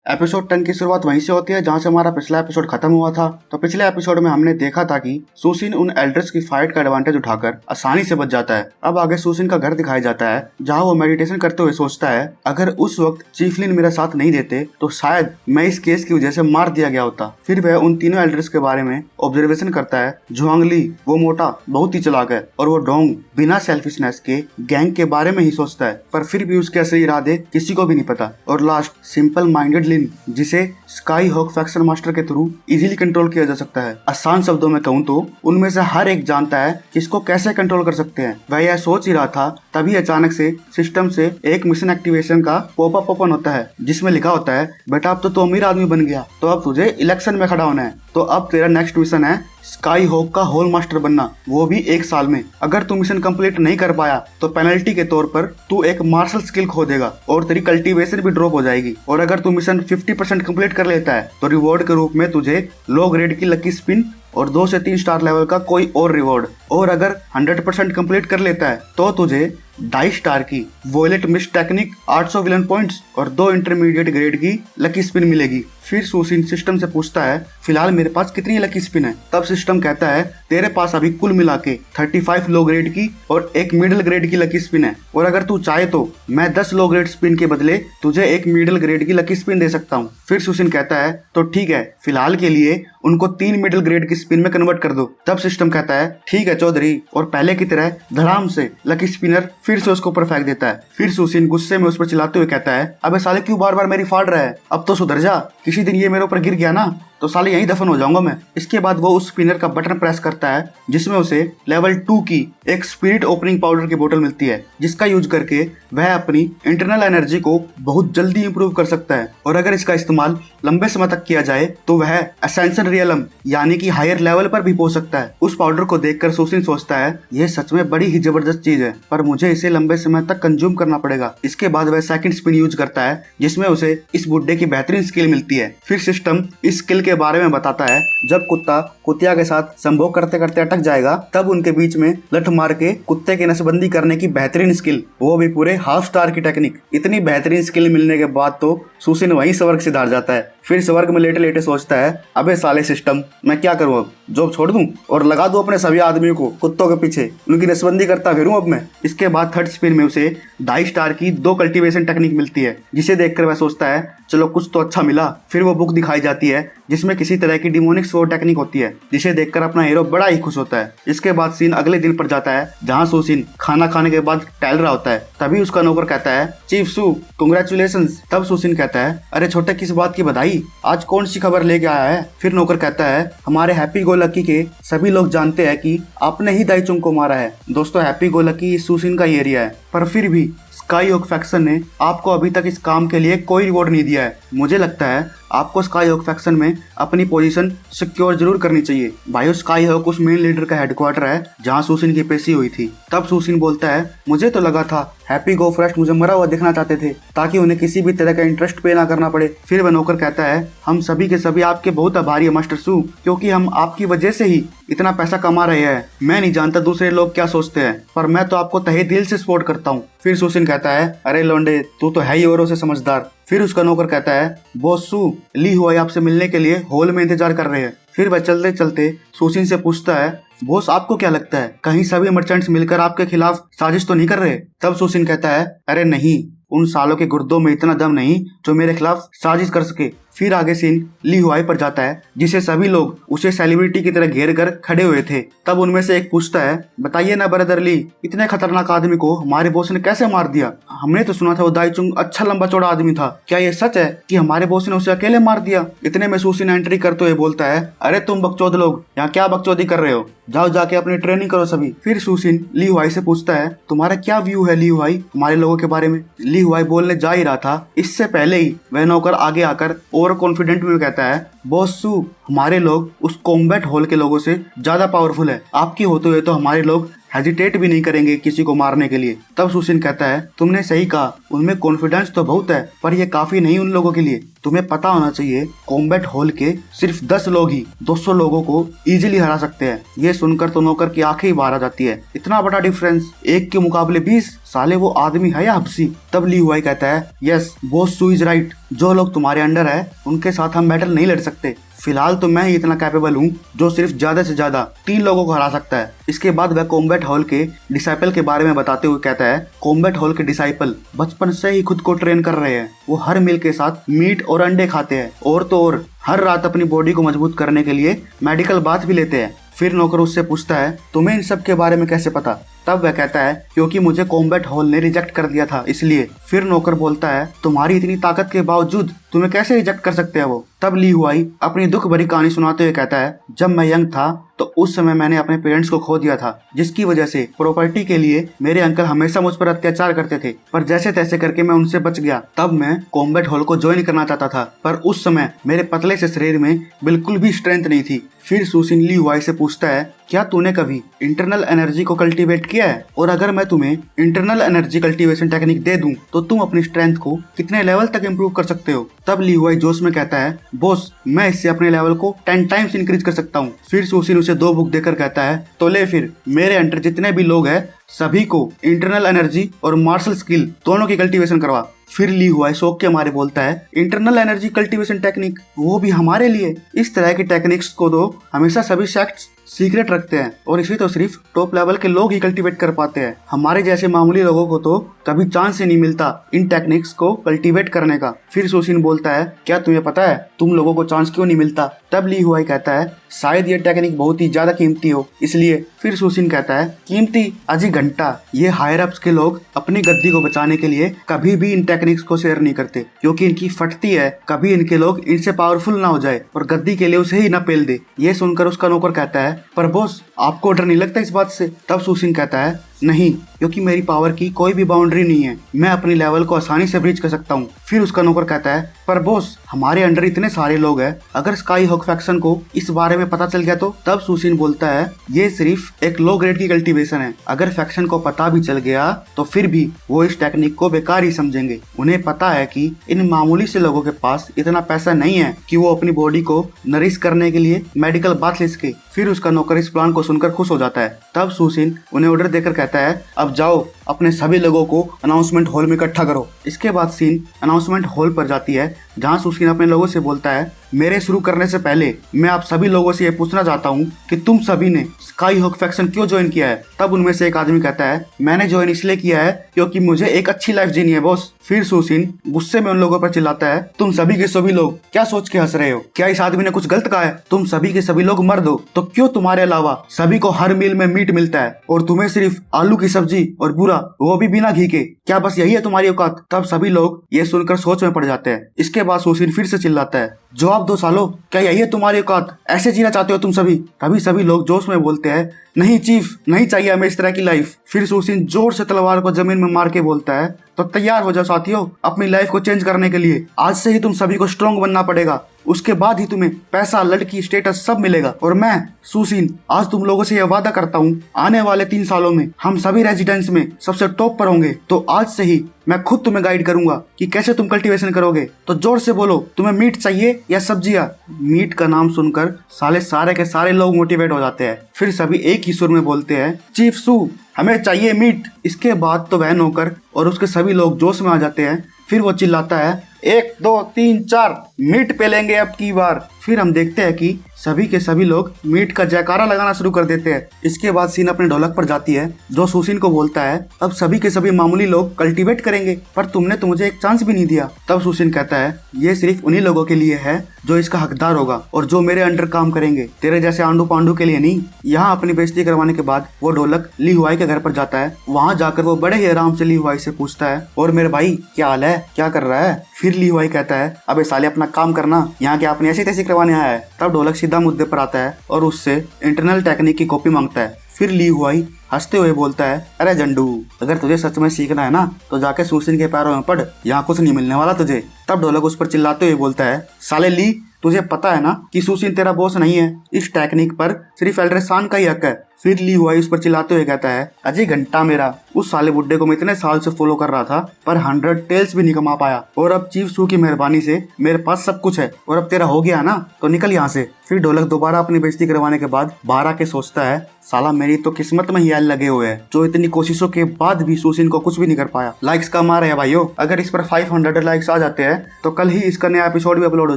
एपिसोड 10 की शुरुआत वहीं से होती है जहां से हमारा पिछला एपिसोड खत्म हुआ था। तो पिछले एपिसोड में हमने देखा था कि सुसिन उन एल्डर्स की फाइट का एडवांटेज उठाकर आसानी से बच जाता है। अब आगे सुसिन का घर दिखाया जाता है जहां वो मेडिटेशन करते हुए सोचता है, अगर उस वक्त चीफ लिन मेरा साथ नहीं देते तो शायद मैं इस केस की वजह से मार दिया गया होता। फिर वह उन तीनों एल्डर्स के बारे में ऑब्जर्वेशन करता है। जुआंग ली वो मोटा बहुत ही चालाक है, और वो डोंग बिना सेल्फिशनेस के गैंग के बारे में ही सोचता है, पर फिर भी उसके असली इरादे किसी को भी नहीं पता। और लास्ट सिंपल माइंडेड लिन, जिसे स्काई हॉक फैक्शन मास्टर के थ्रू इजीली कंट्रोल किया जा सकता है। आसान शब्दों में कहूँ तो उनमें से हर एक जानता है कि इसको कैसे कंट्रोल कर सकते हैं। वह यह सोच ही रहा था तभी अचानक से सिस्टम से एक मिशन एक्टिवेशन का पॉपअप ओपन होता है जिसमें लिखा होता है, बेटा अब तो तू अमीर आदमी बन गया, तो अब तुझे इलेक्शन में खड़ा होना है, तो अब तेरा नेक्स्ट मिशन है स्काई हॉक का होल मास्टर बनना, वो भी 1 साल में। अगर तू मिशन कंप्लीट नहीं कर पाया तो पेनल्टी के तौर पर तू एक मार्शल स्किल खो देगा और तेरी कल्टीवेशन भी ड्रॉप हो जाएगी। और अगर तू मिशन 50% कंप्लीट कर लेता है तो रिवॉर्ड के रूप में तुझे लो ग्रेड की लकी स्पिन और 2 से 3 स्टार लेवल का कोई और रिवॉर्ड, और अगर 100% कंप्लीट कर लेता है तो तुझे 2.5 स्टार की violet miss technique 800 villain points और 2 इंटरमीडिएट ग्रेड की लकी स्पिन मिलेगी। फिर सुसिन सिस्टम से पूछता है, फिलहाल मेरे पास कितनी लकी स्पिन है? तब सिस्टम कहता है, तेरे पास अभी कुल मिला के 35 लो ग्रेड की और 1 मिडिल ग्रेड की लकी स्पिन है, और अगर तू चाहे तो मैं 10 लो ग्रेड स्पिन के बदले तुझे 1 मिडिल ग्रेड की लकी स्पिन दे सकता हूँ। फिर सुसिन कहता है, तो ठीक है, फिलहाल के लिए उनको 3 मिडिल ग्रेड की स्पिन में कन्वर्ट कर दो। तब सिस्टम कहता है, ठीक है चौधरी, और पहले की तरह धड़ाम से लकी स्पिनर फिर से उसको ऊपर फेंक देता है। फिर सुसिन गुस्से में उस पर चिल्लाते हुए कहता है, अबे साले क्यों बार बार मेरी फाड़ रहा है, अब तो सुधर जा, किसी दिन ये मेरे ऊपर गिर गया ना तो साले यहीं दफन हो जाऊंगा मैं। इसके बाद वो उस स्पिनर का बटन प्रेस करता है जिसमें उसे लेवल 2 की एक स्पिरिट ओपनिंग पाउडर की बोतल मिलती है, जिसका यूज करके वह अपनी इंटरनल एनर्जी को बहुत जल्दी इंप्रूव कर सकता है, और अगर इसका इस्तेमाल लंबे समय तक किया जाए तो वह असेंशन रियलम यानी कि हायर लेवल पर भी पहुंच सकता है। उस पाउडर को देखकर सुसिन सोचता है, यह सच में बड़ी ही जबरदस्त चीज है, पर मुझे इसे लंबे समय तक कंज्यूम करना पड़ेगा। इसके बाद वह सेकंड स्पिन यूज करता है जिसमें उसे इस बुड्ढे की बेहतरीन स्किल मिलती है। फिर सिस्टम इस स्किल के बारे में बताता है, जब कुत्ता कुतिया के साथ संभोग करते करते अटक जाएगा तब उनके बीच में लठ मार के कुत्ते की नसबंदी करने की बेहतरीन स्किल, वो भी पूरे हाफ स्टार की टेक्निक। इतनी बेहतरीन स्किल मिलने के बाद तो सुसिन वहीं स्वर्ग से धार जाता है। फिर स्वर्ग में लेटे लेटे सोचता है, अबे साले सिस्टम, मैं क्या करूं, अब जॉब छोड़ दूं और लगा दूं अपने सभी आदमियों को कुत्तों के पीछे, उनकी नसबंदी करता फिरूं अब मैं। इसके बाद थर्ड स्पिन में उसे 2.5 स्टार की 2 कल्टीवेशन टेक्निक मिलती है, जिसे देखकर वह सोचता है, चलो कुछ तो अच्छा मिला। फिर वो बुक दिखाई जाती है जिसमें किसी तरह की डिमोनिक स्वॉर्ड टेक्निक होती है, जिसे देखकर अपना हीरो बड़ा ही खुश होता है। इसके बाद सीन अगले दिन पर जाता है जहाँ सुसिन खाना खाने के बाद टहल रहा होता है। तभी उसका नौकर कहता है, चीफ सू कांग्रेचुलेशंस। तब सुसिन कहता है, अरे छोटे किस बात की बधाई, आज कौन सी खबर लेके आया है। फिर नौकर कहता है, हमारे हैप्पी गो लकी के सभी लोग जानते हैं कि आपने ही दाइचुंग को मारा है। दोस्तों हैप्पी गो लकी सुसिन का एरिया है, पर फिर भी स्काई ओक फैक्शन ने आपको अभी तक इस काम के लिए कोई रिवॉर्ड नहीं दिया है। मुझे लगता है आपको स्काई हॉक फैक्शन में अपनी पोजीशन सिक्योर जरूर करनी चाहिए। भाई स्काई हॉक उस मेन लीडर का हेडक्वार्टर है जहां सुसिन की पेशी हुई थी। तब सुसिन बोलता है, मुझे तो लगा था हैप्पी गो फर्स्ट मुझे मरा हुआ देखना चाहते थे ताकि उन्हें किसी भी तरह का इंटरेस्ट पे ना करना पड़े। फिर वह नौकर कहता है, हम सभी के सभी आपके बहुत आभारी है मास्टर सू, क्योंकि हम आपकी वजह से ही इतना पैसा कमा रहे हैं। मैं नहीं जानता दूसरे लोग क्या सोचते हैं, पर मैं तो आपको तहे दिल से सपोर्ट करता हूँ। फिर सुसिन कहता है, अरे लोंडे तू तो है ही औरों से समझदार। फिर उसका नौकर कहता है, बॉस सू ली हुआई आपसे मिलने के लिए हॉल में इंतजार कर रहे हैं। फिर वह चलते चलते सुसिन से पूछता है, बॉस आपको क्या लगता है कहीं सभी मर्चेंट्स मिलकर आपके खिलाफ साजिश तो नहीं कर रहे। तब सुसिन कहता है, अरे नहीं, उन सालों के गुर्दों में इतना दम नहीं जो मेरे खिलाफ साजिश कर सके। फिर आगे सीन ली हुआई पर जाता है जिसे सभी लोग उसे सेलिब्रिटी की तरह घेर कर खड़े हुए थे। तब उनमें से एक पूछता है, बताइए ना ब्रदर ली, इतने खतरनाक आदमी को हमारे बॉस ने कैसे मार दिया? हमने तो सुना था वो दाइचुंग अच्छा लंबा चौड़ा आदमी था, क्या ये सच है कि हमारे बॉस ने उसे अकेले मार दिया? इतने में सुसिन एंट्री करते हुए बोलता है, अरे तुम बकचोद लोग यहाँ क्या बकचोदी कर रहे हो, जाओ जाके अपनी ट्रेनिंग करो सभी। फिर सुसिन ली हुआई से पूछता है, तुम्हारा क्या व्यू है ली हुआई हमारे लोगों के बारे में? ली हुआई बोलने जा ही रहा था, इससे पहले ही वह नौकर आगे आकर ओवर कॉन्फिडेंट में कहता है, बॉस सू हमारे लोग उस कॉम्बैट हॉल के लोगों से ज्यादा पावरफुल है, आपकी होते हुए तो हमारे लोग हेजिटेट भी नहीं करेंगे किसी को मारने के लिए। तब सुसिन कहता है, तुमने सही कहा, उनमें कॉन्फिडेंस तो बहुत है, पर यह काफी नहीं उन लोगों के लिए। तुम्हें पता होना चाहिए कॉम्बैट हॉल के सिर्फ 10 लोग ही 200 लोगों को इजीली हरा सकते हैं। ये सुनकर तो नौकर की आंखें ही बाहर आ जाती है, इतना बड़ा डिफरेंस, एक के मुकाबले 20, साले वो आदमी है या हब्सी? तब ली हुआई कहता है, yes boss Su is right, जो लोग तुम्हारे अंडर है उनके साथ हम बैटल नहीं लड़ सकते। फिलहाल तो मैं ही इतना कैपेबल हूँ जो सिर्फ ज्यादा से ज्यादा 3 लोगों को हरा सकता है। इसके बाद वह कॉम्बैट हॉल के डिसाइपल के बारे में बताते हुए कहता है, कॉम्बैट हॉल के डिसाइपल बचपन से ही खुद को ट्रेन कर रहे हैं। वो हर मील के साथ मीट और अंडे खाते हैं, और तो और हर रात अपनी बॉडी को मजबूत करने के लिए मेडिकल बाथ भी लेते हैं। फिर नौकर उससे पूछता है, तुम्हें इन सब के बारे में कैसे पता? तब वह कहता है, क्योंकि मुझे कॉम्बैट हॉल ने रिजेक्ट कर दिया था इसलिए। फिर नौकर बोलता है, तुम्हारी इतनी ताकत के बावजूद तुम्हें कैसे रिजेक्ट कर सकते हैं वो? तब ली हुआई अपनी दुख भरी कहानी सुनाते हुए कहता है, जब मैं यंग था तो उस समय मैंने अपने पेरेंट्स को खो दिया था, जिसकी वजह से प्रॉपर्टी के लिए मेरे अंकल हमेशा मुझ पर अत्याचार करते थे, पर जैसे तैसे करके मैं उनसे बच गया। तब मैं कॉम्बैट हॉल को ज्वाइन करना चाहता था, पर उस समय मेरे पतले से शरीर में बिल्कुल भी स्ट्रेंथ नहीं थी। फिर सुसिन ली हुआई से पूछता है, क्या तूने कभी इंटरनल एनर्जी को कल्टीवेट किया है? और अगर मैं तुम्हें इंटरनल एनर्जी कल्टीवेशन टेक्निक दे दूं तो तुम अपनी स्ट्रेंथ को कितने लेवल तक इम्प्रूव कर सकते हो? तब ली हुआई जोश में कहता है, बॉस मैं इससे अपने लेवल को 10 टाइम्स इंक्रीज कर सकता हूँ। फिर सुसिन उसे 2 बुक देकर कहता है, तो ले फिर मेरे अंडर जितने भी लोग हैं सभी को इंटरनल एनर्जी और मार्शल स्किल दोनों की कल्टीवेशन करवा। फिर ली हुआ शौक के मारे बोलता है, इंटरनल एनर्जी कल्टीवेशन टेक्निक, वो भी हमारे लिए? इस तरह की टेक्निक्स को तो हमेशा सभी सेक्ट्स सीक्रेट रखते हैं और इसे तो सिर्फ टॉप लेवल के लोग ही कल्टीवेट कर पाते हैं। हमारे जैसे मामूली लोगों को तो कभी चांस ही नहीं मिलता इन टेक्निक्स को कल्टीवेट करने का। फिर सुसिन बोलता है, क्या तुम्हें पता है तुम लोगों को चांस क्यों नहीं मिलता? तब ली हुआई कहता है, शायद ये टेक्निक बहुत ही ज्यादा कीमती हो इसलिए। फिर सुसिन कहता है, कीमती? अजी घंटा, ये हायर अप्स के लोग अपनी गद्दी को बचाने के लिए कभी भी इन टेक्निक्स को शेयर नहीं करते, क्योंकि इनकी फटती है कभी इनके लोग इनसे पावरफुल ना हो जाए और गद्दी के लिए उसे ही न पेल दे। ये सुनकर उसका नौकर कहता है, पर बॉस आपको डर नहीं लगता इस बात से? तब सुसिन कहता है, नहीं, क्योंकि मेरी पावर की कोई भी बाउंड्री नहीं है, मैं अपनी लेवल को आसानी से ब्रीच कर सकता हूँ। फिर उसका नौकर कहता है, पर बॉस हमारे अंडर इतने सारे लोग हैं, अगर स्काई हॉक फैक्शन को इस बारे में पता चल गया तो? तब सुसिन बोलता है, ये सिर्फ एक लो ग्रेड की कल्टीवेशन है, अगर फैक्शन को पता भी चल गया तो फिर भी वो इस टेक्निक को बेकार ही समझेंगे। उन्हें पता है कि इन मामूली से लोगों के पास इतना पैसा नहीं है कि वो अपनी बॉडी को नरिश करने के लिए मेडिकल बाथ ले सके। फिर उसका नौकर इस प्लान को सुनकर खुश हो जाता है। तब सुसिन उन्हें ऑर्डर देकर कहता है, अब जाओ अपने सभी लोगों को अनाउंसमेंट हॉल में इकट्ठा करो। इसके बाद सीन अनाउंसमेंट हॉल पर जाती है, जहाँ सुशीन अपने लोगों से बोलता है, मेरे शुरू करने से पहले मैं आप सभी लोगों से ये पूछना चाहता हूँ कि तुम सभी ने स्काई हॉक फैक्शन क्यों ज्वाइन किया है। तब उनमें से एक आदमी कहता है, मैंने ज्वाइन इसलिए किया है क्योंकि मुझे एक अच्छी लाइफ जीनी है बॉस। फिर सुशीन गुस्से में उन लोगों पर चिल्लाता है, तुम सभी के सभी लोग क्या सोच के हंस रहे हो? क्या इस आदमी ने कुछ गलत कहा है? तुम सभी के सभी लोग मर्द हो, तो क्यों तुम्हारे अलावा सभी को हर मील में मीट मिलता है और तुम्हें सिर्फ आलू की सब्जी और पूरा वो भी बिना घी के? क्या बस यही है तुम्हारी औकात? तब सभी लोग ये सुनकर सोच में पड़ जाते हैं। इसके बाद सुशीन फिर से चिल्लाता है, जवाब दो सालो, क्या यही है तुम्हारी औकात? ऐसे जीना चाहते हो तुम सभी? तभी सभी लोग जोश में बोलते हैं, नहीं चीफ, नहीं चाहिए हमें इस तरह की लाइफ। फिर सुशीन जोर से तलवार को जमीन में मार के बोलता है, तो तैयार हो जाओ साथियों अपनी लाइफ को चेंज करने के लिए। आज से ही तुम सभी को स्ट्रॉन्ग बनना पड़ेगा, उसके बाद ही तुम्हें पैसा, लड़की, स्टेटस सब मिलेगा। और मैं सुशीन आज तुम लोगों से यह वादा करता हूँ, आने वाले 3 सालों में हम सभी रेजिडेंस में सबसे टॉप पर होंगे। तो आज से ही मैं खुद तुम्हें गाइड करूंगा कि कैसे तुम कल्टीवेशन करोगे। तो जोर से बोलो, तुम्हें मीट चाहिए या सब्जियां? मीट का नाम सुनकर सारे के सारे लोग मोटिवेट हो जाते हैं। फिर सभी एक ही सुर में बोलते हैं, चीफ सू, हमें चाहिए मीट। इसके बाद तो वह नौकर और उसके सभी लोग जोश में आ जाते हैं। फिर वो चिल्लाता है, 1 2 3 4 मीट पे लेंगे अब की बार। फिर हम देखते हैं कि सभी के सभी लोग मीट का जयकारा लगाना शुरू कर देते हैं। इसके बाद सीन अपने ढोलक पर जाती है, जो सुशीन को बोलता है, अब सभी के सभी मामूली लोग कल्टीवेट करेंगे, पर तुमने तो मुझे एक चांस भी नहीं दिया। तब सुशीन कहता है, ये सिर्फ उन्हीं लोगों के लिए है जो इसका हकदार होगा और जो मेरे अंडर काम करेंगे, तेरे जैसे आंडू पांडू के लिए नहीं। यहाँ अपनी बेइज्जती करवाने के बाद वो ढोलक ली हुआई के घर पर जाता है। वहाँ जाकर वो बड़े ही आराम से ली हुआई से पूछता है, और मेरे भाई क्या हाल है, क्या कर रहा है? फिर ली हुआई कहता है, अबे साले अपना काम करना, यहाँ क्या अपनी ऐसी तैसी करवाने आया है? तब ढोलक सीधा मुद्दे पर आता है और उससे इंटरनल टेक्निक की कॉपी मांगता है। फिर ली हुआई हंसते हुए बोलता है, अरे जंडू, अगर तुझे सच में सीखना है ना तो जाके सुशीन के पैरों में पड़, यहाँ कुछ नहीं मिलने वाला तुझे। तब ढोलक उस पर चिल्लाते हुए बोलता है, साले ली, तुझे पता है ना कि सुशीन तेरा बॉस नहीं है, इस टेक्निक पर सिर्फ एल्ड्रेसान का ही हक है। फिर ली हुआ उस पर चिल्लाते हुए कहता है, अजय घंटा मेरा, उस साले बुड्ढे को मैं इतने साल से फॉलो कर रहा था पर 100 टेल्स भी नहीं कमा पाया, और अब चीफ सू की मेहरबानी से मेरे पास सब कुछ है, और अब तेरा हो गया ना तो निकल यहाँ से। फिर ढोलक दोबारा अपनी बेइज्जती करवाने के बाद बाहर आके सोचता है, साला मेरी तो किस्मत में ही यार लगे हुए हैं, जो इतनी कोशिशों के बाद भी सुशीन को कुछ भी नहीं कर पाया। लाइक्स कम आ रहे हैं भाइयों, अगर इस पर 500 लाइक्स आ जाते हैं तो कल ही इसका नया एपिसोड भी अपलोड हो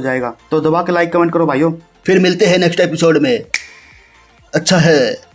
जाएगा, तो दबा के लाइक कमेंट करो भाइयों। फिर मिलते हैं नेक्स्ट एपिसोड में। अच्छा है।